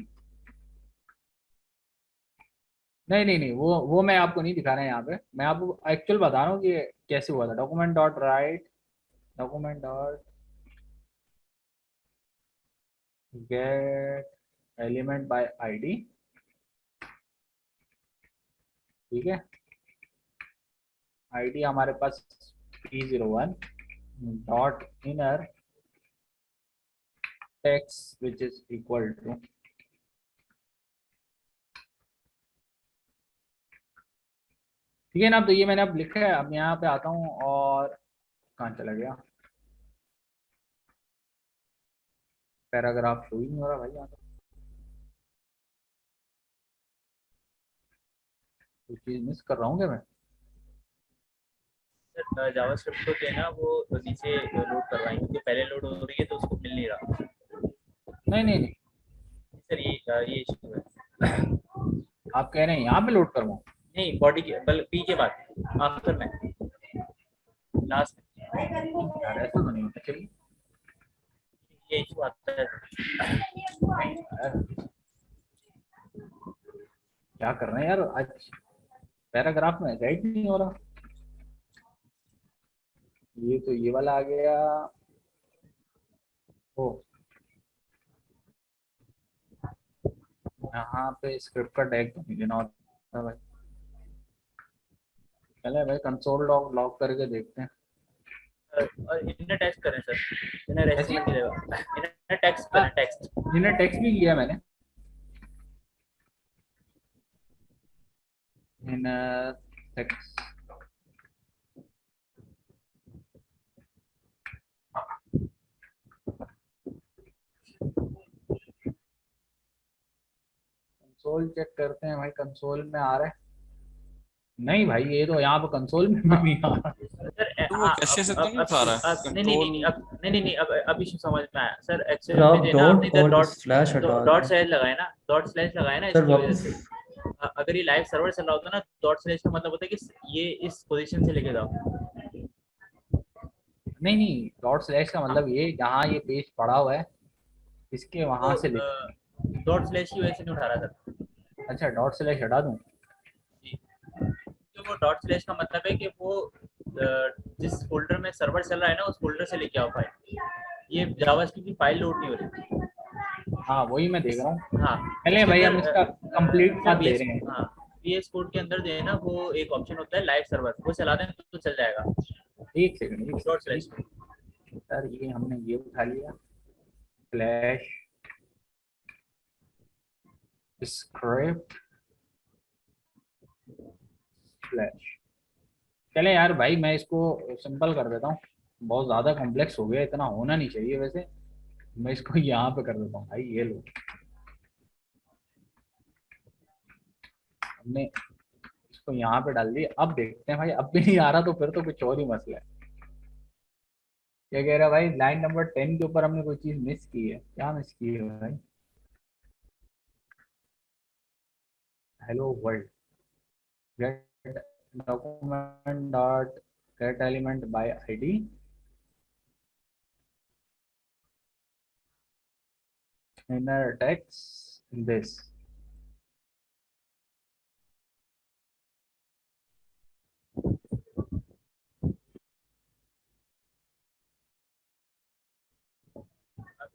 नहीं नहीं नहीं, वो मैं आपको नहीं दिखा रहा है यहाँ पे, मैं आपको एक्चुअल बता रहा हूँ कि कैसे हुआ था। Document dot write, document dot get element by ID. ठीक है, आईडी हमारे पास P01 dot inner text which is equal to ठीक है ना। तो ये मैंने अब लिखा है। अब यहाँ पे आता हूँ और कहाँ चला गया, पैराग्राफ शो ही नहीं हो रहा भाई यहाँ पे। कुछ चीज मिस कर रहा हूँ क्या मैं? सर जावास्क्रिप्ट को जो है ना वो नीचे लोड करवाएंगे, क्योंकि पहले लोड हो रही है तो उसको मिल नहीं रहा। नहीं नहीं नहीं, सर ये इशू है। आप कह रहे हैं यहाँ पे लोड करवाऊँ? नहीं, बॉडी के पी के बाद आफ्टर में, लास्ट में यार ऐसा तो नहीं होता। चलिए ये इशू आता है। यार, क्या कर रहे हैं यार आज, पैराग्राफ में राइट नहीं हो रहा। ये तो ये वाला आ गया। ओ, यहाँ पे स्क्रिप्ट का टैग तो नहीं देना होता भाई। चले भाई कंसोल लॉग लॉग करके देखते हैं। और इनर टेक्स्ट करें सर, इनर ऐसे ही? एचटीएमएल मिलेगा, इनर टेक्स्ट करें, टेक्स्ट। जिन्हें टेक्स्ट भी किया मैंने, इन टेक्स्ट। कंसोल चेक करते हैं भाई, कंसोल में आ रहा है? नहीं भाई, ये तो यहाँ पे कंसोल में भी नहीं आ रहा। सर तो वो कैसे से तो नहीं उठा रहा है नहीं नहीं नहीं, कंट्रोल। अब नहीं नहीं नहीं, अब इशू समझ में आया सर। सर एक्चुअली आप में जो है ना, आपने डॉट इधर और स्लैश हटा डॉट दें। स्लैश लगाया ना, डॉट स्लैश लगाया ना, सर इसकी वजह वापस से अगर ये लाइव सर्वर चल रहा होता ना, डॉट स्लैश का मतलब होता है कि ये इस पोजीशन से लेके जाओ। नहीं नहीं, डॉट स्लैश का मतलब ये जहाँ ये पेज पड़ा हुआ है इसके वहां से ले। तो डॉट स्लैश की वजह से नहीं उठा रहा सर। अच्छा, डॉट स्लैश हटा दूं? जी, तो वो डॉट स्लैश का मतलब है कि वो जिस फोल्डर में सर्वर चल रहा है ना, उस फोल्डर से लेके आओ फाइल। ये जावास्क्रिप्ट की फाइल लोड नहीं हो रही। हाँ वही मैं देख रहा हूँ। हाँ, चलिए इसके भाई हम अंदर इसका कंप्लीट पाथ दे रहे हैं। हाँ, VS कोड के अंदर जो है ना, वो एक ऑप्शन होता है लाइव सर्वर, वो चला दें तो चल जाएगा। एक सेकंड, एक डॉट सेकंड स्लैश। सर, ये हमने ये उठा लिया, फ्लैश स्क्रिप्ट फ्लैश। चले यार भाई, मैं इसको सिंपल कर देता हूँ। बहुत ज़्यादा कॉम्प्लेक्स हो गया, इतना होना नहीं चाहिए वैसे। मैं इसको यहाँ पे कर देता हूँ भाई। ये लो, हमने इसको यहाँ पे डाल दिया। अब देखते हैं भाई, अब भी नहीं आ रहा तो फिर तो कुछ और ही मसला है। क्या कह रहा है भाई? लाइन नंबर 10 के ऊपर हमने कोई चीज़ मिस की है। क्या मिस की है भाई? Hello world, gate document dot get element by ID, inner text this।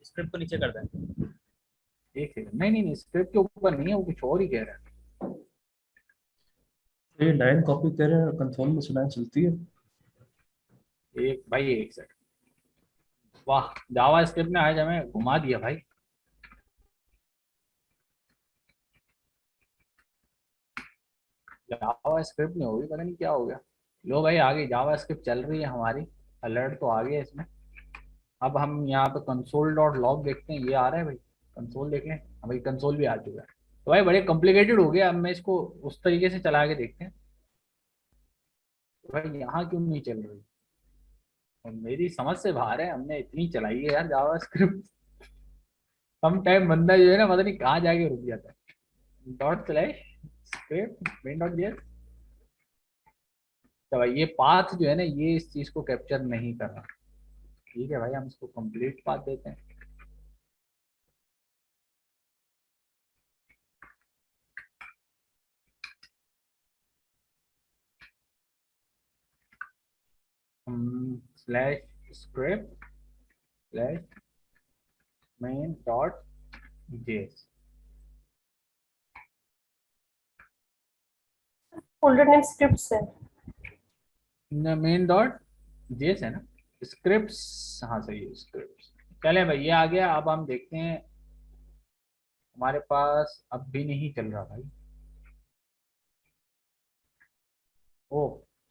Script को नीचे कर दें। एक सेकंड, नहीं नहीं नहीं, स्क्रिप्ट के ऊपर नहीं है, वो कुछ और ही कह रहा है। ये लाइन कॉपी कर रहे हैं, कंसोल में से लाइन चलती है। एक भाई, एक सेकंड। वाह, जावा स्क्रिप्ट ने आज हमें घुमा दिया भाई। जावा स्क्रिप्ट नहीं होगी, पता नहीं क्या हो गया। लो भाई, आगे जावा स्क्रिप्ट चल रही है हमारी। अलर्ट तो आ गया इसमें। अब हम यहाँ पे कंसोल डॉट लॉग देखते हैं, ये आ रहा है भाई। कंसोल देख लें। हाँ भाई, कंसोल भी आ चुका है। तो भाई बड़े कॉम्प्लिकेटेड हो गया। अब मैं इसको उस तरीके से चला के देखते हैं। तो भाई यहाँ क्यों नहीं चल रही? और मेरी समझ से बाहर है, हमने इतनी चलाई है यार जावा स्क्रिप्ट। सम टाइम बंदा जो है ना, पता नहीं कहाँ जाके रुक जाता है। Dot slash script main dot JS. तो भाई ये पाथ जो है ना, ये इस चीज को कैप्चर नहीं कर रहा। ठीक है भाई, हम इसको कंप्लीट पाथ देते हैं। हम slash script slash main dot JS. Folder name scripts है। मेन डॉट जेएस है ना, स्क्रिप्ट्स। हाँ सही है, स्क्रिप्ट्स। चले भाई, ये आ गया। अब हम देखते हैं। हमारे पास अब भी नहीं चल रहा भाई। ओ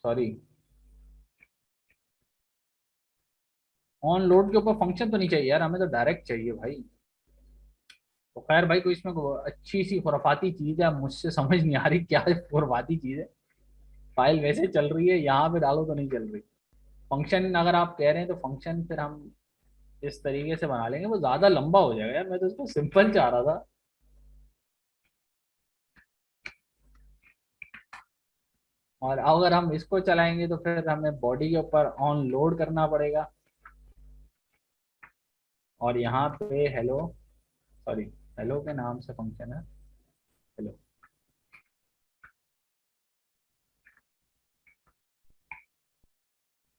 सॉरी, ऑन लोड के ऊपर फंक्शन तो नहीं चाहिए यार, हमें तो डायरेक्ट चाहिए भाई। तो खैर भाई कोई इसमें अच्छी सी खुराफाती चीज है, मुझसे समझ नहीं आ रही क्या खुराफाती चीज है। फाइल वैसे चल रही है, यहाँ पे डालो तो नहीं चल रही। फंक्शन अगर आप कह रहे हैं तो फंक्शन फिर हम इस तरीके से बना लेंगे, वो ज्यादा लंबा हो जाएगा यार, मैं तो इसको सिंपल चाह रहा था। और अगर हम इसको चलाएंगे तो फिर हमें बॉडी के ऊपर ऑन लोड करना पड़ेगा, और यहाँ पे हेलो, सॉरी, हेलो के नाम से फंक्शन है, हेलो।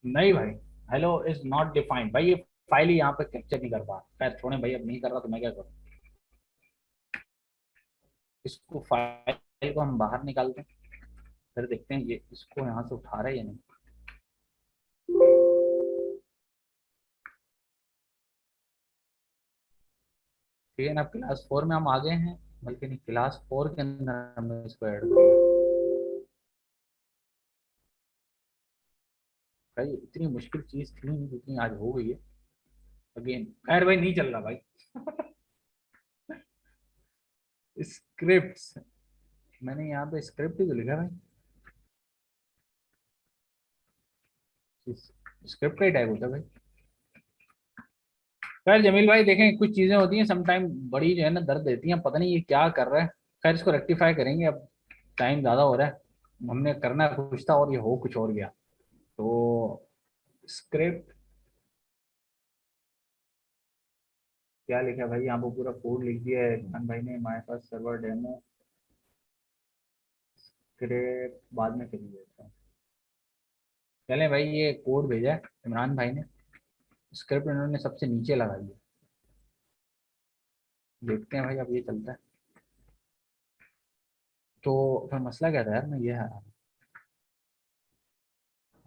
नहीं भाई, हेलो इज नॉट डिफाइंड भाई, ये फाइल ही यहाँ पे कैप्चर नहीं कर पा। खैर छोड़े भाई, अब नहीं कर रहा तो मैं क्या करूँ। इसको फाइल को हम बाहर निकालते हैं, फिर देखते हैं ये इसको यहाँ से उठा रहा है या नहीं। ठीक है ना, अब क्लास 4 में हम आ गए हैं, बल्कि नहीं, क्लास 4 के अंदर हमने इसको ऐड किया। भाई इतनी मुश्किल चीज थी नहीं जितनी आज हो गई है। अगेन खैर भाई नहीं चल रहा भाई। स्क्रिप्ट्स, मैंने यहाँ पे स्क्रिप्ट ही तो लिखा है भाई, स्क्रिप्ट का ही टाइप होता है भाई। खैर जमील भाई देखें, कुछ चीजें होती हैं समटाइम बड़ी जो है ना दर्द देती हैं, पता नहीं ये क्या कर रहा है। खैर इसको रेक्टिफाई करेंगे, अब टाइम ज़्यादा हो रहा है, हमने करना कुछ था और ये हो कुछ और गया। तो स्क्रिप्ट क्या लिखा है भाई, यहाँ पर पूरा कोड लिख दिया है इमरान भाई ने, हमारे पास सर्वर डेमो स्क्रिप्ट बाद में कर देता हूँ। चलें भाई, ये कोड भेजा है इमरान भाई ने, स्क्रिप्ट इन्होंने सबसे नीचे लगा दिया। देखते हैं भाई अब ये चलता है तो। फिर मसला क्या था यार, मैं ये है,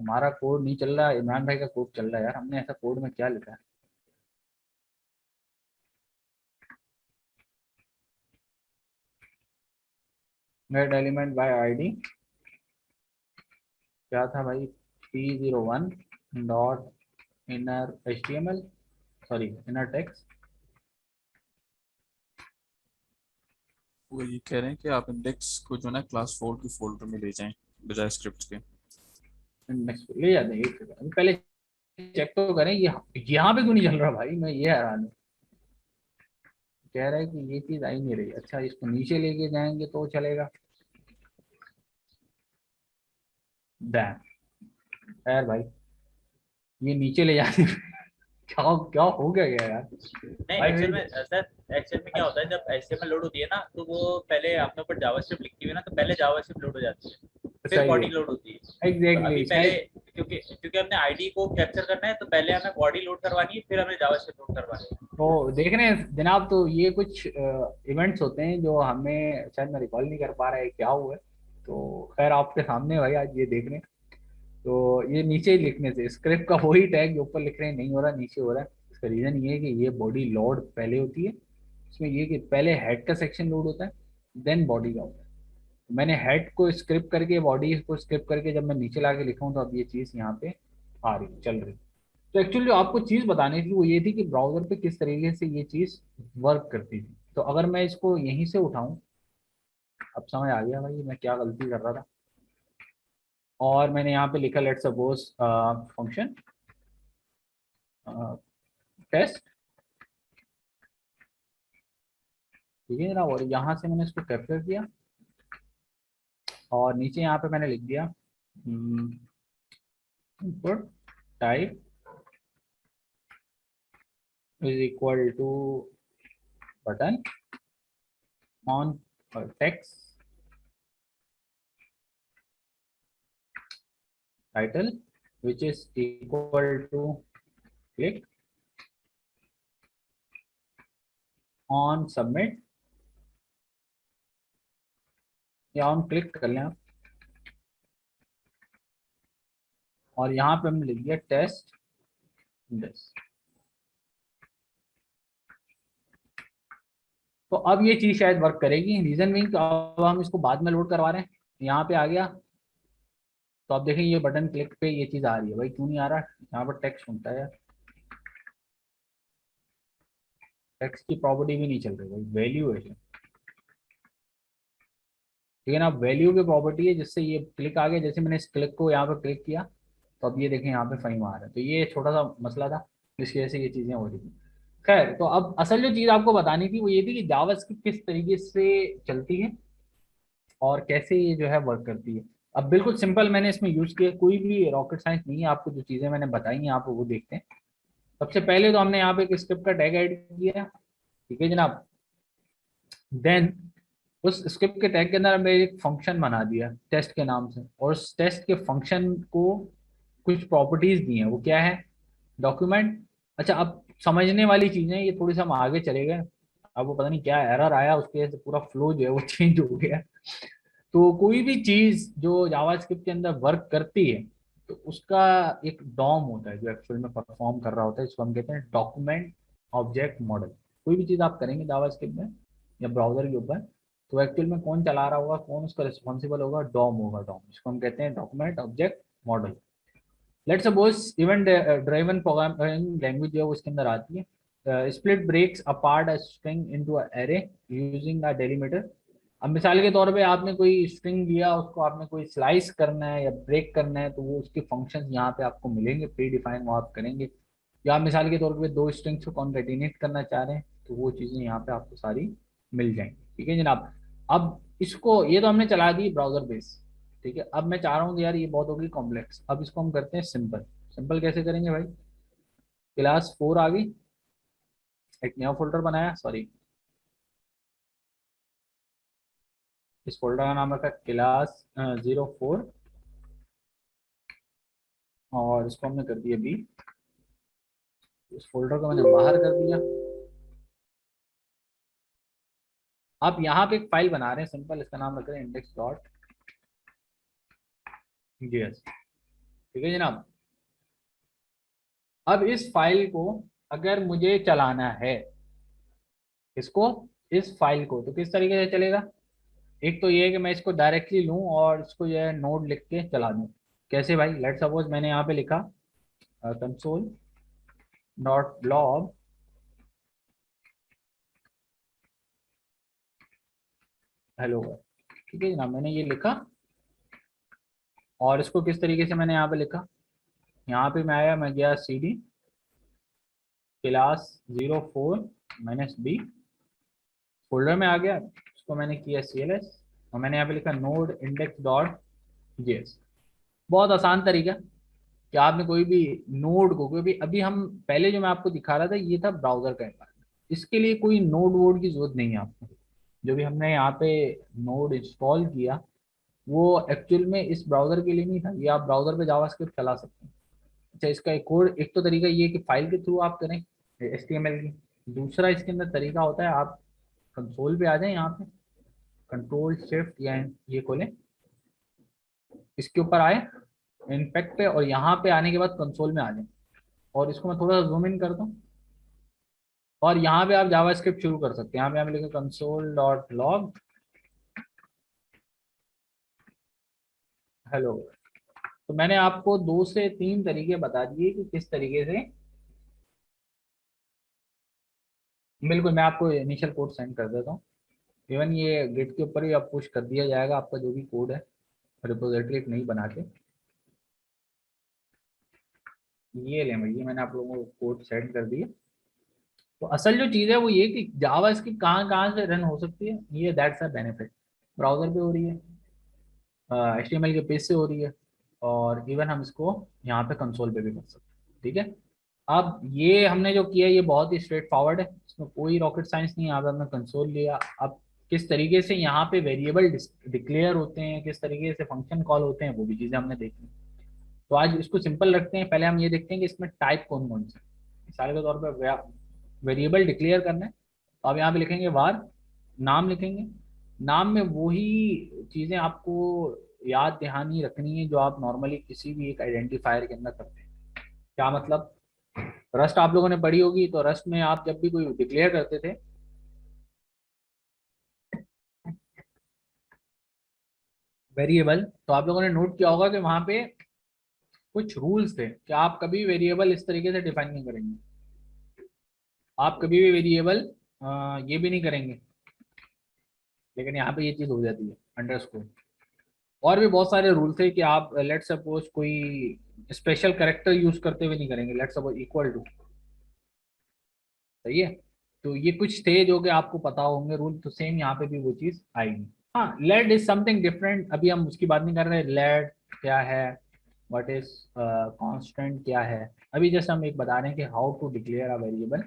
हमारा कोड नहीं चल रहा, इमरान भाई का कोड चल रहा है यार, हमने ऐसा कोड में क्या लिखा है। गेट एलिमेंट बाय आईडी, क्या था भाई, P01 dot inner HTML, sorry inner text. वो ये कह रहे हैं कि आप इंडेक्स को जो है ना क्लास 4 की फोल्डर में ले जाएं बजाय स्क्रिप्ट के। नेक्स्ट ले जाते हैं, एक सेकंड पहले चेक तो करें ये यहाँ पे क्यों नहीं चल रहा भाई, मैं ये हैरान हूँ। कह रहा है कि ये चीज आई नहीं रही, अच्छा इसको नीचे लेके जाएंगे तो चलेगा। डैम, खैर भाई ये नीचे ले जाने क्या क्या हो गया यार नहीं भाई एक्चुअल मेरी। में सर, एक्चुअल में क्या होता है जब HTML लोड होती है ना, तो वो पहले अपने ऊपर जावास्क्रिप्ट लिखी हुई है ना, तो पहले जावास्क्रिप्ट लोड हो जाती है, फिर सही बॉडी है, लोड होती है। तो अभी एग्जैक्टली पहले, शायद। क्योंकि क्योंकि हमने आईडी को कैप्चर करना है, तो पहले हमें बॉडी लोड करवानी है, फिर हमें जावास्क्रिप्ट लोड करवानी है। तो देख रहे हैं जनाब, तो ये कुछ इवेंट्स होते हैं जो हमें शायद मैं रिकॉल नहीं कर पा रहा है क्या हुआ है। तो खैर आपके सामने भाई आज ये देख रहे हैं, तो ये नीचे ही लिखने से स्क्रिप्ट का वही टैग जो ऊपर लिख रहे हैं नहीं हो रहा, नीचे हो रहा है। इसका रीजन ये है कि ये बॉडी लोड पहले होती है, इसमें ये कि पहले हेड का सेक्शन लोड होता है, देन बॉडी का होता है। मैंने हेड को स्क्रिप्ट करके बॉडी को स्क्रिप्ट करके जब मैं नीचे ला के लिखा हूँ, तो अब ये चीज़ यहाँ पे आ रही चल रही। तो एक्चुअली जो आपको चीज़ बतानी थी वो ये थी कि ब्राउजर पे किस तरीके से ये चीज़ वर्क करती थी। तो अगर मैं इसको यहीं से उठाऊं, अब समझ आ गया भाई मैं क्या गलती कर रहा था। और मैंने यहाँ पे लिखा लेट सपोज फंक्शन टेस्ट, ठीक है जनाब, और यहाँ से मैंने इसको कैप्चर किया, और नीचे यहाँ पे मैंने लिख दिया input type is equal to button on text title which is equal to click on submit, या ऑन क्लिक कर लें आप, और यहाँ पे हमने लिख दिया टेस्ट इंडेक्स। तो अब ये चीज शायद वर्क करेगी, रीजन मीन अब हम इसको बाद में लोड करवा रहे हैं, यहाँ पे आ गया तो आप देखें ये बटन क्लिक पे ये चीज आ रही है, भाई क्यों नहीं आ रहा, यहाँ पर टेक्स्ट होता है यार, टेक्स्ट की प्रॉपर्टी भी नहीं चल रही भाई, वैल्यू है, ठीक है ना। वैल्यू की प्रॉपर्टी है जिससे ये क्लिक आ गया, जैसे मैंने इस क्लिक को यहाँ पे क्लिक किया तो अब ये देखें यहाँ पे फाइन आ रहा है। तो ये छोटा सा मसला था जिसकी वजह से ये चीजें हो रही थी। खैर, तो अब असल जो चीज आपको बतानी थी वो ये थी कि जावास्क्रिप्ट किस तरीके से चलती है और कैसे ये जो है वर्क करती है। अब बिल्कुल सिंपल मैंने इसमें यूज किया, कोई भी रॉकेट साइंस नहीं है, आपको जो चीजें मैंने बताई हैं आप वो देखते हैं। सबसे पहले तो हमने यहाँ पे एक स्क्रिप्ट का टैग ऐड किया, ठीक है जनाब। देन उस स्क्रिप्ट के टैग के अंदर हमने एक फंक्शन बना दिया टेस्ट के नाम से, और उस टेस्ट के फंक्शन को कुछ प्रॉपर्टीज दी हैं, वो क्या है, डॉक्यूमेंट। अच्छा, अब समझने वाली चीजें ये थोड़ी सा हम आगे चले गए, अब वो पता नहीं क्या एरर आया उसकी वजह से पूरा फ्लो जो है वो चेंज हो गया। तो कोई भी चीज जो जावास्क्रिप्ट के अंदर वर्क करती है तो उसका एक डॉम होता है जो एक्चुअल में परफॉर्म कर रहा होता है, इसको हम कहते हैं डॉक्यूमेंट ऑब्जेक्ट मॉडल। कोई भी चीज आप करेंगे जावास्क्रिप्ट में या ब्राउजर के ऊपर तो एक्चुअल में कौन चला रहा होगा, कौन उसका रिस्पॉन्सिबल होगा, डॉम होगा, डॉम, इसको हम कहते हैं document object model. Let's suppose event driven programming language जो है वो इसके अंदर आती है। Split breaks apart a string into a array using a delimiter. अब मिसाल के तौर पे आपने कोई स्ट्रिंग दिया, उसको आपने कोई स्लाइस करना है या ब्रेक करना है तो वो उसके फंक्शंस यहाँ पे आपको मिलेंगे प्री डिफाइन, वो आप करेंगे। या आप मिसाल के तौर पे दो स्ट्रिंग्स को कॉन्केटिनेट करना चाह रहे हैं तो वो चीज़ें यहाँ पे आपको सारी मिल जाएंगी, ठीक है जनाब। अब इसको ये तो हमने चला दी ब्राउजर बेस, ठीक है। अब मैं चाह रहा हूँ कि यार ये बहुत होगी कॉम्प्लेक्स, अब इसको हम करते हैं सिंपल। सिंपल कैसे करेंगे भाई, क्लास 4 आ गई, एक नया फोल्डर बनाया, सॉरी इस फोल्डर का नाम रखा क्लास 04 और इसको हमने कर दिया बी। इस फोल्डर को मैंने बाहर कर दिया। आप यहाँ पे एक फाइल बना रहे हैं सिंपल, इसका नाम रख रहे हैं इंडेक्स डॉट जेएस, ठीक है जनाब। अब इस फाइल को अगर मुझे चलाना है, इसको, इस फाइल को, तो किस तरीके से चलेगा। एक तो ये है कि मैं इसको डायरेक्टली लूं और इसको ये नोड लिख के चला दूं। कैसे भाई, लेट सपोज मैंने यहाँ पे लिखा कंसोल डॉट लॉग हेलो, ठीक है जनाब, मैंने ये लिखा और इसको किस तरीके से मैंने यहाँ पे लिखा, यहाँ पे मैं आया, मैं गया C D class 04 minus B, folder में आ गया, इसको मैंने किया CLS और मैंने यहाँ पे लिखा नोड इंडेक्स डॉट जेएस। बहुत आसान तरीका कि आपने कोई भी नोड को, कोई भी, अभी हम पहले जो मैं आपको दिखा रहा था ये था ब्राउजर का एनवायरनमेंट, इसके लिए कोई नोड वोड की जरूरत नहीं है आपको। जो भी हमने यहाँ पे नोड इंस्टॉल किया वो एक्चुअल में इस ब्राउजर के लिए नहीं था, ये आप ब्राउजर पे जावास्क्रिप्ट चला सकते हैं। अच्छा, इसका एक और एक तो तरीका ये कि फाइल के थ्रू आप करें HTML की, दूसरा इसके अंदर तरीका होता है आप कंसोल पे आ जाएं, यहाँ पे कंट्रोल शिफ्ट या ये खोलें, इसके ऊपर आए इनफेक्ट पे और यहाँ पे आने के बाद कंसोल में आ जाए और इसको मैं थोड़ा सा जूम इन कर दूँ और यहाँ पे आप जावास्क्रिप्ट शुरू कर सकते हैं। यहाँ पे आप लिखें कंसोल डॉट लॉग हेलो। तो मैंने आपको 2 से 3 तरीके बता दिए कि किस तरीके से, बिल्कुल मैं आपको इनिशियल कोड सेंड कर देता हूँ। इवन ये गिट के ऊपर भी आप पुश कर दिया जाएगा आपका जो भी कोड है, रिपोजिटरी एक नई बना के। ये लें भाई, ये मैंने आप लोगों को कोड सेंड कर दिया। तो असल जो चीज़ है वो ये कि जावा इसकी कहाँ कहाँ से रन हो सकती है, ये दैट्स अ बेनिफिट। ब्राउजर पे हो रही है, HTML के पेज से हो रही है और इवन हम इसको यहाँ पे कंसोल पे भी कर सकते हैं, ठीक है। अब ये हमने जो किया ये बहुत ही स्ट्रेट फॉरवर्ड है, इसमें कोई रॉकेट साइंस नहीं है। यहाँ पे हमने कंसोल लिया, अब किस तरीके से यहाँ पे वेरिएबल डिक्लेयर होते हैं, किस तरीके से फंक्शन कॉल होते हैं, वो भी चीज़ें हमने देखी। तो आज इसको सिंपल रखते हैं, पहले हम ये देखते हैं कि इसमें टाइप कौन कौन से। मिसाल के तौर पर वेरिएबल डिक्लेयर करना है तो आप यहाँ पे लिखेंगे वार, नाम लिखेंगे, नाम में वही चीज़ें आपको याद दहानी रखनी है जो आप नॉर्मली किसी भी एक आइडेंटिफायर के अंदर करते हैं। क्या मतलब, रस्ट आप लोगों ने पढ़ी होगी, तो रस्ट में आप जब भी कोई डिक्लेयर करते थे वेरिएबल, तो आप लोगों ने नोट किया होगा कि वहां पे कुछ रूल्स थे कि आप कभी वेरिएबल इस तरीके से डिफाइन नहीं करेंगे, आप कभी भी वेरिएबल ये भी नहीं करेंगे, लेकिन यहाँ पे ये चीज हो जाती है अंडरस्कोर। और भी बहुत सारे रूल थे कि आप लेट सपोज कोई स्पेशल कैरेक्टर यूज करते हुए नहीं करेंगे, लेट सपोज इक्वल टू, सही है। तो ये कुछ थे जो कि आपको पता होंगे रूल, तो सेम यहाँ पे भी वो चीज आएगी। हाँ, लेट इज समथिंग डिफरेंट, अभी हम उसकी बात नहीं कर रहे। लेट क्या है, व्हाट इज कांस्टेंट क्या है, अभी जस्ट हम एक बता रहे हैं कि how to declare a variable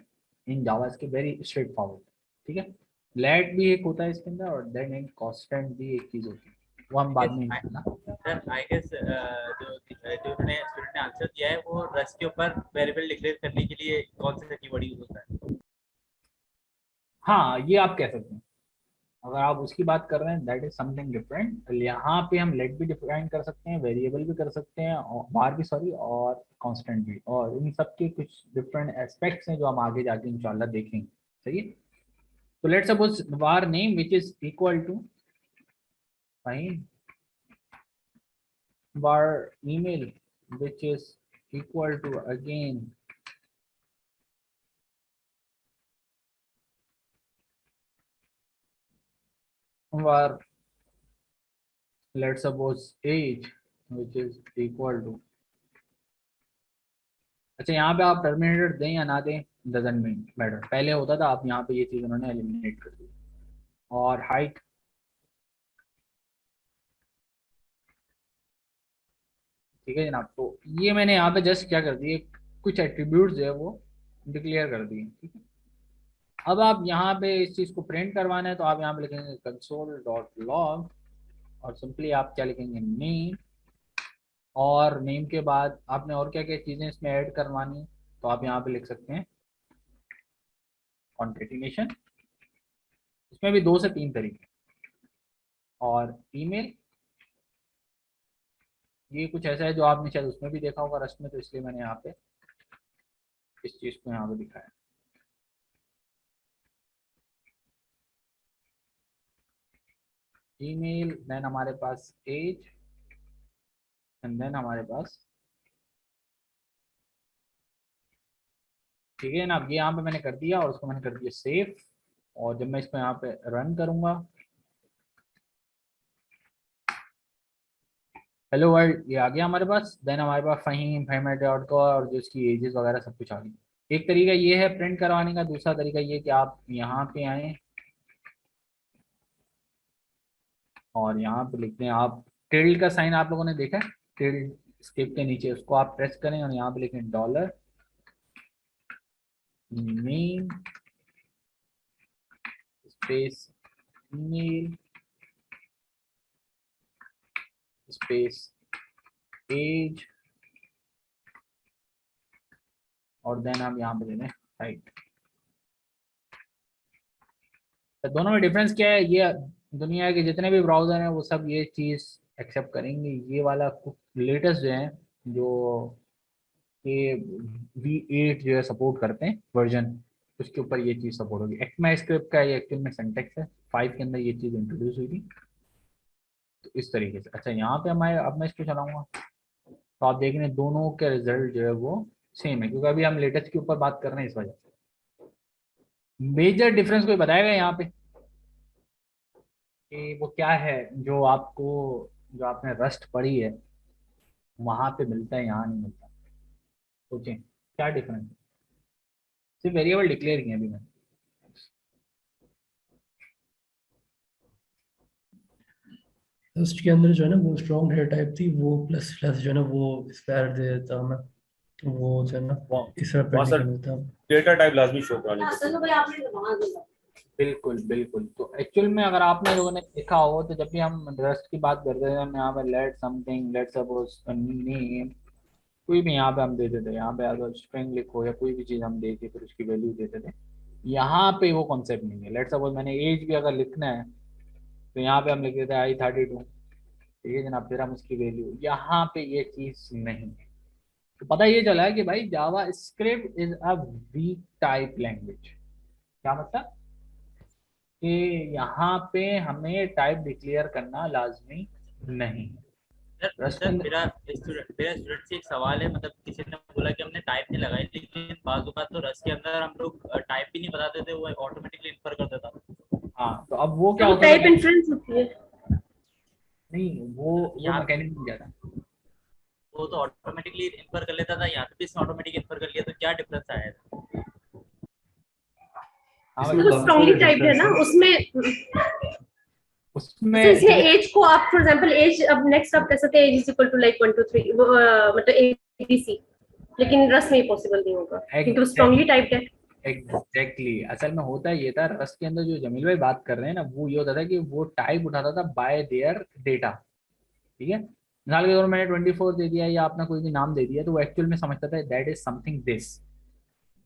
in Java, के वेरी स्ट्रेट फॉरवर्ड, ठीक है। लेट भी एक होता है इसके अंदर, और देन एक कांस्टेंट भी एक चीज होती है, वो हम बाद में निकालना। सर आई गेस जो जो उन्होंने स्टूडेंट ने आंसर दिया है वो रस्ट के ऊपर वेरिएबल डिक्लेयर करने के लिए कौन सा कीवर्ड यूज होता है? हाँ, ये आप कह सकते हैं, अगर आप उसकी बात कर रहे हैं दैट इज समथिंग डिफरेंट। यहाँ पे हम लेट भी डिफाइन कर सकते हैं, वेरिएबल भी कर सकते हैं, और बार भी, सॉरी, और कांस्टेंट भी, और इन सब के कुछ डिफरेंट एस्पेक्ट्स हैं जो हम आगे जाके इंशाल्लाह देखेंगे, सही है। तो let suppose var name which is equal to fine var email which is equal to again var let's suppose age which is equal to, अच्छा यहाँ पे आप टर्मिनेटर दें या ना दें डजंट मीन मैटर, पहले होता था, आप यहाँ पे ये चीज उन्होंने एलिमिनेट कर दी। और हाइट, ठीक है जनाब, तो ये मैंने यहाँ पे जस्ट क्या कर दिए, कुछ एट्रीब्यूट्स जो है वो डिक्लेयर कर दिए, ठीक है। अब आप यहाँ पे इस चीज को प्रिंट करवाना है, तो आप यहाँ पे लिखेंगे console.log, और सिंपली आप क्या लिखेंगे, नेम, और नेम के बाद आपने और क्या क्या चीजें इसमें ऐड करवानी, तो आप यहाँ पे लिख सकते हैं कॉन्केटिनेशन, इसमें भी 2 से 3 तरीके, और ईमेल, ये कुछ ऐसा है जो आपने शायद उसमें भी देखा होगा रस्ट में, तो इसलिए मैंने यहाँ पे इस चीज को यहाँ पे दिखाया। ईमेल, देन हमारे पास एज, एंड देन हमारे पास, ठीक है ना। अब ये यहाँ पे मैंने कर दिया, और उसको मैंने कर दिया सेव, और जब मैं इसको यहाँ पे रन करूंगा, हेलो वर्ल्ड, ये आ गया हमारे पास। देन हमारे पास फहीम फहीम डॉट को, और जो इसकी एजेस वगैरह सब कुछ आ गई। एक तरीका ये है प्रिंट करवाने का, दूसरा तरीका ये कि आप यहाँ पे आए और यहाँ पे लिखते हैं, आप टिल्ड का साइन आप लोगों ने देखा है, टिल्ड स्किप के नीचे, उसको आप प्रेस करें और यहाँ पे लिखें dollar name space email space age, और देन आप यहाँ पे दे दें हाइट। तो दोनों में डिफरेंस क्या है, ये दुनिया के जितने भी ब्राउजर हैं वो सब ये चीज़ एक्सेप्ट करेंगे। ये वाला लेटेस्ट जो है, जो ये V8 जो है सपोर्ट करते हैं वर्जन, उसके ऊपर ये चीज़ सपोर्ट होगी। ECMAScript का ये एक्चुअल में सिंटैक्स है, 5 के अंदर ये चीज़ इंट्रोड्यूस हुई थी, तो इस तरीके से। अच्छा, यहाँ पे हमारे, अब मैं इसको चलाऊंगा, तो आप देख रहे हैं दोनों के रिजल्ट जो है वो सेम है, क्योंकि अभी हम लेटेस्ट के ऊपर बात कर रहे हैं, इस वजह से। मेजर डिफरेंस कोई बताएगा यहाँ पे कि वो क्या है, जो आपको, जो आपने रस्ट पढ़ी है वहां पे मिलता है, यहाँ नहीं मिलता, सोचें क्या डिफरेंस है। सिर्फ वेरिएबल डिक्लेयर किए अभी मैंने। उसके अंदर जो है ना वो स्ट्रॉन्ग डेटा टाइप थी, वो प्लस प्लस जो है ना वो स्क्वायर दे देता हमें, वो जो है ना इस तरह प्रिंट कर देता है। डेटा टाइप लाजमी शो करानी। बिल्कुल बिल्कुल, तो एक्चुअल में अगर आपने लोगों ने देखा हो, तो जब भी हम रस्ट की बात करते थे, हम यहाँ पे let something, let suppose name, कोई भी यहाँ पे हम देते थे, यहाँ पे अगर स्ट्रिंग लिखो या कोई भी चीज़ हम दे के फिर उसकी वैल्यू देते थे। यहाँ पे वो कॉन्सेप्ट नहीं है। लेट सपोज मैंने एज भी अगर लिखना है, तो यहाँ पे हम लिख देते हैं I32, ठीक है जनाब, फिर हम उसकी वैल्यू, यहाँ पे ये चीज़ नहीं है। तो पता ये चला है कि भाई JavaScript is a weak type language. क्या मतलब कि यहाँ पे हमें टाइप डिक्लेयर करना लाजमी नहीं, सर रस्ट के सर अंदर मेरा स्टूडेंट से एक सवाल है, मतलब किसी ने बोला कि हमने टाइप नहीं लगाई, लेकिन बाज़ औक़ात तो रस के अंदर हम लोग टाइप भी नहीं बताते थे, वो ऑटोमेटिकली इन्फर कर देता। हाँ, तो अब वो क्या तो होता था टाइप इन्फ्लुएंस होती है। नहीं, वो यहाँ मैकेनिज्म क्या था? वो तो ऑटोमेटिकली इन्फर कर लेता था, यहाँ पे भी इसने ऑटोमेटिक इन्फर कर लिया, तो क्या डिफरेंस आया था? हाँ इसमें भाई, तो काफी स्ट्रांगली सारे टाइप्ड है ना डिफरेंसेस। उसमें। अच्छा, उसमें इसमें चलिए एज को आप फॉर एग्जांपल एज, अब नेक्स्ट आप कह सकते हैं age is equal to like 1 2 3, मतलब ABC, लेकिन रस में पॉसिबल नहीं होगा क्योंकि वो स्ट्रांगली टाइप्ड है। एग्जैक्टली असल में होता ये था, रस्ट के अंदर जो जमील भाई बात कर रहे हैं ना, वो ये होता था कि वो टाइप उठाता था बाय देयर डेटा। ठीक है, मिसाल के तौर पर मैंने 24 दे दिया या अपना कोई भी नाम दे दिया, तो वो एक्चुअल में समझता था दैट इज समथिंग दिस।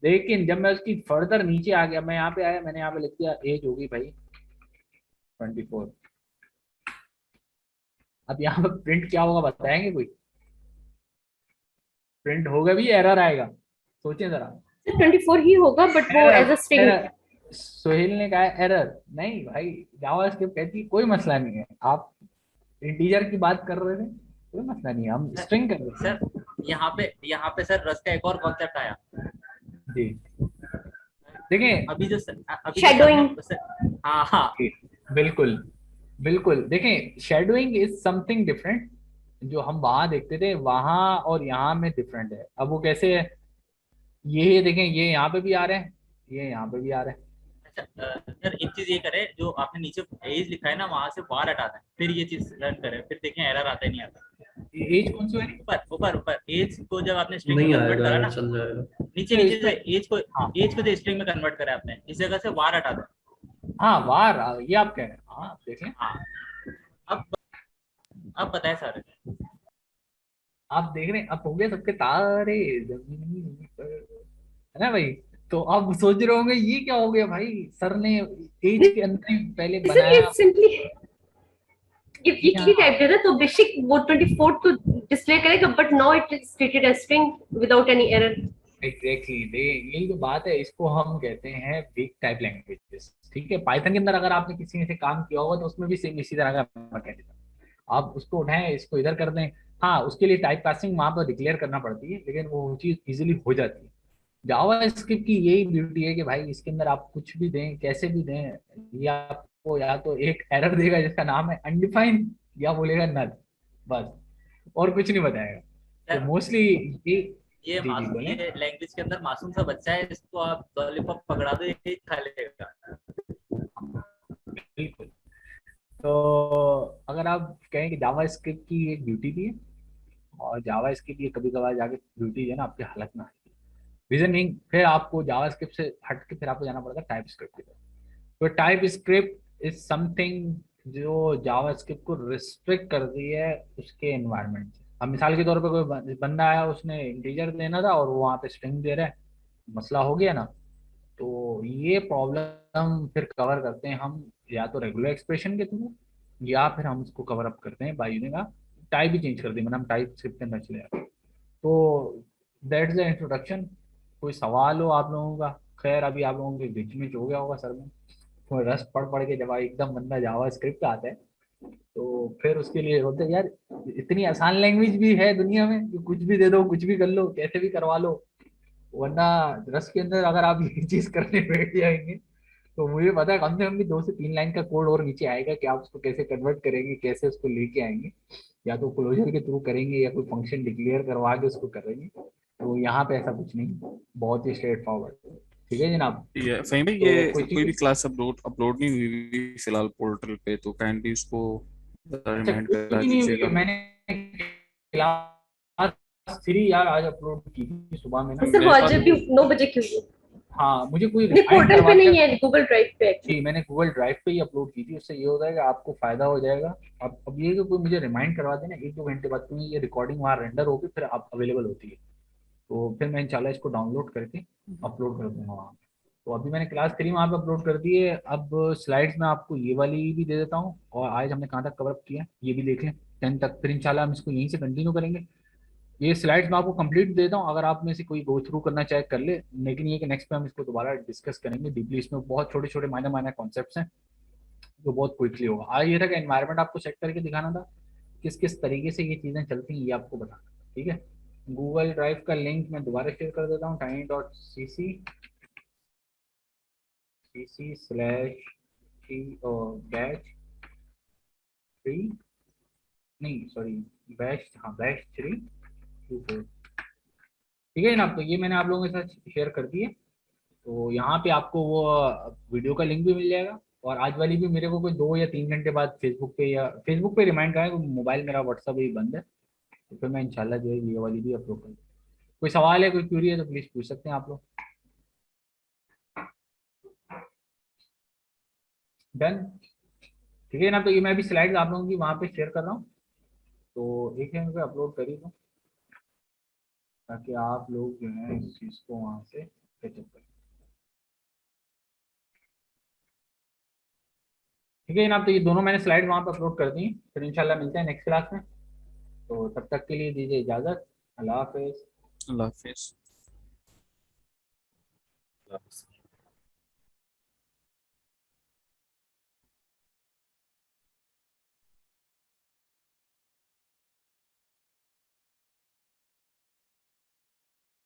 लेकिन जब मैं उसकी फर्दर नीचे आ गया, मैं यहाँ पे आया, मैंने यहाँ पे लिख दिया एज होगी भाई 24। अब यहाँ पे प्रिंट क्या होगा बताएंगे कोई? प्रिंट होगा भी, एरर आएगा, सोचिए जरा। 24 ही होगा बट वो error, age a string. Error. Sohail ने कहा एरर नहीं भाई, जावास्क्रिप्ट कहती है कोई मसला नहीं है, आप इंटीजर की बात कर रहे थे, कोई मसला नहीं है, हम स्ट्रिंग कर रहे थे। सर यहाँ पे सर रस का एक और कॉन्सेप्ट आया। जी, देखें, अभी जो शैडोइंग। हाँ हाँ। बिल्कुल बिल्कुल, देखें शेडोइंग इज समथिंग डिफरेंट। जो हम वहां देखते थे वहां और यहाँ में डिफरेंट है। अब वो कैसे है, ये देखें, ये यहाँ पे भी आ रहे हैं, ये यहाँ पे भी आ रहे अच्छा सर एक चीज ये करें, जो आपने नीचे एज लिखा है ना, वहां से बार हटा दें, फिर ये चीज रन करें, फिर देखें एरर आता है नहीं आता। हैं। एज कौन सी वाली? ऊपर ऊपर ऊपर एज को जब आपने स्ट्रिंग में नहीं कन्वर्ट आएगा करा यार, ना, चल जाएगा। नीचे तो नीचे इसमें से हाँ, एज को जो स्ट्रिंग में कन्वर्ट करा आपने, इस जगह से वार हटा दें। हाँ वार ये आप कह रहे हैं, हाँ देख लें। हाँ, अब अब बताएं सारे। आप देख रहे हैं, अब हो गए सबके तारे जमीन पर, है ना भाई? तो अब सोच रहे होंगे ये क्या हो गया भाई, सर ने एज के अंदर ही पहले सर ये बनाया। सिंपली ये वीकली यहाँ टाइप है ना, तो बेसिक वो 24 तो डिस्प्ले करेगा but now it is stated as string without any error. Exactly यही तो बात है, इसको हम कहते हैं वीक टाइप लैंग्वेजेस। ठीक है, पाइथन के अंदर अगर आपने किसी ने से काम किया होगा तो उसमें भी सेम इसी तरह का मैकेनिज्म, आप उसको उठाएं, इसको इधर कर दें। हाँ, उसके लिए टाइप कास्टिंग वहां पर डिक्लेयर करना पड़ती है, लेकिन वो चीज इजीली हो जाती है। जावा स्क्रिप्ट की यही ब्यूटी है कि भाई इसके अंदर आप कुछ भी दें, कैसे भी दें, ये आपको या तो एक एरर देगा जिसका नाम है अनडिफाइंड, या बोलेगा नल, बस, और कुछ नहीं बताएगा। तो सर मोस्टली ये, ये जी जी बोलें। ये लैंग्वेज के अंदर मासूम सा बच्चा है, जिसको आप लॉलीपॉप पकड़ा दो ये खा लेगा। बिल्कुल। तो अगर आप कहें कि जावा स्क्रिप्ट की एक ब्यूटी भी है, और जावा स्क्रिप्ट ये कभी कभार जाके ब्यूटी है ना आपकी हालत में आती है, रीजन नहीं, फिर आपको जावा स्क्रिप्ट से हट के फिर आपको जाना पड़ेगा टाइप स्क्रिप्ट की तरफ। तो टाइप स्क्रिप्ट इज समथिंग जो जावा स्क्रिप्ट को रिस्ट्रिक्ट कर दी है उसके एनवायरनमेंट से। अब मिसाल के तौर पे कोई बंदा आया, उसने इंटीजर देना था और वो वहाँ पे स्ट्रिंग दे रहा है, मसला हो गया ना। तो ये प्रॉब्लम फिर कवर करते हैं हम या तो रेगुलर एक्सप्रेशन के थ्रू, या फिर हम उसको कवर अप करते हैं by using type he change कर दें, मतलब हम टाइप स्क्रिप्ट के अंदर चले जाते हैं। तो दैट्स द इंट्रोडक्शन। कोई सवाल हो आप लोगों का? खैर अभी आप लोगों के बीच में हो गया होगा सर में, तो रस पढ़ पढ़ के जब एकदम बंदा जावा स्क्रिप्ट आता है, तो फिर उसके लिए होते हैं, यार इतनी आसान लैंग्वेज भी है दुनिया में कि कुछ भी दे दो, कुछ भी कर लो, कैसे भी करवा लो। वरना रस के अंदर अगर आप ये चीज करने बैठ जाएंगे तो मुझे पता है कम से कम भी 2 से 3 लाइन का कोड और नीचे आएगा कि आप उसको कैसे कन्वर्ट करेंगे, कैसे उसको लेके आएंगे, या तो क्लोजर के थ्रू करेंगे या कोई फंक्शन डिक्लेयर करवा के उसको करेंगे। तो यहाँ पे ऐसा कुछ नहीं, बहुत ही स्ट्रेट फॉरवर्ड। ठीक है जनाब। ये फहीम भाई, तो ये कोई कोई भी चीज, क्लास अपलोड अपलोड नहीं हुई फिलहाल पोर्टल पे, तो काइंडली उसको अच्छा रिमाइंड कोई करा भी नहीं हुई है, दीजिएगा। मैंने क्लास 3 यार आज अपलोड की थी सुबह में ना। सर वो मेरे आज पास भी 9 बजे क्यों हुई? हाँ, मुझे कोई नहीं रिमाइंड पोर्टल पे करवा दिया। नहीं है, गूगल ड्राइव पे जी, एक्चुअली। मैंने गूगल ड्राइव पे ही अपलोड की थी, उससे ये होता है कि आपको फायदा हो जाएगा। अब ये कि कोई मुझे रिमाइंड करवा देना 1-2 घंटे बाद, क्योंकि ये रिकॉर्डिंग वहाँ रेंडर होगी फिर आप अवेलेबल होती है, तो फिर मैं इंशाल्लाह इसको डाउनलोड करके अपलोड कर दूंगा वहाँ। तो अभी मैंने क्लास 3 वहाँ पे अपलोड कर दी है। अब स्लाइड्स में आपको ये वाली भी दे देता हूँ, और आज हमने कहाँ तक कवर अप किया ये भी देख लें 10 तक, फिर इंशाल्लाह हम इसको यहीं से कंटिन्यू करेंगे। ये स्लाइड्स मैं आपको कंप्लीट देता हूँ, अगर आप में से कोई गो थ्रू करना चाहे कर ले, लेकिन ये कि नेक्स्ट पे हम इसको दोबारा डिस्कस करेंगे डीपली। इसमें बहुत छोटे छोटे माइनर माइनर कॉन्सेप्ट्स हैं जो बहुत क्विकली होगा। आज ये था कि एनवायरनमेंट आपको चेक करके दिखाना था, किस किस तरीके से ये चीज़ें चलती हैं ये आपको बताना, ठीक है। गूगल ड्राइव का लिंक मैं दोबारा शेयर कर देता हूँ, tiny.cc बैच 3 नहीं सॉरी बैच, हाँ बैच 324, ठीक है ना। तो ये मैंने आप लोगों के साथ शेयर कर दी है। तो यहाँ पे आपको वो वीडियो का लिंक भी मिल जाएगा। और आज वाली भी मेरे को कोई 2 या 3 घंटे बाद फेसबुक पे रिमाइंड करा है, मोबाइल मेरा व्हाट्सअप भी बंद है। तो फिर मैं इंशाल्लाह जो है ये वाली भी अपलोड कर दूँ। कोई सवाल है, कोई क्यूरी है तो प्लीज़ पूछ सकते हैं आप लोग। डन, ठीक है ना। तो ये मैं अभी स्लाइड्स आप लोगों की वहाँ पे शेयर कर रहा हूँ, तो एक है अपलोड कर ही दूँ ताकि आप लोग जो है इस चीज़ को वहाँ से कैचअप करें, ठीक है जनाब। तो ये दोनों मैंने स्लाइड वहाँ पे अपलोड कर दी। फिर इंशाल्लाह मिलते हैं नेक्स्ट क्लास में। तो तब तक के लिए दीजिए इजाज़त। अल्लाह हाफिज़। अल्लाह हाफिज।